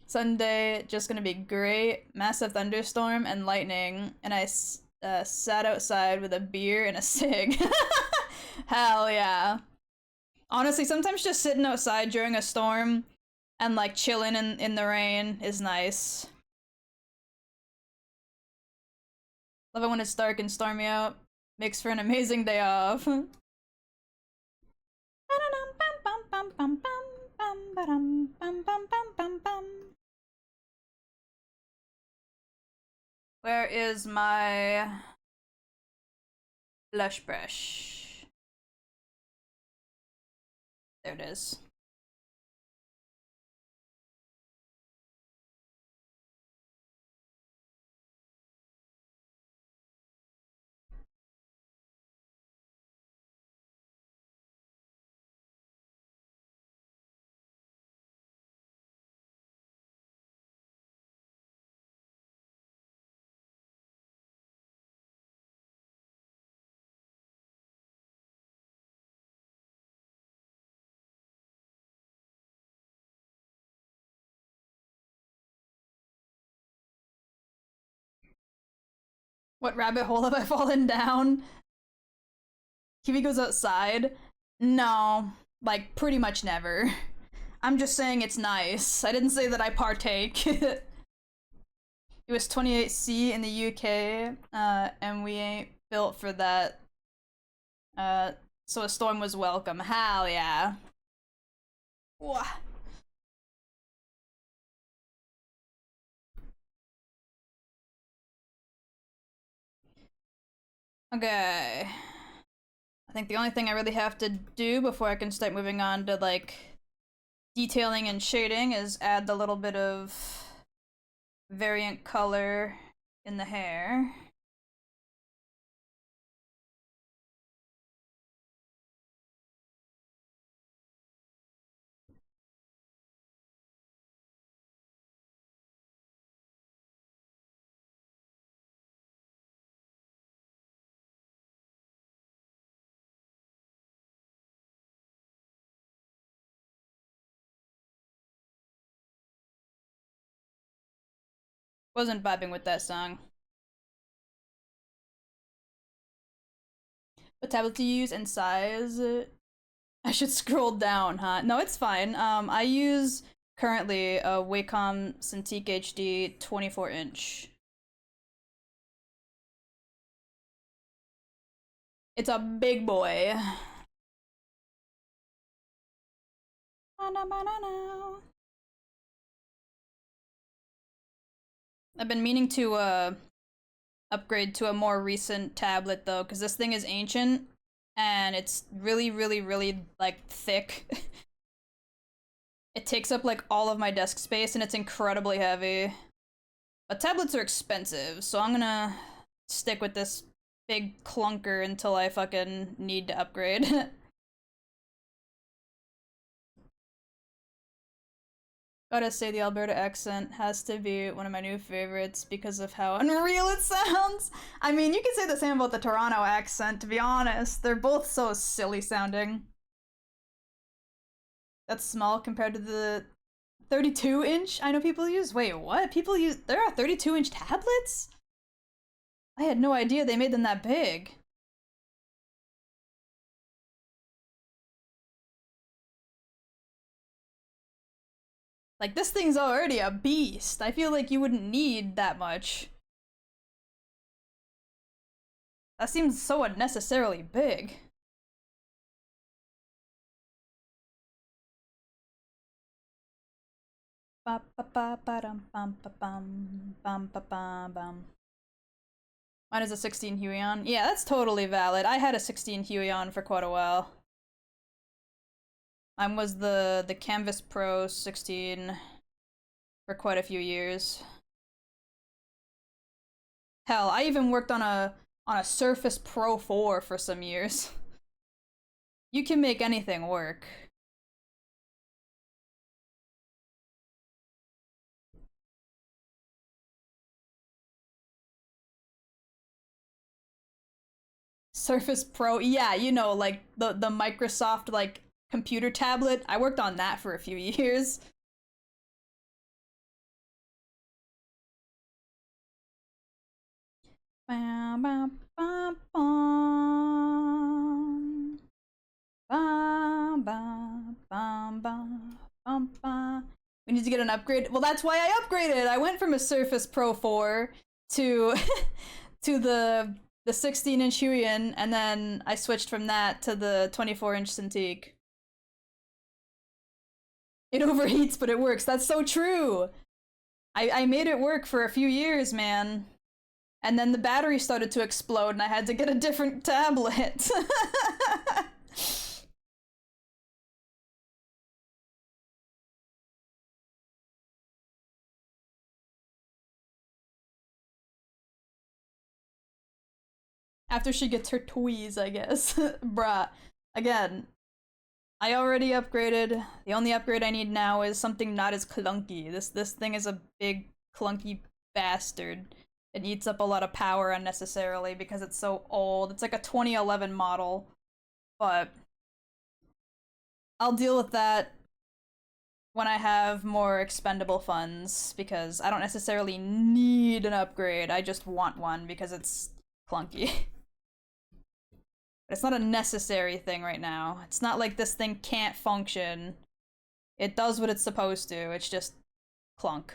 Sunday, just gonna be great. Massive thunderstorm and lightning, and I sat outside with a beer and a cig. Hell yeah. Honestly, sometimes just sitting outside during a storm and like chilling in the rain is nice. Love it when it's dark and stormy out. Makes for an amazing day off. Where is my blush brush? There it is. What rabbit hole have I fallen down? Kiwi goes outside? No, like pretty much never. I'm just saying it's nice. I didn't say that I partake. It was 28C in the UK, and we ain't built for that. So a storm was welcome. Hell yeah. Wah. Okay. I think the only thing I really have to do before I can start moving on to like detailing and shading is add the little bit of variant color in the hair. Wasn't vibing with that song. What tablet do you use and size? I should scroll down, huh? No, it's fine. I use currently a Wacom Cintiq HD 24-inch. It's a big boy. I've been meaning to upgrade to a more recent tablet though, because this thing is ancient and it's really, really, really like thick. It takes up like all of my desk space and it's incredibly heavy. But tablets are expensive, so I'm gonna stick with this big clunker until I fucking need to upgrade. Gotta say, the Alberta accent has to be one of my new favorites because of how unreal it sounds. I mean, you can say the same about the Toronto accent, to be honest. They're both so silly sounding. That's small compared to the 32-inch I know people use. Wait, what? People use. There are 32-inch tablets? I had no idea they made them that big. Like, this thing's already a beast. I feel like you wouldn't need that much. That seems so unnecessarily big. ba ba ba ba dum bum ba bum ba bum. Mine is a 16 Huion. Yeah, that's totally valid. I had a 16 Huion for quite a while. Mine was the Canvas Pro 16 for quite a few years. Hell, I even worked on a Surface Pro 4 for some years. You can make anything work. Surface Pro, yeah, you know, like the Microsoft like computer tablet. I worked on that for a few years. Bam, bam, bam, bam. Bam, bam, bam, bam, bam, bam. We need to get an upgrade. Well, that's why I upgraded. I went from a Surface Pro 4 to to the 16-inch Huion, and then I switched from that to the 24-inch Cintiq. It overheats, but it works. That's so true. I made it work for a few years, man. And then the battery started to explode, and I had to get a different tablet. After she gets her toys, I guess. Bruh. Again, I already upgraded. The only upgrade I need now is something not as clunky. This thing is a big clunky bastard. It eats up a lot of power unnecessarily because it's so old. It's like a 2011 model, but I'll deal with that when I have more expendable funds because I don't necessarily need an upgrade. I just want one because it's clunky. It's not a necessary thing right now. It's not like this thing can't function. It does what it's supposed to. It's just clunk.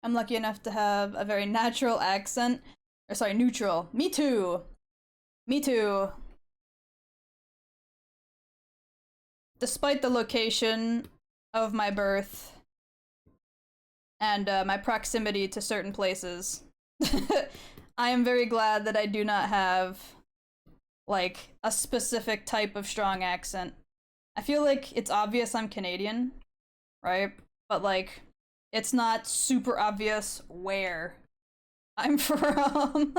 I'm lucky enough to have a very natural accent. Or sorry, neutral. Me too. Me too. Despite the location of my birth and my proximity to certain places, I am very glad that I do not have like a specific type of strong accent. I feel like it's obvious I'm Canadian, right? But like it's not super obvious where I'm from.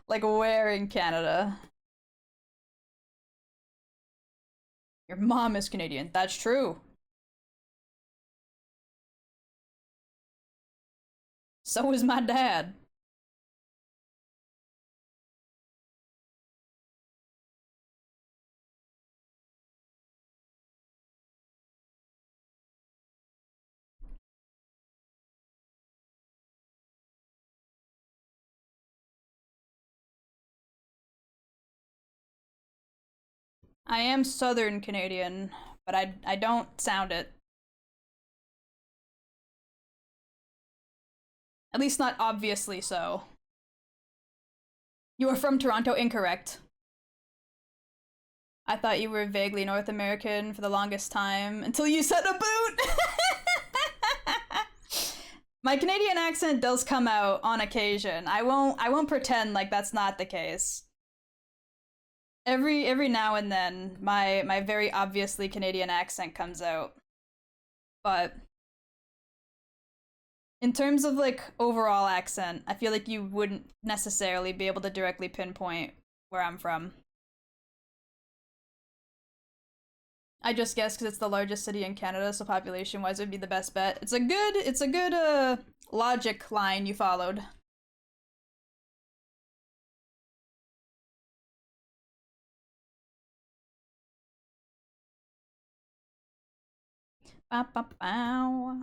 Like where in Canada? Your mom is Canadian. That's true. So is my dad. I am Southern Canadian, but I don't sound it. At least not obviously so. You are from Toronto, incorrect. I thought you were vaguely North American for the longest time until you said a boot. My Canadian accent does come out on occasion. I won't pretend like that's not the case. Every now and then my very obviously Canadian accent comes out. But in terms of like overall accent, I feel like you wouldn't necessarily be able to directly pinpoint where I'm from. I just guess because it's the largest city in Canada, so population-wise, it would be the best bet. It's a good logic line you followed. Bow, bow, bow.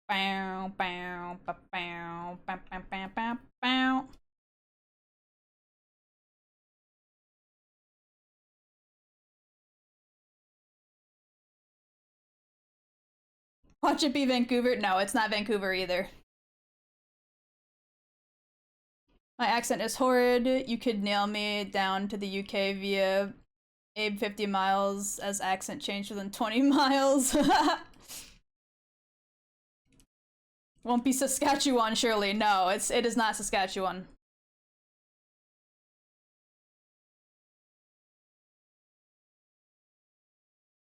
Bow, bow, bow, bow, bow, bow, bow, bow. Watch it be Vancouver? No, it's not Vancouver either. My accent is horrid. You could nail me down to the UK via Abe 50 miles as accent changed within 20 miles. Won't be Saskatchewan, surely. No, it is not Saskatchewan.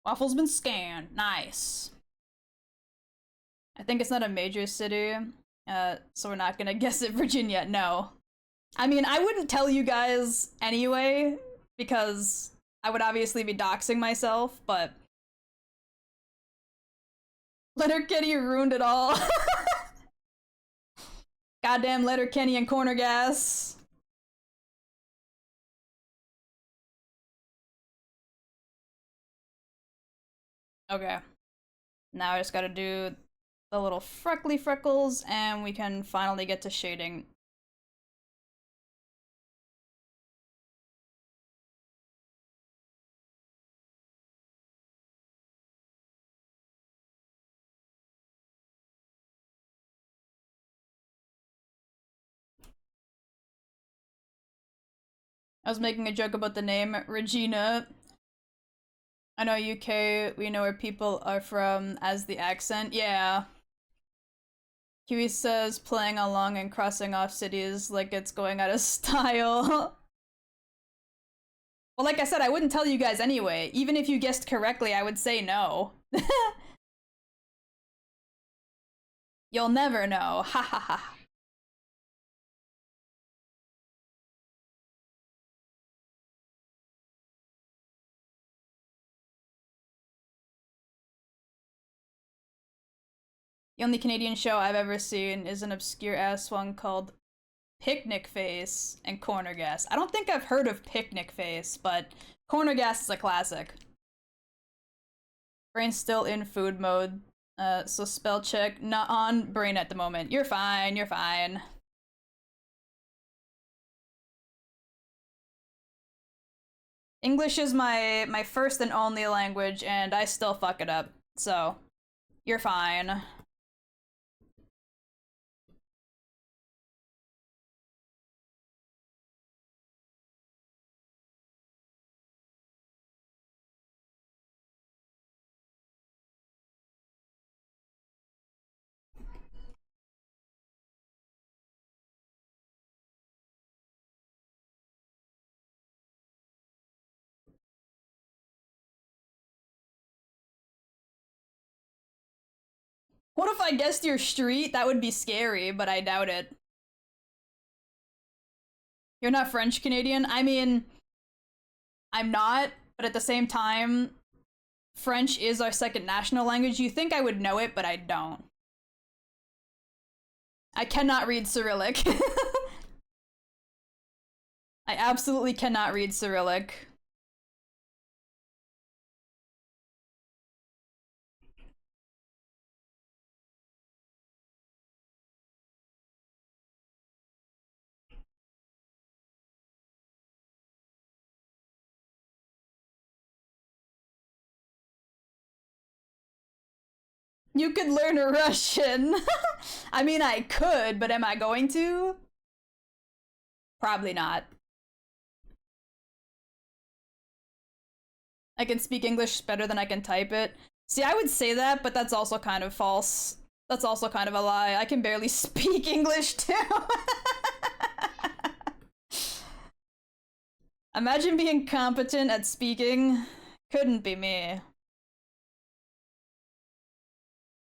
Waffle's been scanned. Nice. I think it's not a major city, so we're not gonna guess it. Virginia, no. I mean, I wouldn't tell you guys anyway, because I would obviously be doxing myself, but... Letterkenny ruined it all. Goddamn Letterkenny and Corner Gas. Okay. Now I just gotta do the little freckly freckles, and we can finally get to shading. I was making a joke about the name Regina. I know UK, we know where people are from as the accent. Yeah. Kiwis says playing along and crossing off cities like it's going out of style. Well, like I said, I wouldn't tell you guys anyway. Even if you guessed correctly, I would say no. You'll never know. Ha ha ha. The only Canadian show I've ever seen is an obscure-ass one called Picnic Face and Corner Gas. I don't think I've heard of Picnic Face, but Corner Gas is a classic. Brain's still in food mode, so spell check. Not on brain at the moment. You're fine, you're fine. English is my first and only language, and I still fuck it up, so you're fine. What if I guessed your street? That would be scary, but I doubt it. You're not French Canadian? I mean, I'm not, but at the same time, French is our second national language. You think I would know it, but I don't. I cannot read Cyrillic. I absolutely cannot read Cyrillic. You could learn Russian. I mean, I could, but am I going to? Probably not. I can speak English better than I can type it. See, I would say that, but that's also kind of false. That's also kind of a lie. I can barely speak English too. Imagine being competent at speaking. Couldn't be me.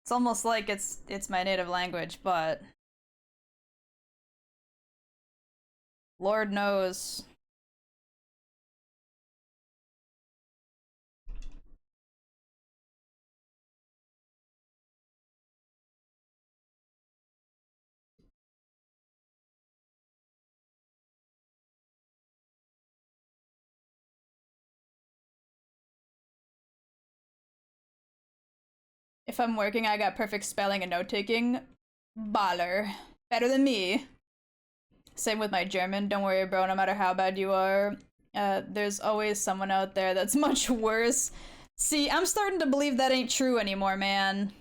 It's almost like it's my native language, but Lord knows. If I'm working, I got perfect spelling and note-taking. Baller. Better than me. Same with my German. Don't worry, bro, no matter how bad you are. There's always someone out there that's much worse. See, I'm starting to believe that ain't true anymore, man.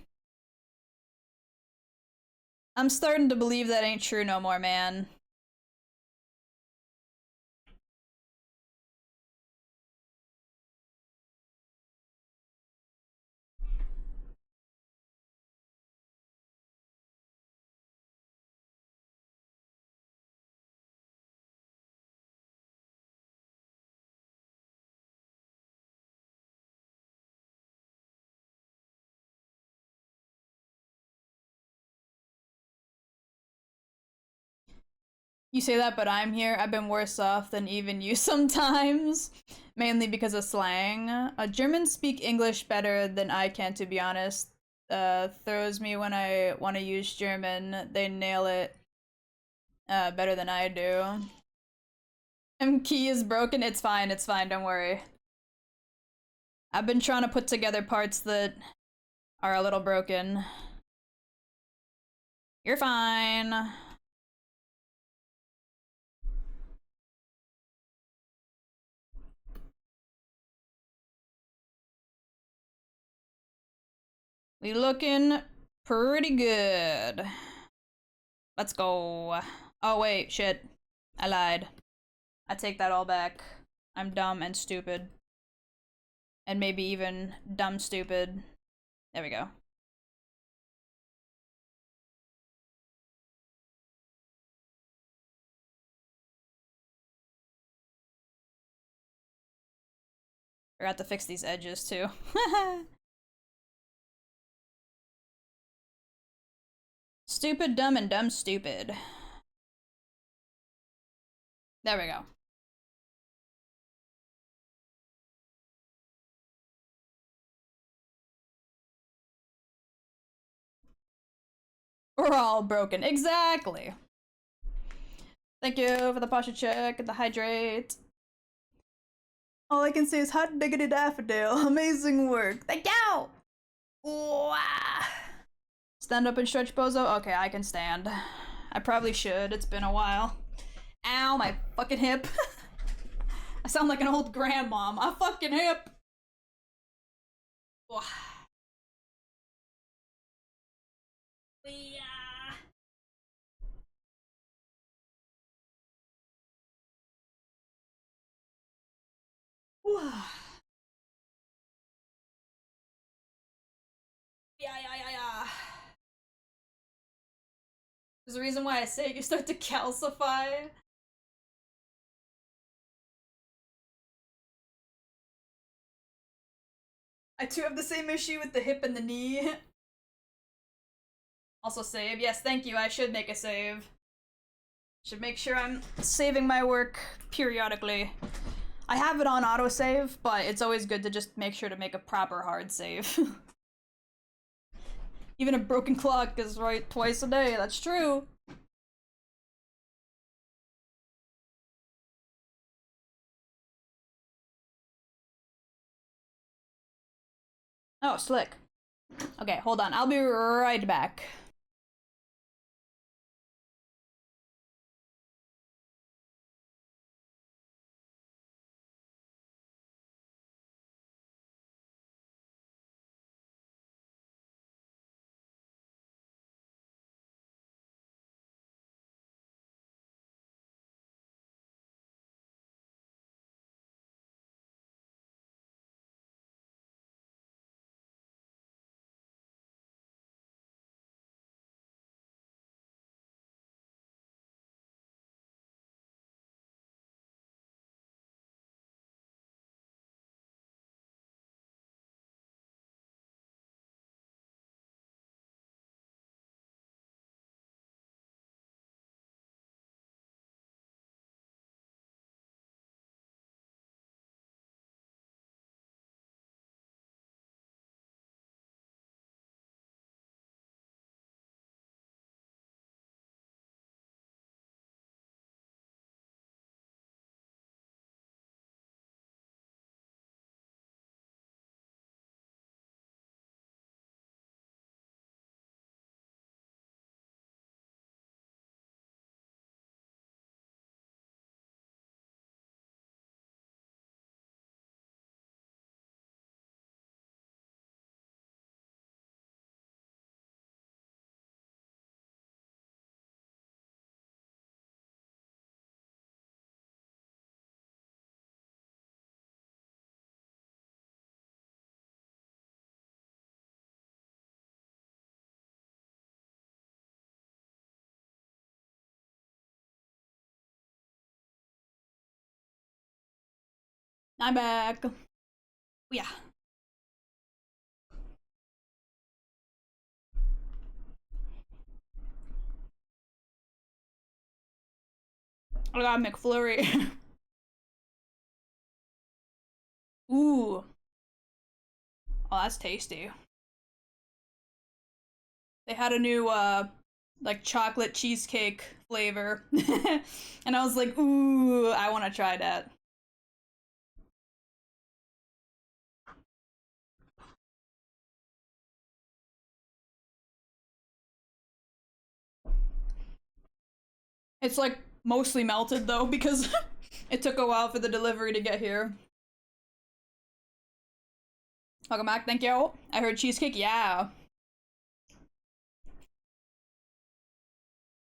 I'm starting to believe that ain't true no more, man. You say that, but I'm here. I've been worse off than even you sometimes. Mainly because of slang. Germans speak English better than I can, to be honest. Throws me when I want to use German. They nail it better than I do. Key is broken. It's fine. It's fine. Don't worry. I've been trying to put together parts that are a little broken. You're fine. We looking pretty good. Let's go. Oh wait, shit. I lied. I take that all back. I'm dumb and stupid. And maybe even dumb stupid. There we go. Forgot to fix these edges too. Stupid, dumb, and dumb stupid. There we go. We're all broken. Exactly. Thank you for the posture check and the hydrate. All I can say is hot diggity daffodil. Amazing work. Thank you! Wow. Stand up and stretch, bozo? Okay, I can stand. I probably should. It's been a while. Ow, my fucking hip. I sound like an old grandma. My fucking hip. Yeah. Yeah. There's a reason why I say you start to calcify. I too have the same issue with the hip and the knee. Also save. Yes, thank you. I should make a save. Should make sure I'm saving my work periodically. I have it on autosave, but it's always good to just make sure to make a proper hard save. Even a broken clock is right twice a day. That's true. Oh, slick. Okay, hold on. I'll be right back. I'm back. Yeah. I got McFlurry. Ooh. Oh, that's tasty. They had a new like chocolate cheesecake flavor. And I was like, ooh, I want to try that. It's like mostly melted though because it took a while for the delivery to get here. Welcome back, thank you. I heard cheesecake, yeah.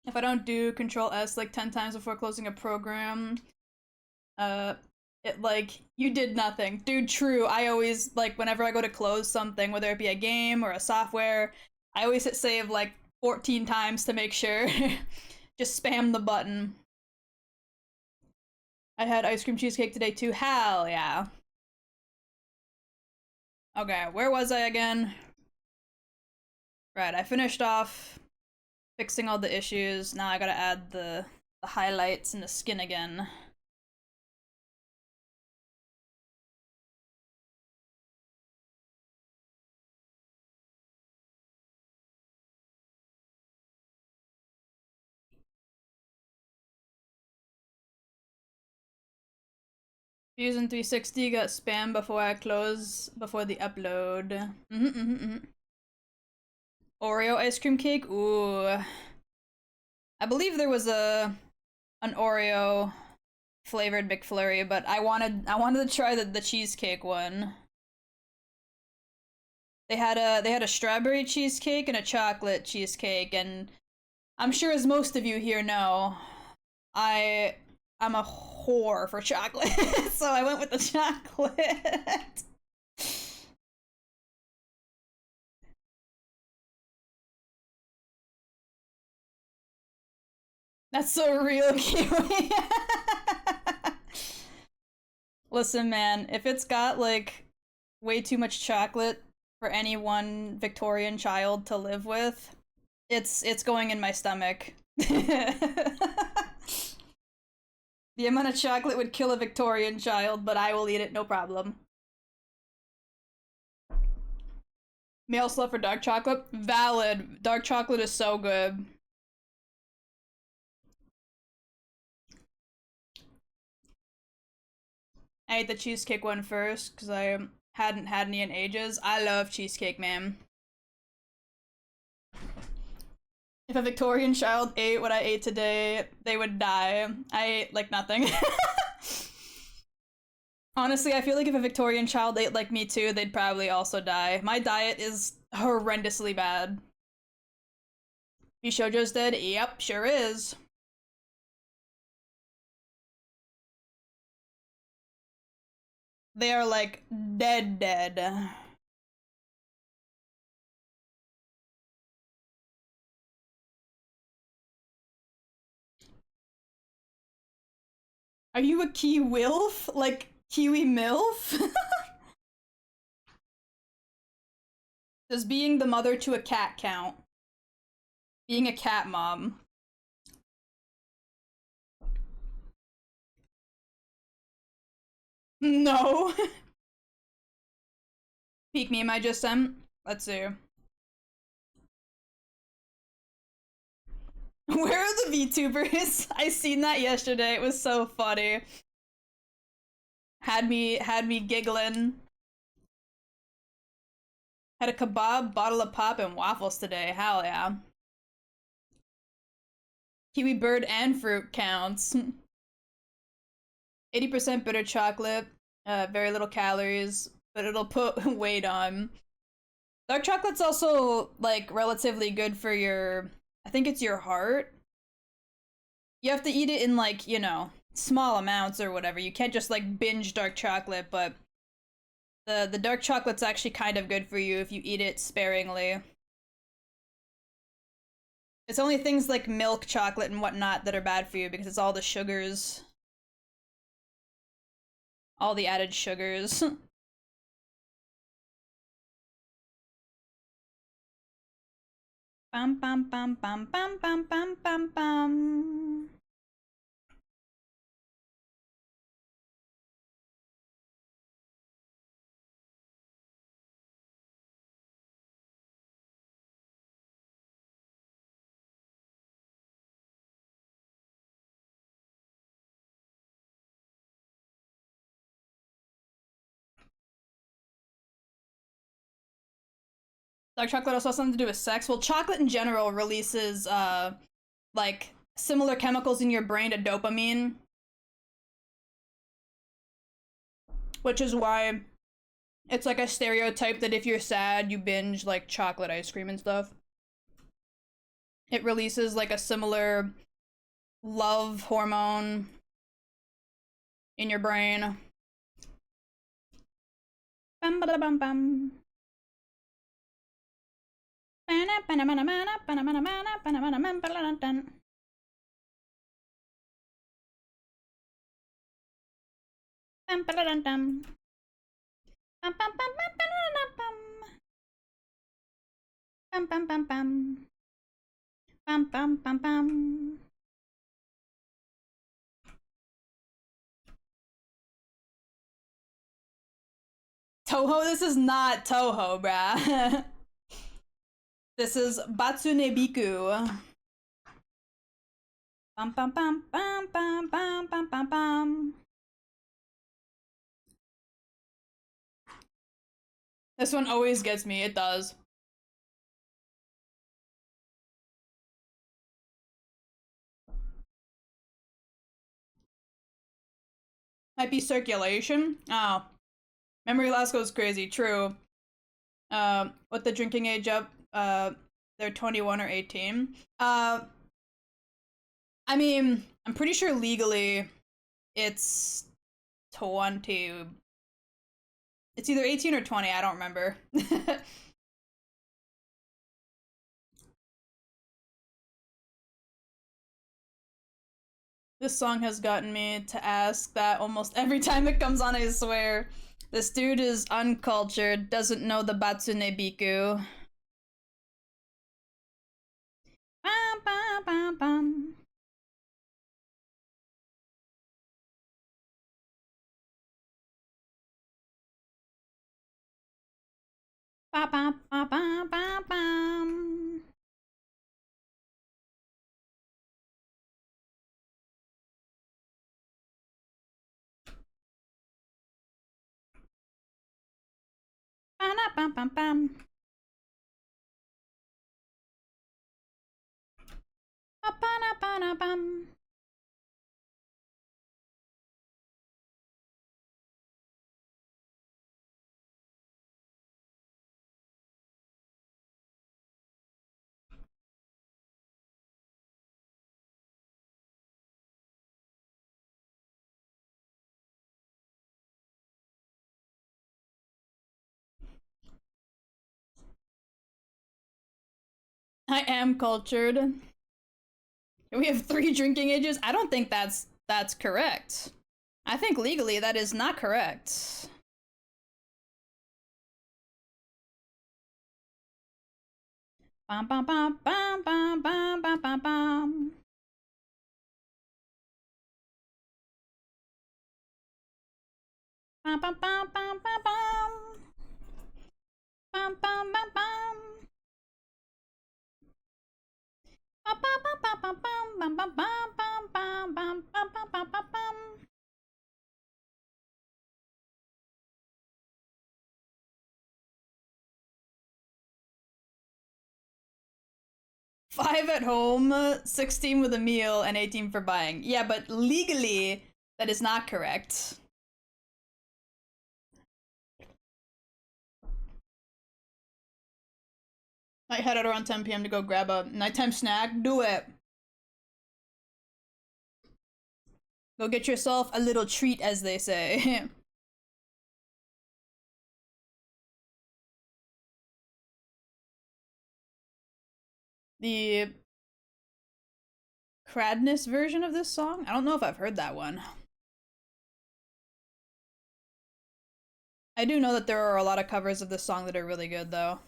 If I don't do Control S like 10 times before closing a program, uh, it like, you did nothing. Dude, true. I always, like, whenever I go to close something, whether it be a game or a software, I always hit save like 14 times to make sure. Just spam the button. I had ice cream cheesecake today too. Hell yeah. Okay, where was I again? Right, I finished off fixing all the issues. Now I gotta add the highlights and the skin again. Fusion 360 got spam before I close, before the upload. Oreo ice cream cake? Ooh. I believe there was an Oreo flavored McFlurry, but I wanted to try the cheesecake one. They had a strawberry cheesecake and a chocolate cheesecake, and I'm sure as most of you here know, I'm a whore for chocolate, so I went with the chocolate. That's so real, Kiwi. Listen, man, if it's got like way too much chocolate for any one Victorian child to live with, it's going in my stomach. The amount of chocolate would kill a Victorian child, but I will eat it, no problem. Male slut for dark chocolate? Valid. Dark chocolate is so good. I ate the cheesecake one first because I hadn't had any in ages. I love cheesecake, man. If a Victorian child ate what I ate today, they would die. I ate like nothing. Honestly, I feel like if a Victorian child ate like me too, they'd probably also die. My diet is horrendously bad. Bishojo's dead? Yep, sure is. They are like dead dead. Are you a Kiwilf? Like Kiwi MILF? Does being the mother to a cat count? Being a cat mom. No. Peek meme I just sent. Let's see. Where are the VTubers? I seen that yesterday. It was so funny. Had me giggling. Had a kebab, bottle of pop, and waffles today. Hell yeah. Kiwi bird and fruit counts. 80% bitter chocolate, very little calories, but it'll put weight on. Dark chocolate's also like relatively good for your, I think it's your heart. You have to eat it in like, small amounts or whatever. You can't just like binge dark chocolate, but the dark chocolate's actually kind of good for you if you eat it sparingly. It's only things like milk chocolate and whatnot that are bad for you because it's all the sugars. All the added sugars. Bum bum bum bum bum bum bum bum bum. Dark chocolate also has something to do with sex. Well, chocolate in general releases like similar chemicals in your brain to dopamine, which is why it's like a stereotype that if you're sad, you binge like chocolate ice cream and stuff. It releases like a similar love hormone in your brain. Bum ba bum bum. Toho, this is not Toho, bruh. This is Batsune Biku. Bum bum bum bum bum bum bum bum bum. This one always gets me, it does. Might be circulation. Oh. Memory loss goes crazy, true. What the drinking age up? They're 21 or 18. I mean, I'm pretty sure legally it's 20. It's either 18 or 20, I don't remember. This song has gotten me to ask that almost every time it comes on, I swear. This dude is uncultured, doesn't know the Batsune Biku. Bum, bum, bum, bum. Ba, ba, ba, ba, ba, bum. Ba, na, bum, bum, bum. Ba, ba, na, ba, na, bum. I am cultured. We have 3 drinking ages. I don't think that's correct. I think legally that is not correct. Bum bum bum bum bum bum bum bum bum. Bum bum bum bum bum bum. Bum bum bum bum. Bum bum bum bum bum bum bum bum bum bum bum bum bum bum bum. 5 at home, 16 with a meal, and 18 for buying. Yeah, but legally, that is not correct. I head out around 10 p.m. to go grab a nighttime snack. Do it. Go get yourself a little treat, as they say. The Cradness version of this song? I don't know if I've heard that one. I do know that there are a lot of covers of this song that are really good, though.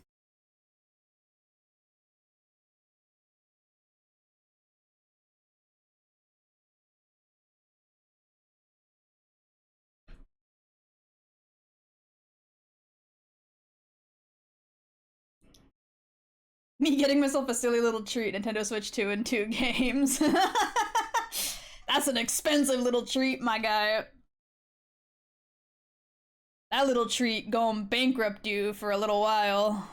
Me getting myself a silly little treat, Nintendo Switch 2 and 2 games. That's an expensive little treat, my guy. That little treat going bankrupt you for a little while.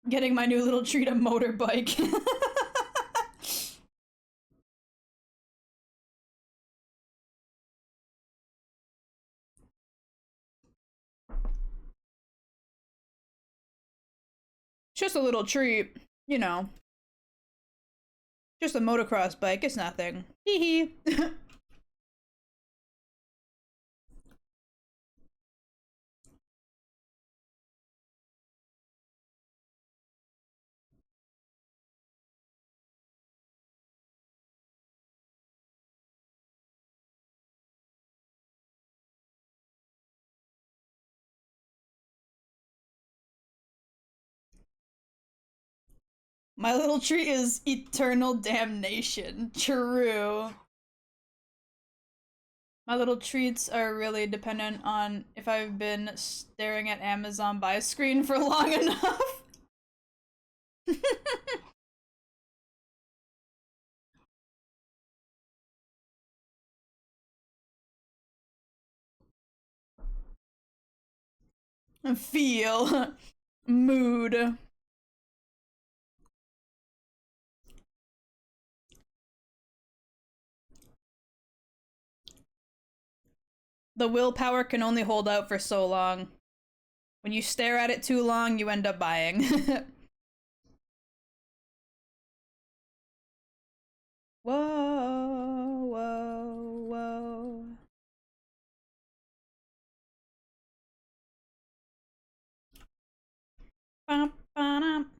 Getting my new little treat, a motorbike. Just a little treat, you know. Just a motocross bike, it's nothing. Hee hee. My little treat is eternal damnation. True. My little treats are really dependent on if I've been staring at Amazon buy screen for long enough. Feel. Mood. The willpower can only hold out for so long. When you stare at it too long, you end up buying. Whoa, whoa, whoa. Bum, ba-dum.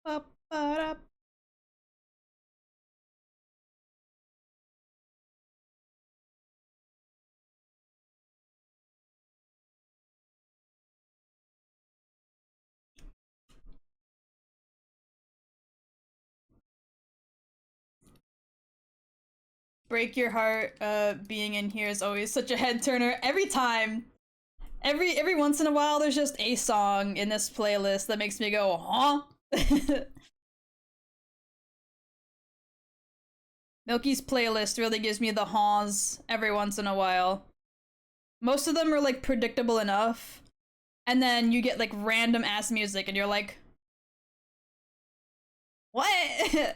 Ba-ba-da. Break your heart, being in here is always such a head turner. Every time. Every once in a while there's just a song in this playlist that makes me go, huh? Milky's playlist really gives me the haws every once in a while. Most of them are like predictable enough, and then you get like random ass music and you're like, what?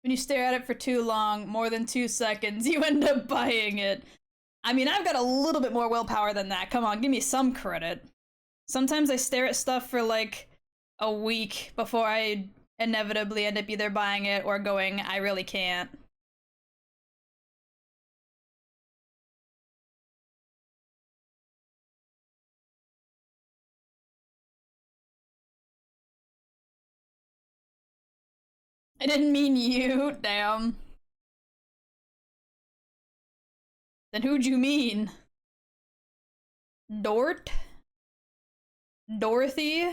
When you stare at it for too long, more than 2 seconds, you end up buying it. I mean, I've got a little bit more willpower than that. Come on, give me some credit. Sometimes I stare at stuff for like a week before I inevitably end up either buying it or going, I really can't. I didn't mean you, damn. Then who'd you mean? Dort? Dorothy?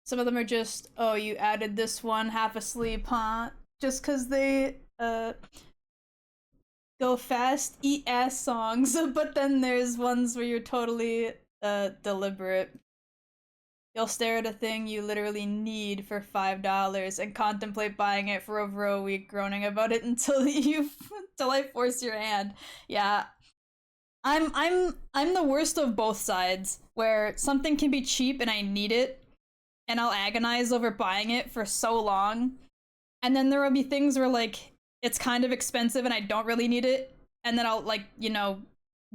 Some of them are just, oh, you added this one half asleep, huh? Just cause they go fast, eat ass songs, but then there's ones where you're totally deliberate. You'll stare at a thing you literally need for $5 and contemplate buying it for over a week, groaning about it until I force your hand. Yeah, I'm the worst of both sides, where something can be cheap and I need it, and I'll agonize over buying it for so long, and then there will be things where like it's kind of expensive and I don't really need it, and then I'll like,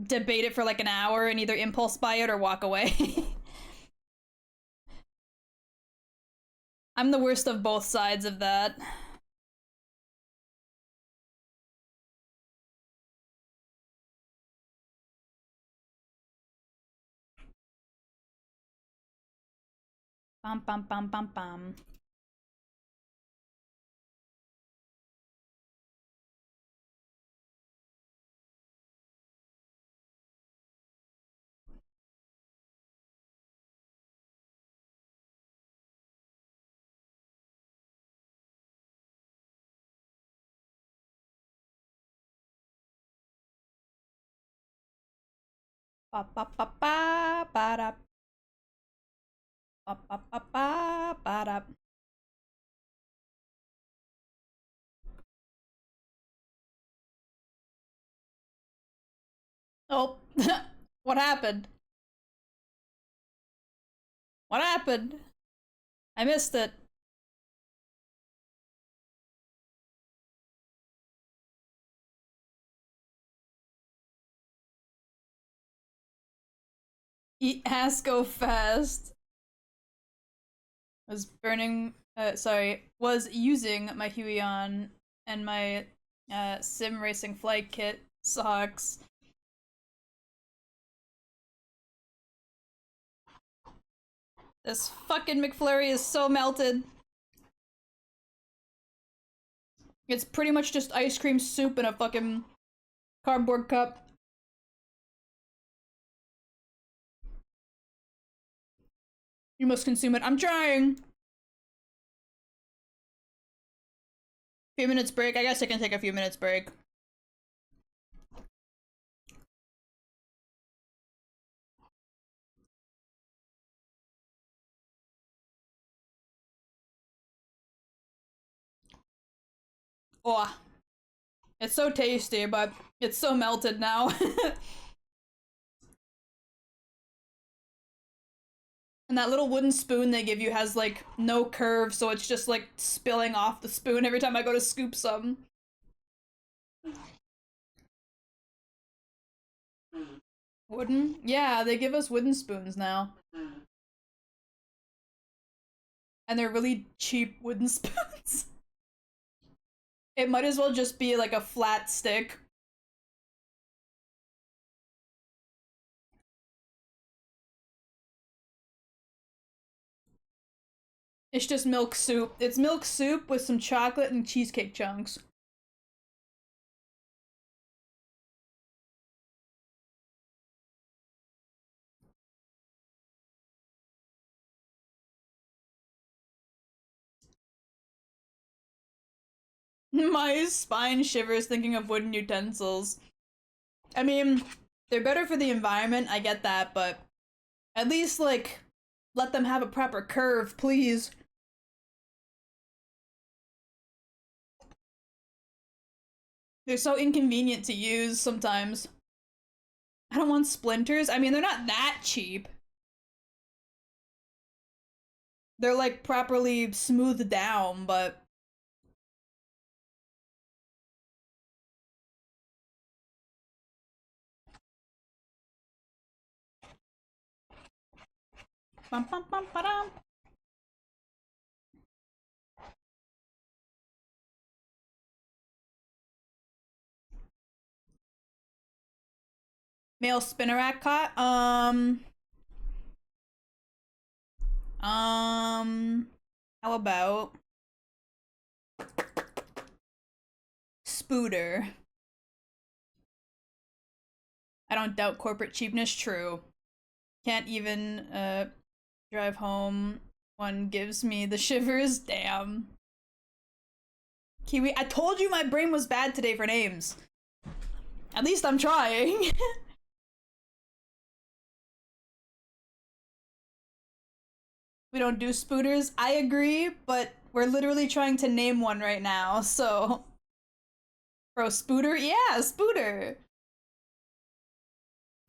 debate it for like an hour and either impulse buy it or walk away. I'm the worst of both sides of that. Bum bum bum bum bum. Ba ba ba ba ba da. Ba ba ba ba ba da. Oh, what happened? What happened? I missed it. Eat ass go fast. Was burning. Was using my Huion and my sim racing flight kit. Sucks. This fucking McFlurry is so melted. It's pretty much just ice cream soup in a fucking cardboard cup. You must consume it. I'm trying. Few minutes break. I guess I can take a few minutes break. Oh, it's so tasty, but it's so melted now. And that little wooden spoon they give you has like no curve, so it's just like spilling off the spoon every time I go to scoop some. Wooden? Yeah, they give us wooden spoons now. And they're really cheap wooden spoons. It might as well just be like a flat stick. It's just milk soup. It's milk soup with some chocolate and cheesecake chunks. My spine shivers thinking of wooden utensils. I mean, they're better for the environment, I get that, but at least, like, let them have a proper curve, please. They're so inconvenient to use sometimes. I don't want splinters. I mean, they're not that cheap. They're, like, properly smoothed down, but... Bum, bum, bum, ba-dum. Male spinnerack caught? How about Spooter? I don't doubt corporate cheapness, true. Can't even, drive home. One gives me the shivers, damn. Kiwi, I told you my brain was bad today for names. At least I'm trying. We don't do spooters. I agree, but we're literally trying to name one right now, so. Bro, spooter? Yeah, spooter!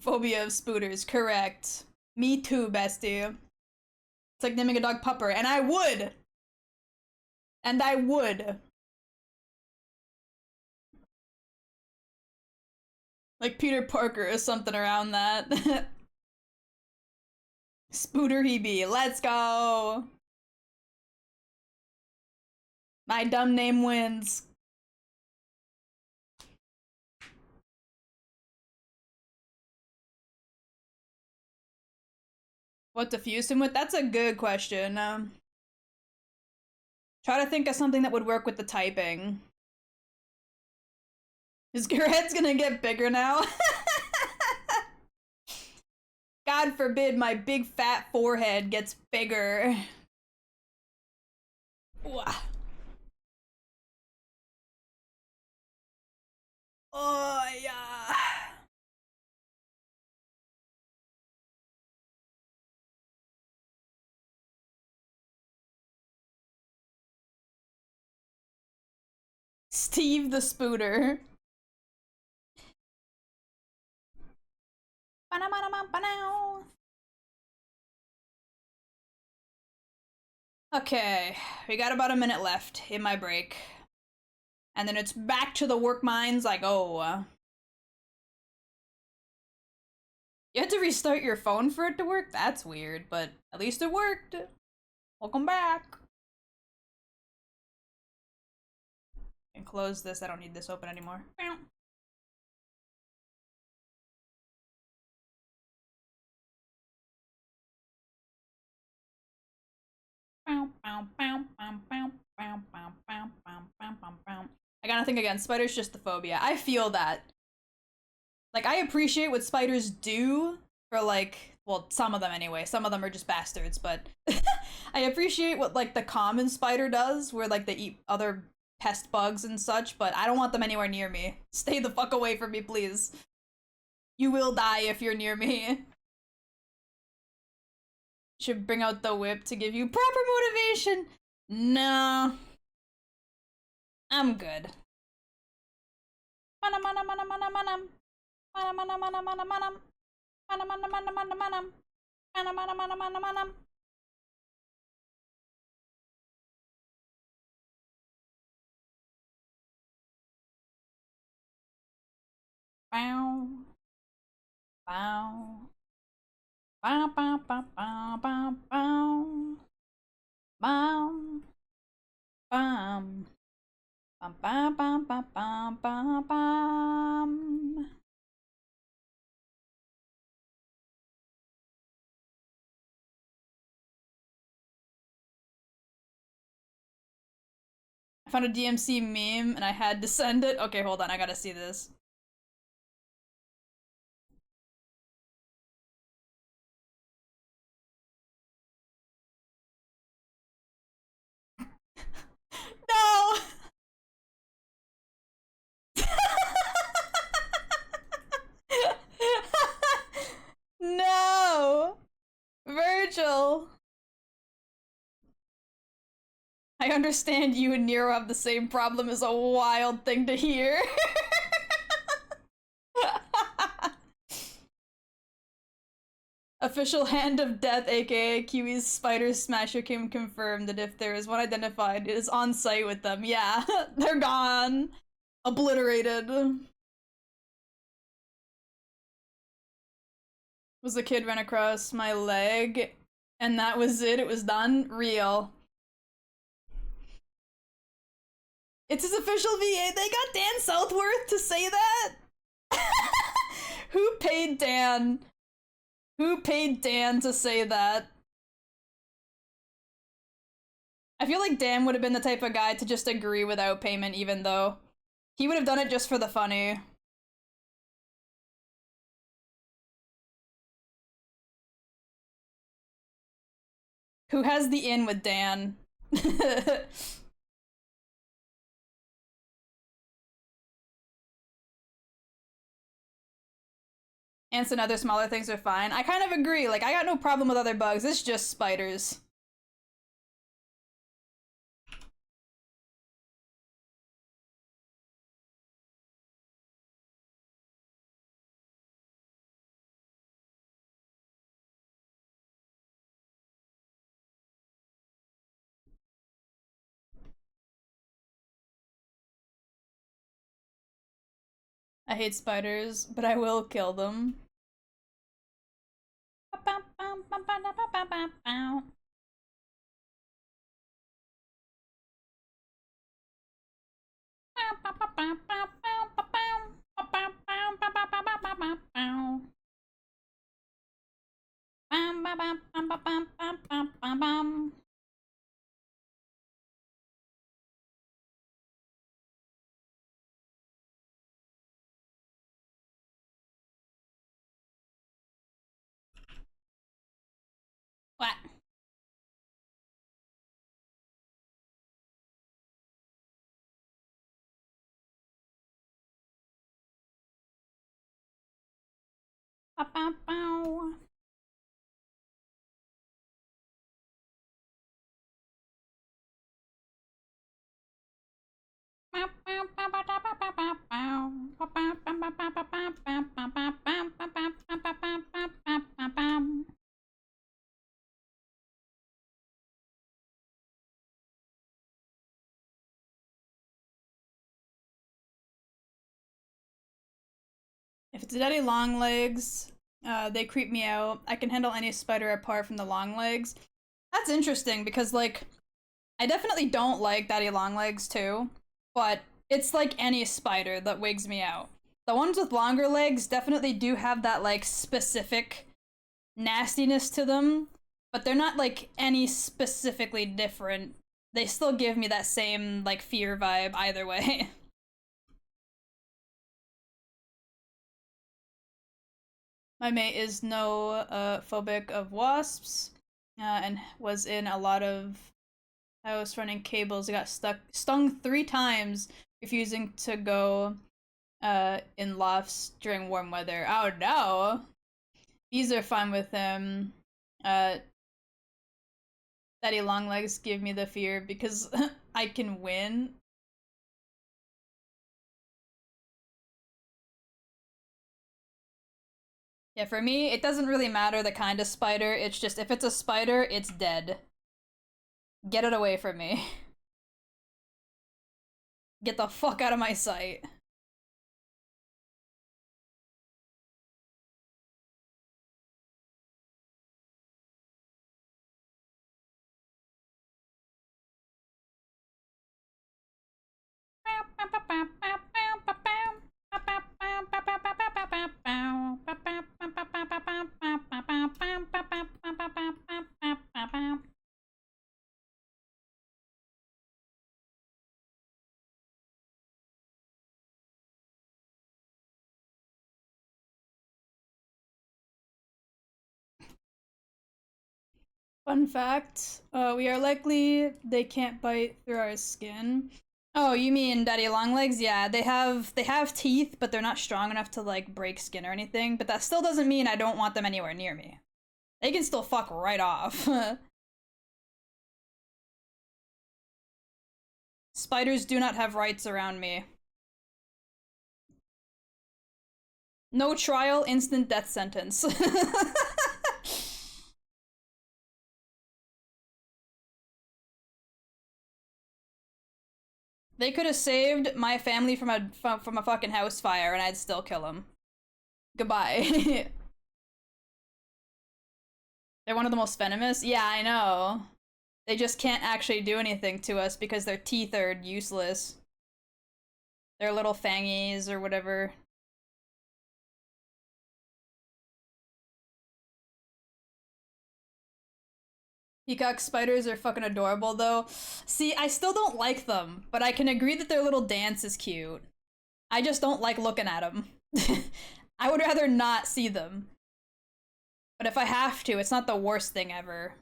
Phobia of spooters, correct. Me too, bestie. It's like naming a dog Pupper, and I would! And I would. Like Peter Parker or something around that. Spooter he be. Let's go! My dumb name wins. What to fuse him with? That's a good question. Try to think of something that would work with the typing. His head's gonna get bigger now. God forbid my big fat forehead gets bigger. Oh, yeah. Steve the Spooter. Okay, we got about a minute left in my break. And then it's back to the work mines like, oh. You had to restart your phone for it to work? That's weird, but at least it worked. Welcome back. And close this, I don't need this open anymore. I got nothing against spiders, just the phobia. I feel that. Like, I appreciate what spiders do for, like, well, some of them anyway. Some of them are just bastards, but I appreciate what, like, the common spider does, where, like, they eat other pest bugs and such, but I don't want them anywhere near me. Stay the fuck away from me, please. You will die if you're near me. Should bring out the whip to give you proper motivation. No. I'm good. Bow. Bow. Bow, bow, bow, bow, bow, bow. Bow. Bum. Bum, bum, bum, bum, bum, bum, bum. I found a DMC meme and I had to send it. Okay, hold on, I gotta see this. No! No! Virgil! I understand you and Nero have the same problem is a wild thing to hear. Official Hand of Death, aka Kiwis Spider Smasher Kim confirmed that if there is one identified, it is on site with them. Yeah, they're gone. Obliterated. Was the kid ran across my leg, and that was it? It was done? Real. It's his official VA. They got Dan Southworth to say that? Who paid Dan? Who paid Dan to say that? I feel like Dan would have been the type of guy to just agree without payment, even though he would have done it just for the funny. Who has the in with Dan? Ants and other smaller things are fine. I kind of agree. Like, I got no problem with other bugs. It's just spiders. I hate spiders, but I will kill them. What? If it's daddy long legs, they creep me out. I can handle any spider apart from the long legs. That's interesting because, like, I definitely don't like daddy long legs too, but it's like any spider that wigs me out. The ones with longer legs definitely do have that, like, specific nastiness to them, but they're not, like, any specifically different. They still give me that same, like, fear vibe either way. My mate is no phobic of wasps, and was in a lot of house running cables. Got stung 3 times, refusing to go in lofts during warm weather. Oh no! Bees are fine with him. Uh, Daddy Longlegs give me the fear because I can win. Yeah, for me, it doesn't really matter the kind of spider. It's just if it's a spider, it's dead. Get it away from me. Get the fuck out of my sight. Fun fact, we are likely they can't bite through our skin. Oh, you mean daddy longlegs? Yeah, they have teeth, but they're not strong enough to like break skin or anything. But that still doesn't mean I don't want them anywhere near me. They can still fuck right off. Spiders do not have rights around me. No trial, instant death sentence. They could have saved my family from a fucking house fire, and I'd still kill them. Goodbye. They're one of the most venomous. Yeah, I know. They just can't actually do anything to us because their teeth are useless. Their little fangies or whatever. Peacock spiders are fucking adorable though. See, I still don't like them, but I can agree that their little dance is cute. I just don't like looking at them. I would rather not see them. But if I have to, it's not the worst thing ever.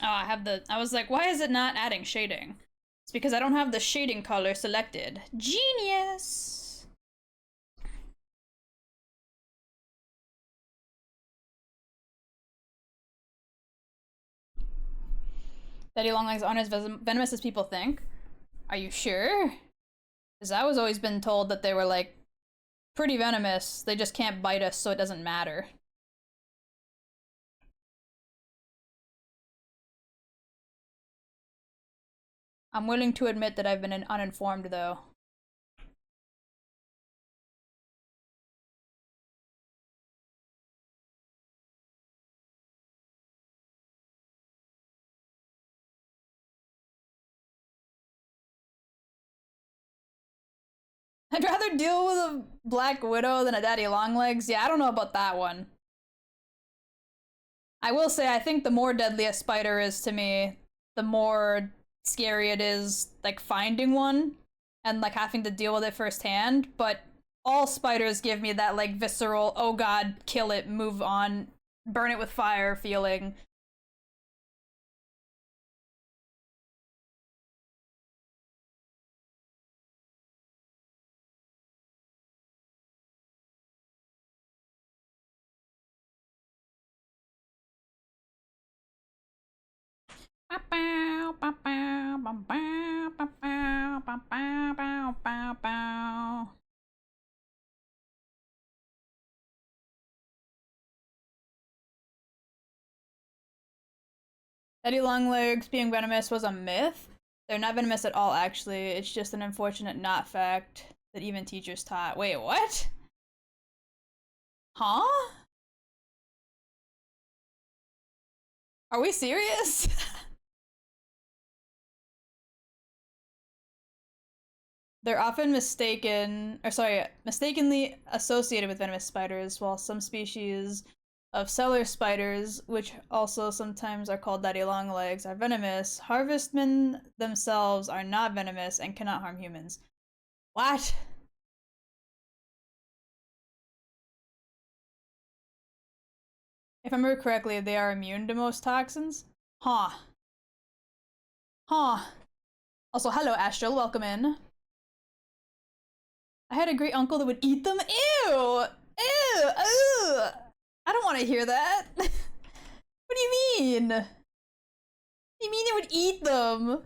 Oh, I was like, why is it not adding shading? It's because I don't have the shading color selected. Genius! Daddy Longlegs aren't as venomous as people think. Are you sure? Because I was always been told that they were, like, pretty venomous. They just can't bite us, so it doesn't matter. I'm willing to admit that I've been uninformed, though. I'd rather deal with a Black Widow than a Daddy Longlegs. Yeah, I don't know about that one. I will say, I think the more deadly a spider is to me, the more scary it is, like, finding one and, like, having to deal with it firsthand. But all spiders give me that, like, visceral, oh god, kill it, move on, burn it with fire feeling. Eddie Longlegs being venomous was a myth. They're not venomous at all, actually. It's just an unfortunate not fact that even teachers taught. Wait, what? Huh? Are we serious? They're often mistakenly associated with venomous spiders, while some species of cellar spiders, which also sometimes are called daddy longlegs, are venomous. Harvestmen themselves are not venomous and cannot harm humans. What? If I remember correctly, they are immune to most toxins? Huh. Huh. Also, hello, Astral. Welcome in. I had a great uncle that would eat them. Ew! Ew! Ew! I don't want to hear that. What do you mean? What do you mean it would eat them? What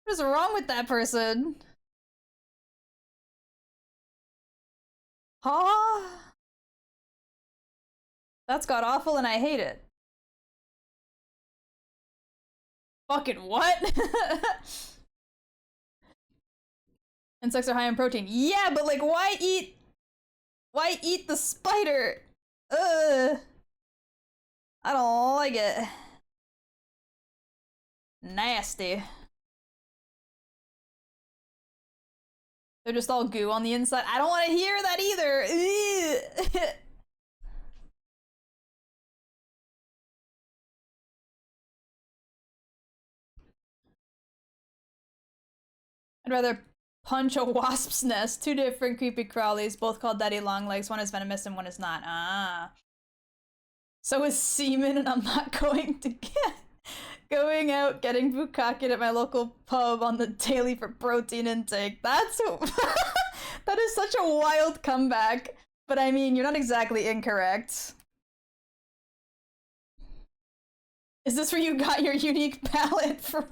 is wrong with that person? Huh? That's god awful and I hate it. Fucking what? Insects are high in protein. Yeah, but like why eat the spider? Ugh. I don't like it. Nasty. They're just all goo on the inside. I don't want to hear that either. I'd rather punch a wasp's nest. Two different creepy crawlies, both called daddy longlegs. One is venomous and one is not. Ah. So is semen, and I'm not going to get going out getting bukkake at my local pub on the daily for protein intake. That's that is such a wild comeback. But I mean, you're not exactly incorrect. Is this where you got your unique palette from?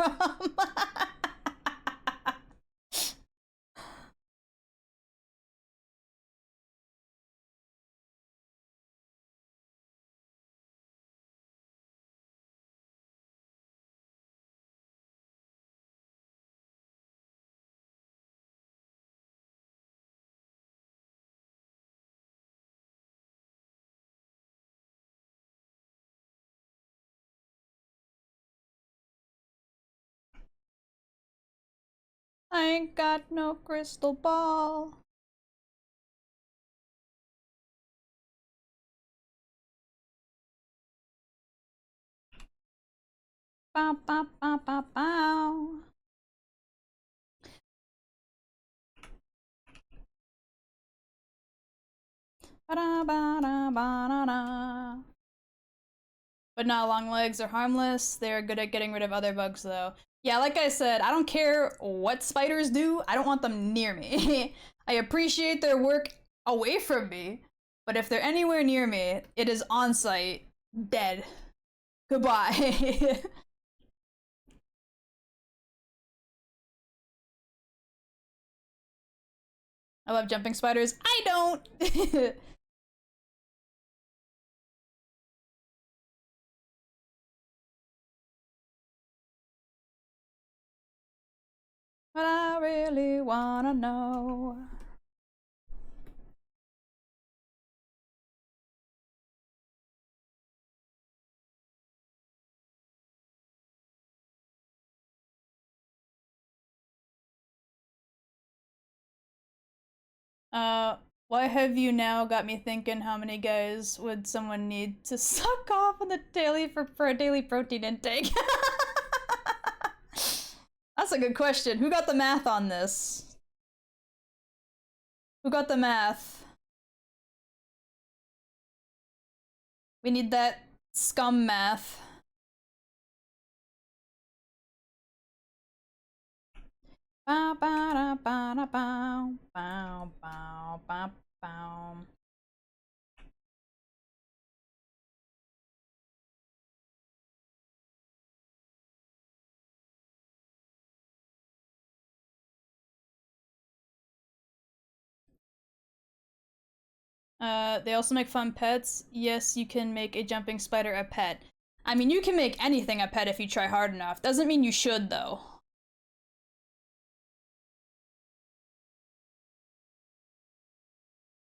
I ain't got no crystal ball. Bow, bow, bow, bow, bow. Ba-da, ba-da, ba-da-da. But not long legs are harmless. They're good at getting rid of other bugs, though. Yeah, like I said, I don't care what spiders do. I don't want them near me. I appreciate their work away from me, but if they're anywhere near me, it is on site, dead. Goodbye. I love jumping spiders. I don't! But I really wanna know. Why have you now got me thinking how many guys would someone need to suck off on the daily for a daily protein intake? That's a good question. Who got the math on this? Who got the math? We need that scum math. Bow, bow, bow, bow, bow, bow, bow, bow, bow. They also make fun pets. Yes, you can make a jumping spider a pet. I mean, you can make anything a pet if you try hard enough. Doesn't mean you should, though.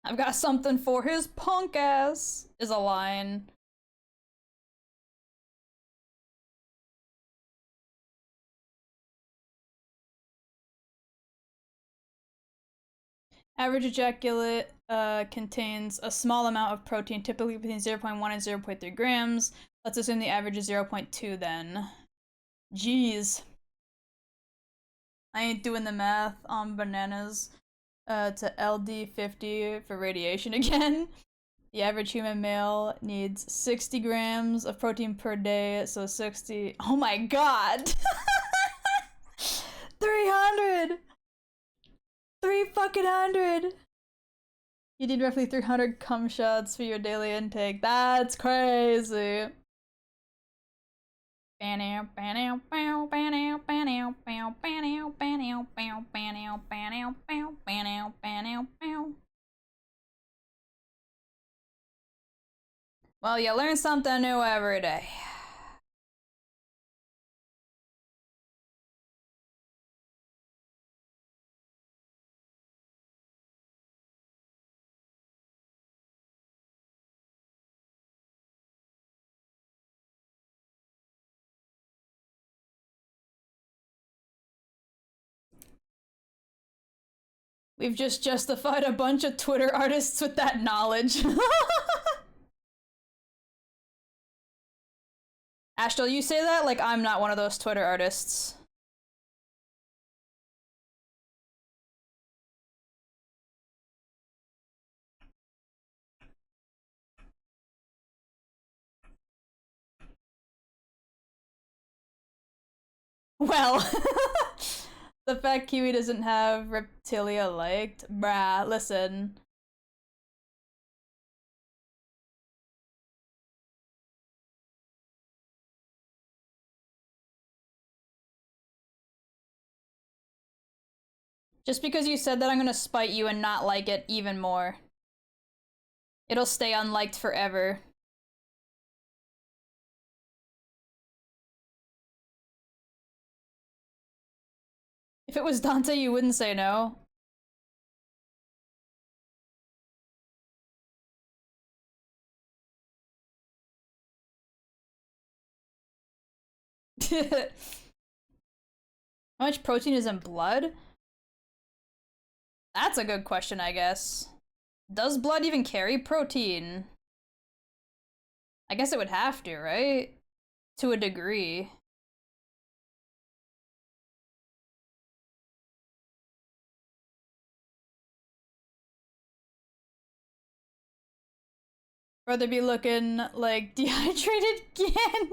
I've got something for his punk ass, is a line. Average ejaculate contains a small amount of protein, typically between 0.1 and 0.3 grams. Let's assume the average is 0.2 then. Jeez. I ain't doing the math on bananas to LD50 for radiation again. The average human male needs 60 grams of protein per day, so 60. Oh my god! 300! 3 fucking 100! You need roughly 300 cum shots for your daily intake. That's crazy. Well, you learn something new every day. We've just justified a bunch of Twitter artists with that knowledge. Ashtel, you say that like I'm not one of those Twitter artists. Well, the fact Kiwi doesn't have Reptilia liked, bruh, listen. Just because you said that, I'm gonna spite you and not like it even more. It'll stay unliked forever. If it was Dante, you wouldn't say no. How much protein is in blood? That's a good question, I guess. Does blood even carry protein? I guess it would have to, right? To a degree. Rather be looking like dehydrated Ganon.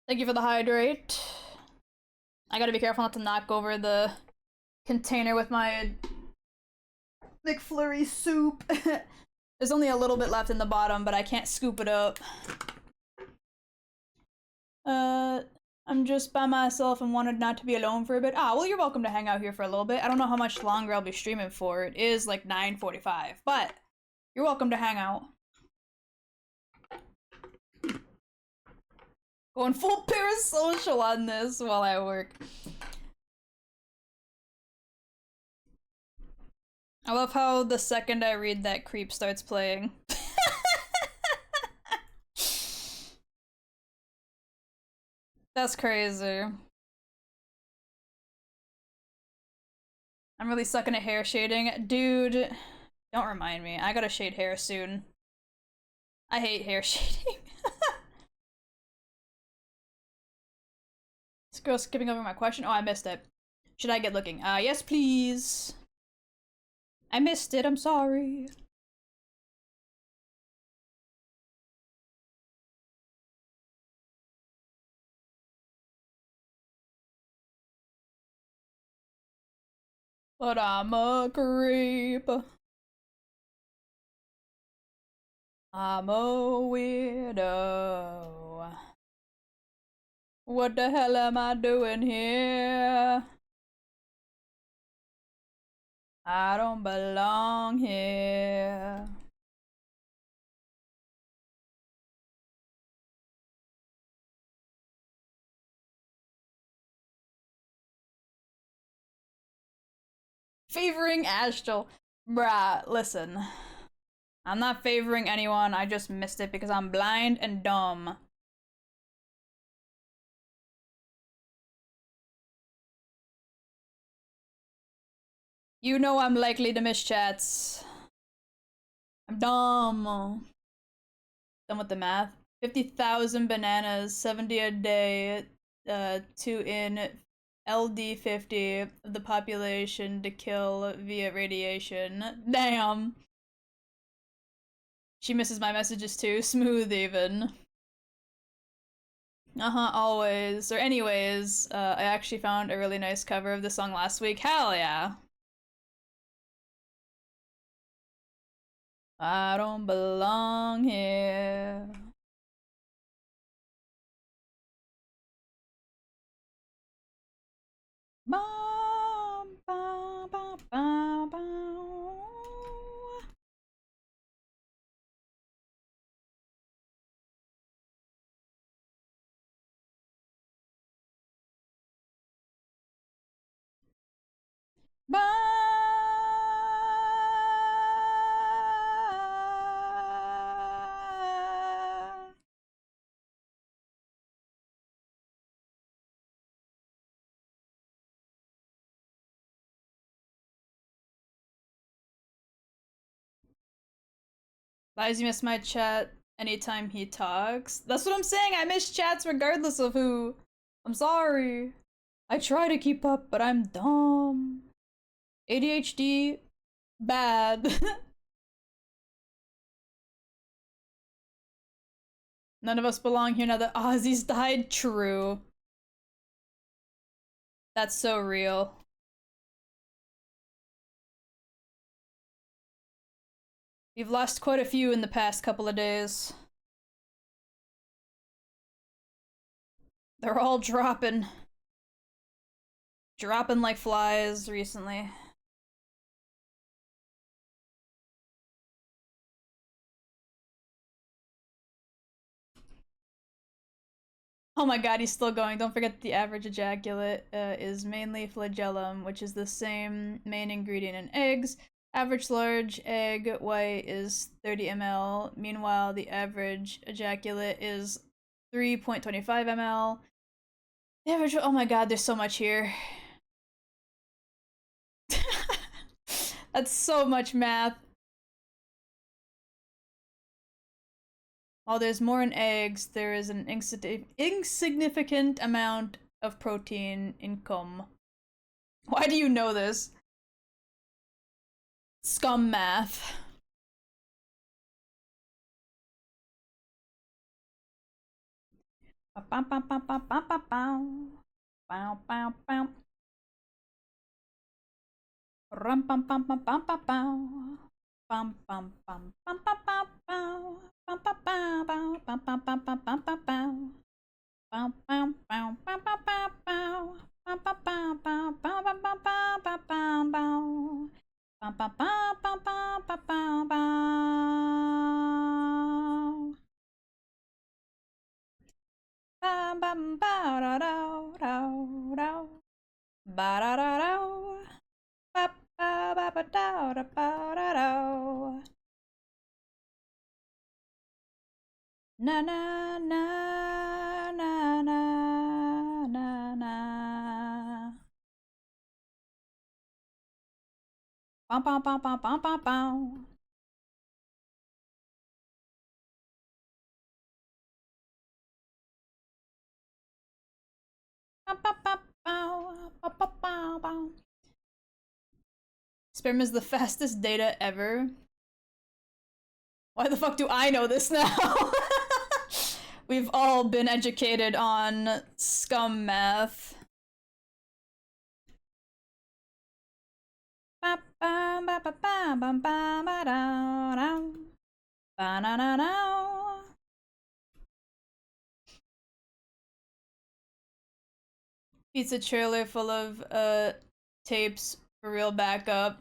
Thank you for the hydrate. I gotta be careful not to knock over the container with my McFlurry soup. There's only a little bit left in the bottom, but I can't scoop it up. I'm just by myself and wanted not to be alone for a bit. Ah, well, you're welcome to hang out here for a little bit. I don't know how much longer I'll be streaming for. It is like 9:45, but you're welcome to hang out. Going full parasocial on this while I work. I love how the second I read that, Creep starts playing. That's crazy. I'm really sucking at hair shading. Dude, don't remind me. I gotta shade hair soon. I hate hair shading. This girl's skipping over my question. Oh, I missed it. Should I get looking? Yes, please. I missed it. I'm sorry. But I'm a creep. I'm a weirdo. What the hell am I doing here? I don't belong here. Favoring Astral. Bruh, listen. I'm not favoring anyone, I just missed it because I'm blind and dumb. You know I'm likely to miss chats. I'm dumb. Done with the math. 50,000 bananas, 70 a day, 2 in LD50 of the population to kill via radiation. Damn. She misses my messages too. Smooth even. Always. Or anyways, I actually found a really nice cover of the song last week. Hell yeah. I don't belong here. Bum, bum, bum, bum, bum. Bum. Lies, you miss my chat anytime he talks. That's what I'm saying. I miss chats regardless of who. I'm sorry. I try to keep up, but I'm dumb. ADHD, bad. None of us belong here now that Ozzy's died. True. That's so real. We've lost quite a few in the past couple of days. They're all dropping. Dropping like flies recently. Oh my god, he's still going. Don't forget the average ejaculate is mainly flagellum, which is the same main ingredient in eggs. Average large egg white is 30 ml. Meanwhile, the average ejaculate is 3.25 ml. The average. Oh my god, there's so much here. That's so much math. While there's more in eggs, there is an insignificant amount of protein in cum. Why do you know this? Scum math. Rum pam pam pam pam pam pam. Pam pam pam pam pam pam pam. Pam pam pam pam pam pam pam pam pam pam. Pam pam pam pam pam pam pam. Pam pam pam pam pam pam pam pam pam pam pam. Pam pam pam pam pam pam pam pam. Bam bam ba da da da da. Ba da da da. Ba ba ba ba da da ba da da. Na na na na na na na. Bum bum bum bum bum bum bum. Bum bum bum bum bum bum bum bum. Sperm is the fastest data ever. Why the fuck do I know this now? We've all been educated on scum math. Pizza trailer full of tapes for real backup.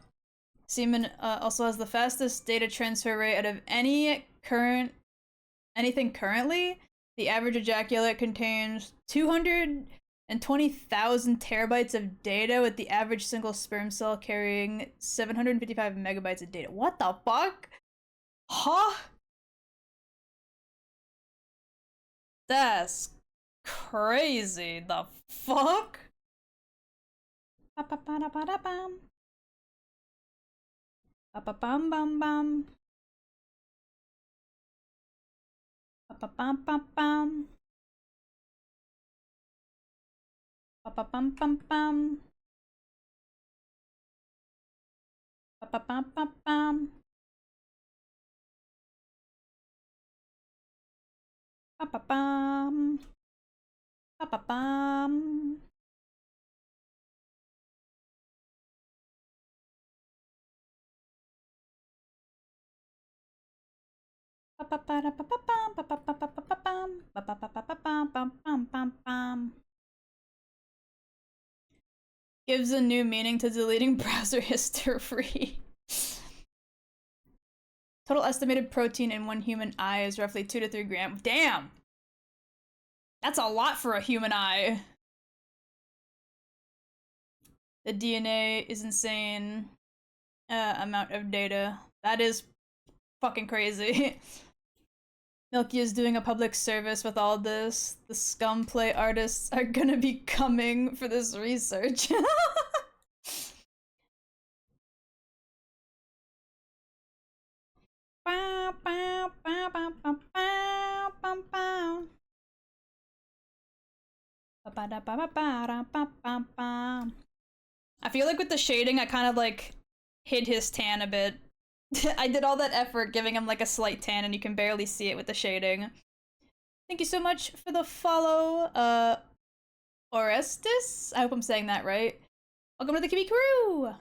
Semen also has the fastest data transfer rate out of anything currently. The average ejaculate contains 220,000 terabytes of data, with the average single sperm cell carrying 755 megabytes of data. What the fuck? Huh? That's crazy. The fuck? Ba-ba-ba-da-ba-da-bam. Ba-ba-bam-bam-bam. Ba-ba-bam-bam-bam. Ba-ba-bam-bam-bam. Ba-ba-bam-bam-bam. Ba-ba-bam. Ba-ba-bam. Gives a new meaning to deleting browser history. Total estimated protein in one human eye is roughly 2 to 3 grams. Damn! That's a lot for a human eye. The DNA is insane. Amount of data. That is fucking crazy. Milky is doing a public service with all this. The scum play artists are gonna be coming for this research. I feel like with the shading, I kind of like hid his tan a bit. I did all that effort giving him like a slight tan, and you can barely see it with the shading. Thank you so much for the follow, Orestes? I hope I'm saying that right. Welcome to the Kiwi crew!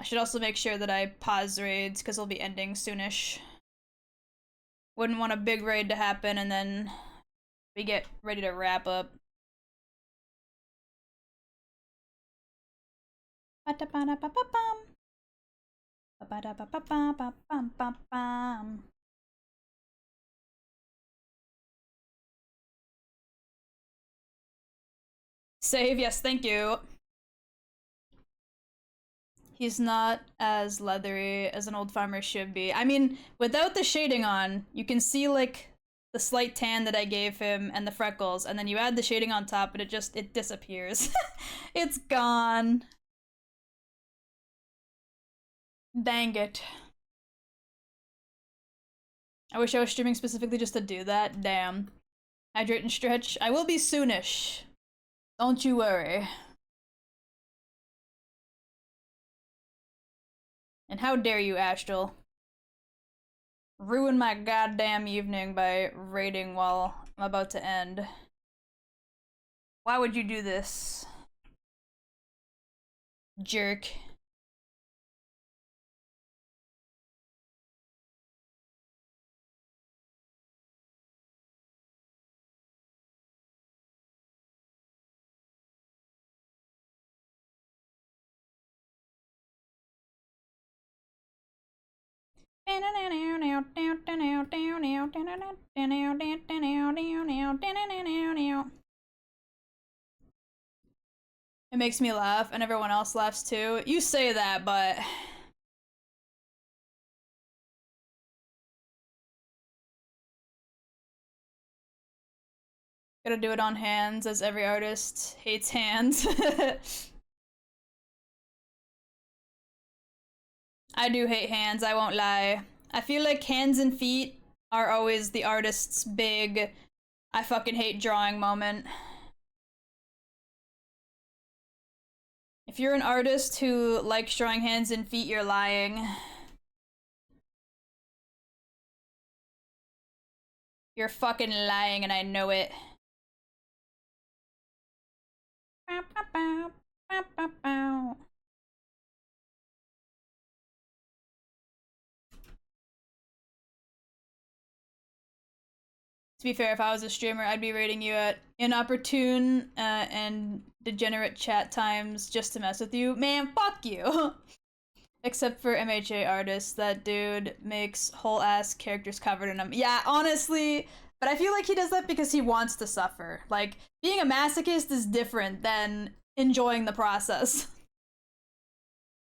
I should also make sure that I pause raids, because they'll be ending soonish. Wouldn't want a big raid to happen, and then we get ready to wrap up. Save, yes, thank you. He's not as leathery as an old farmer should be. I mean, without the shading on, you can see like the slight tan that I gave him and the freckles, and then you add the shading on top and it disappears. It's gone. Dang it. I wish I was streaming specifically just to do that. Damn. Hydrate and stretch. I will be soonish. Don't you worry. And how dare you, Astral, ruin my goddamn evening by raiding while I'm about to end. Why would you do this? Jerk. It makes me laugh, and everyone else laughs too. You say that, but gotta do it on hands, as every artist hates hands. I do hate hands, I won't lie. I feel like hands and feet are always the artist's big I fucking hate drawing moment. If you're an artist who likes drawing hands and feet, you're lying. You're fucking lying and I know it. To be fair, if I was a streamer, I'd be rating you at inopportune and degenerate chat times just to mess with you. Man, fuck you! Except for MHA artists, that dude makes whole ass characters covered in them. Yeah, honestly, but I feel like he does that because he wants to suffer. Like, being a masochist is different than enjoying the process.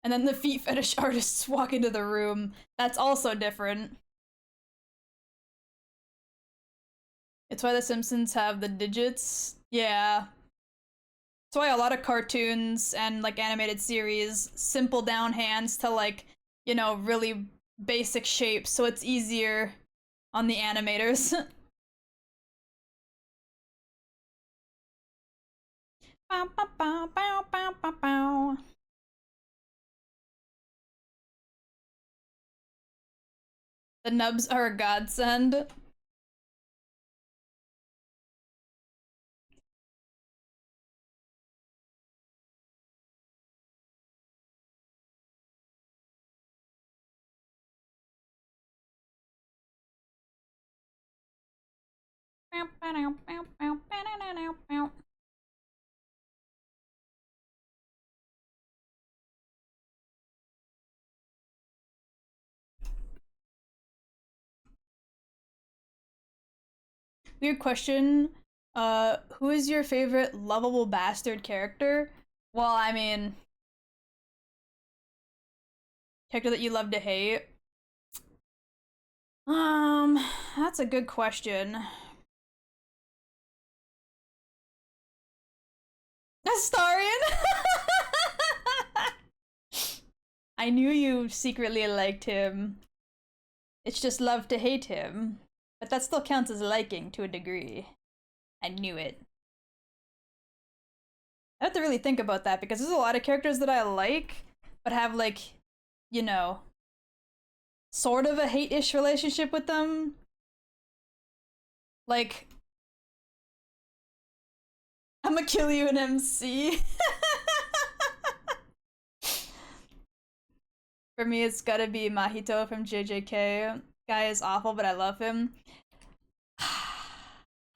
And then the feet fetish artists walk into the room. That's also different. It's why the Simpsons have the digits. Yeah. That's why a lot of cartoons and like animated series simple down hands to like, you know, really basic shapes so it's easier on the animators. Bow, bow, bow, bow, bow, bow, bow. The nubs are a godsend. Weird question. Who is your favorite lovable bastard character? Well, I mean, character that you love to hate. That's a good question. Astarion? I knew you secretly liked him. It's just love to hate him. But that still counts as liking to a degree. I knew it. I have to really think about that because there's a lot of characters that I like, but have like, you know, sort of a hate-ish relationship with them. Like, I'm gonna kill you in MC. For me, it's gotta be Mahito from JJK. Guy is awful, but I love him.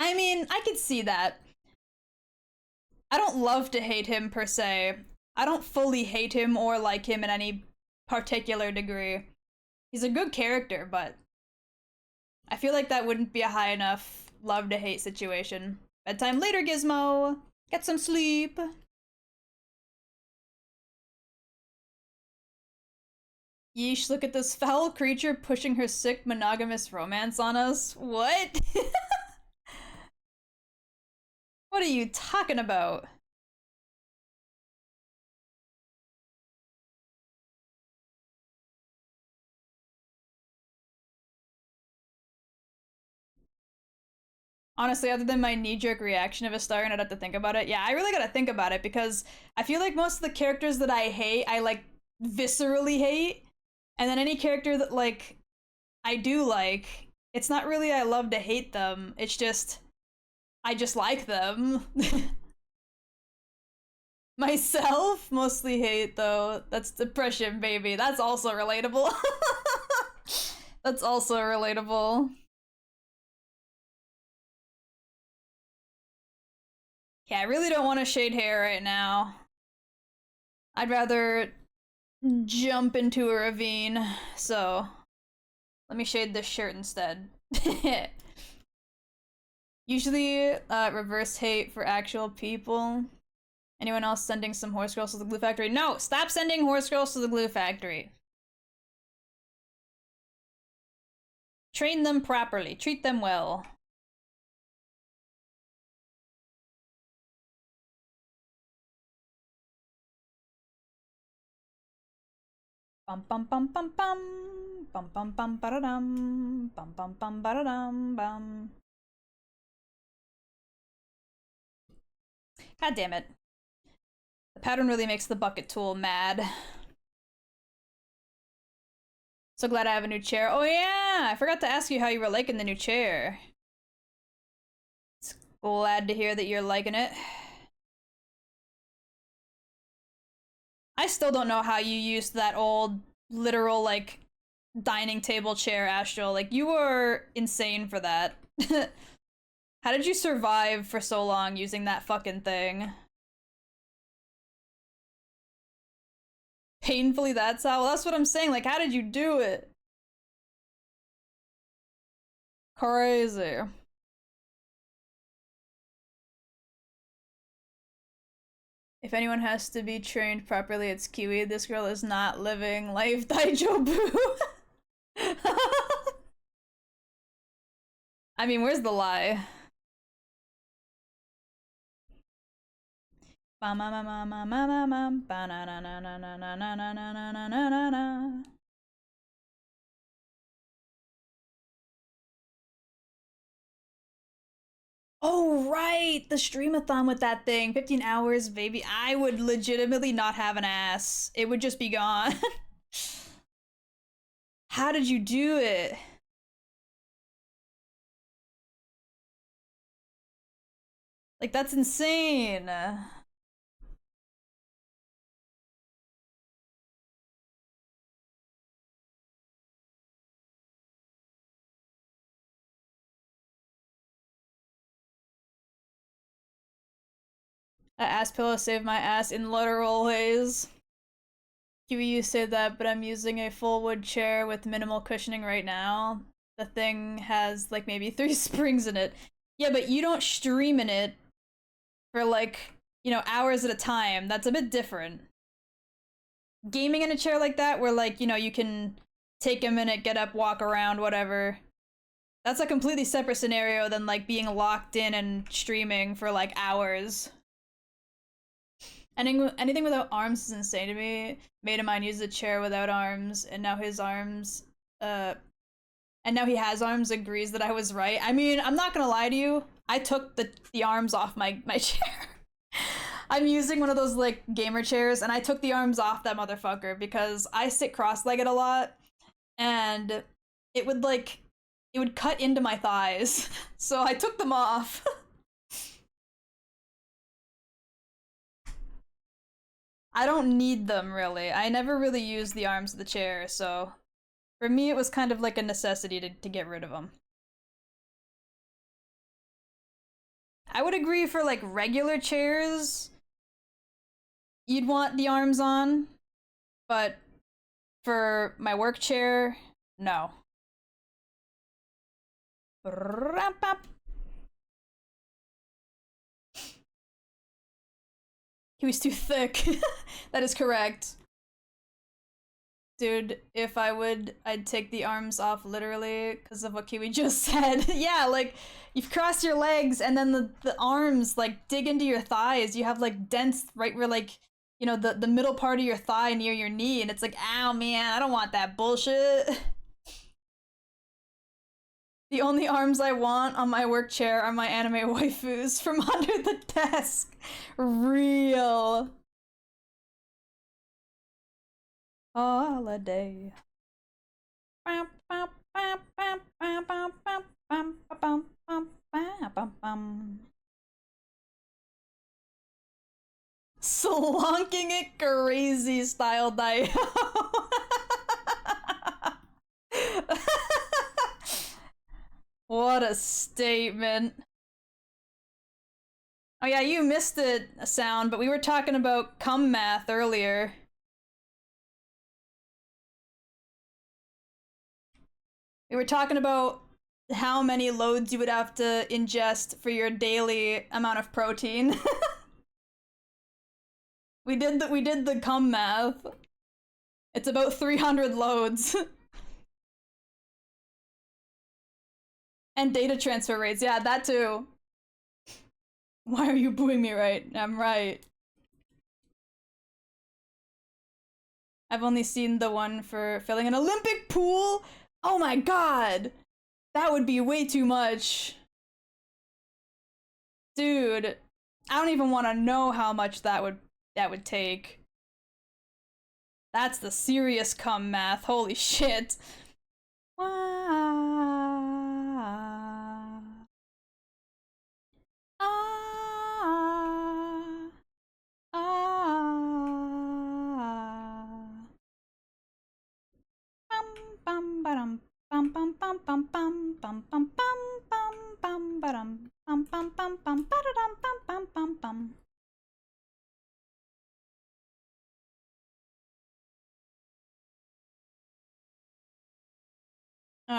I mean, I could see that. I don't love to hate him per se. I don't fully hate him or like him in any particular degree. He's a good character, but I feel like that wouldn't be a high enough love to hate situation. Bedtime later, Gizmo! Get some sleep. Yeesh, look at this foul creature pushing her sick monogamous romance on us. What? What are you talking about? Honestly, other than my knee-jerk reaction of a star and I'd have to think about it, yeah, I really gotta think about it because I feel like most of the characters that I hate, I like viscerally hate. And then any character that like I do like, it's not really I love to hate them. It's just I just like them. Myself mostly hate though. That's depression, baby. That's also relatable. That's also relatable. Yeah, I really don't want to shade hair right now. I'd rather jump into a ravine, so let me shade this shirt instead. Usually, reverse hate for actual people. Anyone else sending some horse girls to the glue factory? No, stop sending horse girls to the glue factory. Train them properly. Treat them well. Bum bum bum bum bum. Bum bum bum ba-da-dum. Bum bum bum ba-da-dum bum. God damn it. The pattern really makes the bucket tool mad. So glad I have a new chair. Oh yeah, I forgot to ask you how you were liking the new chair. It's glad to hear that you're liking it. I still don't know how you used that old literal like dining table chair, Astral. Like you were insane for that. How did you survive for so long using that fucking thing? Painfully that's how? Well, that's what I'm saying. Like, how did you do it? Crazy. If anyone has to be trained properly, it's Kiwi. This girl is not living life Daijobu. I mean, where's the lie? Oh, right! The streamathon with that thing. 15 hours, baby. I would legitimately not have an ass. It would just be gone. How did you do it? Like, that's insane. That ass pillow saved my ass in literal ways. Kiwi, you say that, but I'm using a full wood chair with minimal cushioning right now. The thing has like maybe 3 springs in it. Yeah, but you don't stream in it for like, you know, hours at a time. That's a bit different. Gaming in a chair like that, where like, you know, you can take a minute, get up, walk around, whatever. That's a completely separate scenario than like being locked in and streaming for like hours. Anything without arms is insane to me. Mate of mine used a chair without arms, and now his arms, and now he has arms. Agrees that I was right. I mean, I'm not gonna lie to you. I took the arms off my chair. I'm using one of those like gamer chairs, and I took the arms off that motherfucker because I sit cross-legged a lot, and it would like it would cut into my thighs, so I took them off. I don't need them really. I never really used the arms of the chair, so for me it was kind of like a necessity to get rid of them. I would agree for like regular chairs, you'd want the arms on, but for my work chair, no. He was too thick. That is correct. Dude, if I would, I'd take the arms off literally because of what Kiwi just said. Yeah, like, you've crossed your legs and then the arms, like, dig into your thighs. You have, like, dents right where, like, you know, the middle part of your thigh near your knee. And it's like, ow, man, I don't want that bullshit. The only arms I want on my work chair are my anime waifus from under the desk. Real. Holiday. Slonking it crazy style Dio. What a statement. Oh yeah, you missed it, Sound, but we were talking about cum math earlier. We were talking about how many loads you would have to ingest for your daily amount of protein. we did the cum math. It's about 300 loads. And data transfer rates, yeah, that too. Why are you booing me right? I'm right. I've only seen the one for filling an Olympic pool. Oh my god! That would be way too much. Dude, I don't even want to know how much that would take. That's the serious cum math. Holy shit.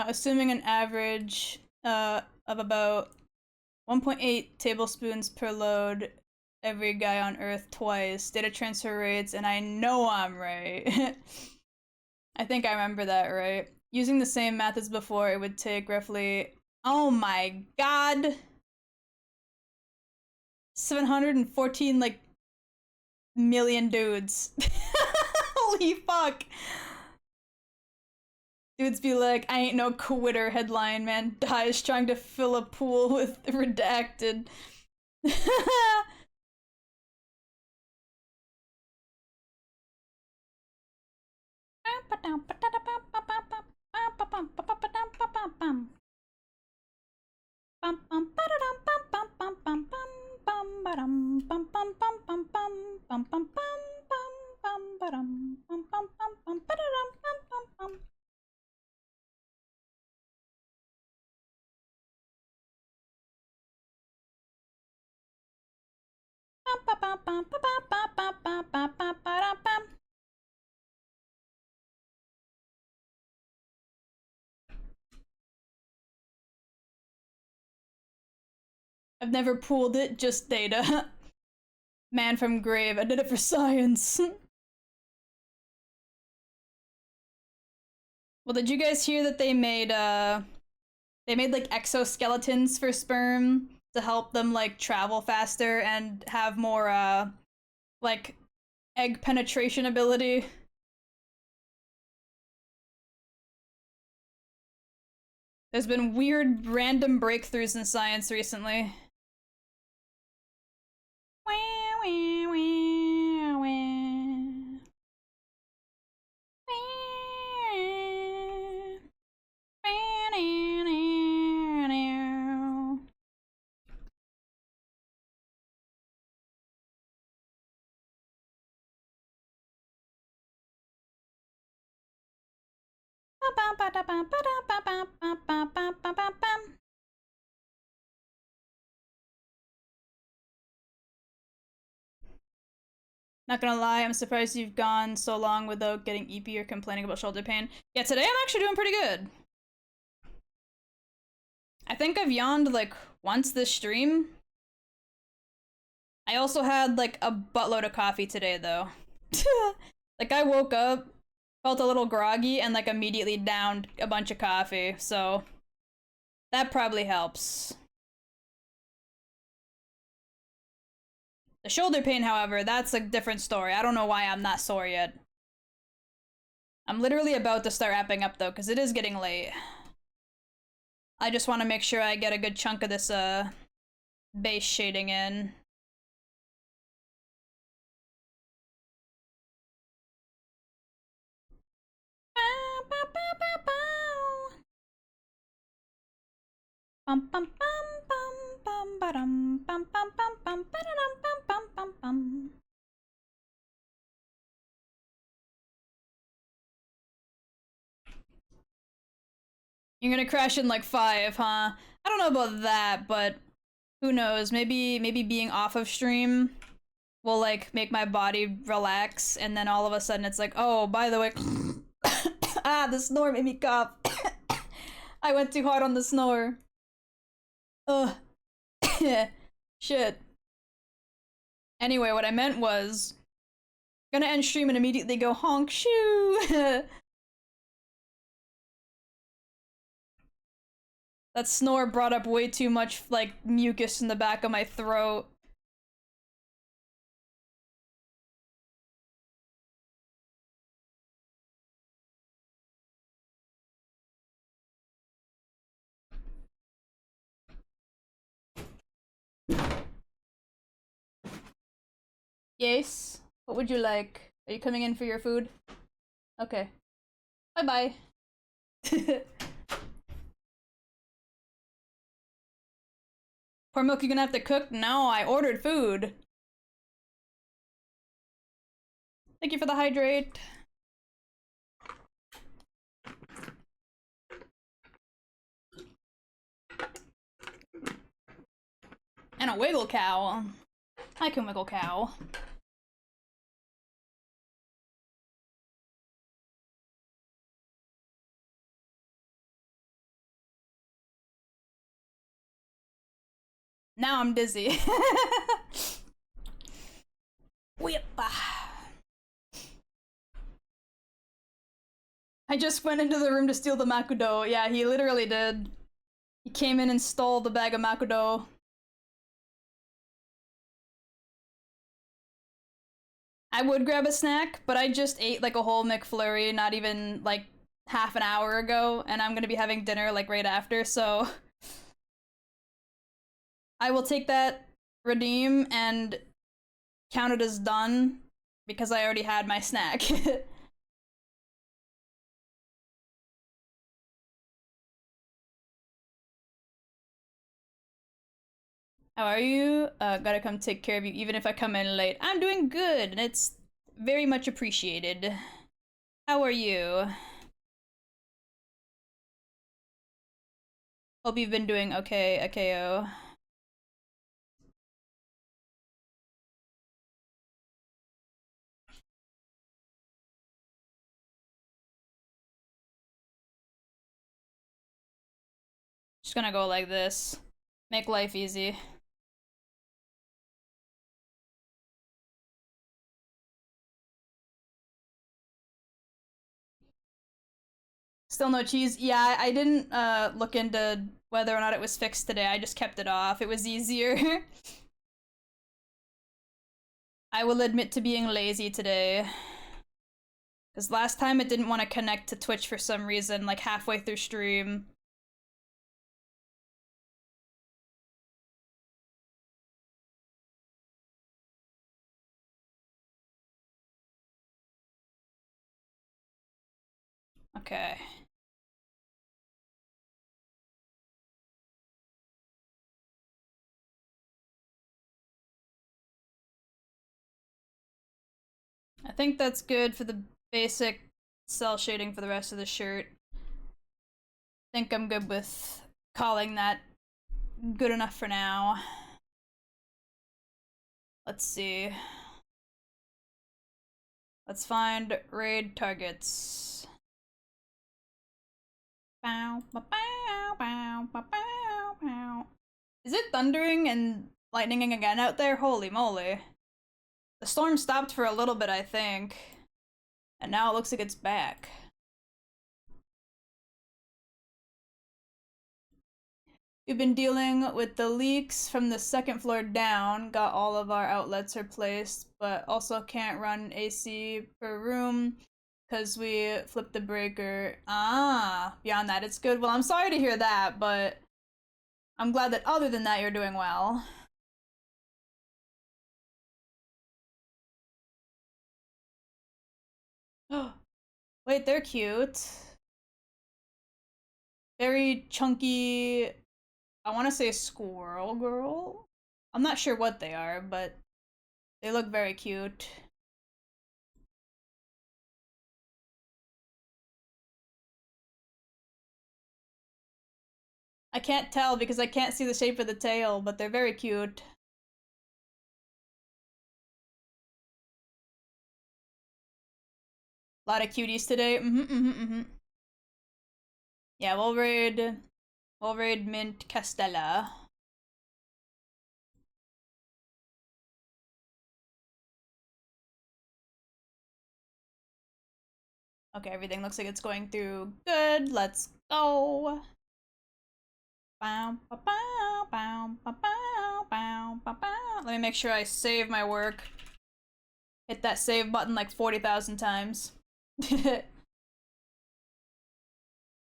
Assuming an average of about 1.8 tablespoons per load, every guy on Earth twice, data transfer rates, and I know I'm right. I think I remember that right. Using the same math as before, it would take roughly, oh my god, 714 like million dudes. Holy fuck. Dudes be like, I ain't no quitter headline, man. Dies trying to fill a pool with redacted. I've never pooled it, just data. Man from grave, I did it for science. Well, did you guys hear that they made like exoskeletons for sperm to help them like travel faster and have more like egg penetration ability? There's been weird random breakthroughs in science recently. Not gonna lie, I'm surprised you've gone so long without getting EP or complaining about shoulder pain. Yeah, today I'm actually doing pretty good. I think I've yawned like once this stream. I also had like a buttload of coffee today though. Like I woke up, felt a little groggy, and like immediately downed a bunch of coffee, so that probably helps. The shoulder pain, however, that's a different story. I don't know why I'm not sore yet. I'm literally about to start wrapping up though, because it is getting late. I just want to make sure I get a good chunk of this base shading in. Bum bum bum bum bum ba-dum bum bum bum bum ba-da-dum bum bum bum bum. You're gonna crash in like 5, huh? I don't know about that, but who knows? Maybe being off of stream will like make my body relax, and then all of a sudden it's like, oh, by the way, ah, the snore made me cough. I went too hard on the snore. Ugh. Shit. Anyway, what I meant was, gonna end stream and immediately go honk shoo. That snore brought up way too much, like, mucus in the back of my throat. Yes? What would you like? Are you coming in for your food? Okay. Bye-bye. Pour milk, you're gonna have to cook? No, I ordered food. Thank you for the hydrate. And a wiggle cow. I can wiggle cow. Now I'm dizzy. Whip. I just went into the room to steal the Makudo. Yeah, he literally did. He came in and stole the bag of Makudo. I would grab a snack, but I just ate like a whole McFlurry not even like half an hour ago, and I'm gonna be having dinner like right after, so I will take that redeem and count it as done because I already had my snack. How are you? Gotta come take care of you even if I come in late. I'm doing good, and it's very much appreciated. How are you? Hope you've been doing okay, Akeo. Just gonna go like this. Make life easy. Still no cheese? Yeah, I didn't look into whether or not it was fixed today. I just kept it off. It was easier. I will admit to being lazy today. Because last time it didn't want to connect to Twitch for some reason, like halfway through stream. Okay. I think that's good for the basic cell shading for the rest of the shirt. I think I'm good with calling that good enough for now. Let's see. Let's find raid targets. Bow, bow, bow, bow, bow, bow. Is it thundering and Lightninging again out there? Holy moly. The storm stopped for a little bit, I think. And now it looks like it's back. We've been dealing with the leaks from the second floor down, got all of our outlets replaced, but also can't run AC per room because we flipped the breaker. Ah, beyond that, it's good. Well, I'm sorry to hear that, but I'm glad that other than that, you're doing well. Wait, they're cute. Very chunky, I want to say squirrel girl? I'm not sure what they are, but they look very cute. I can't tell because I can't see the shape of the tail, but they're very cute. A lot of cuties today. Yeah, we'll raid Mint Castella. Okay, everything looks like it's going through good. Let's go. Let me make sure I save my work. Hit that save button like 40,000 times.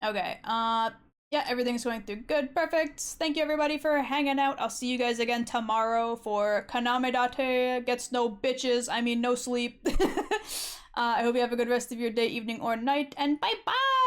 Okay, yeah, everything's going through good. Perfect. Thank you everybody for hanging out. I'll see you guys again tomorrow for Kaname Date Gets No Bitches. I mean, no sleep. I hope you have a good rest of your day, evening, or night, and bye-bye!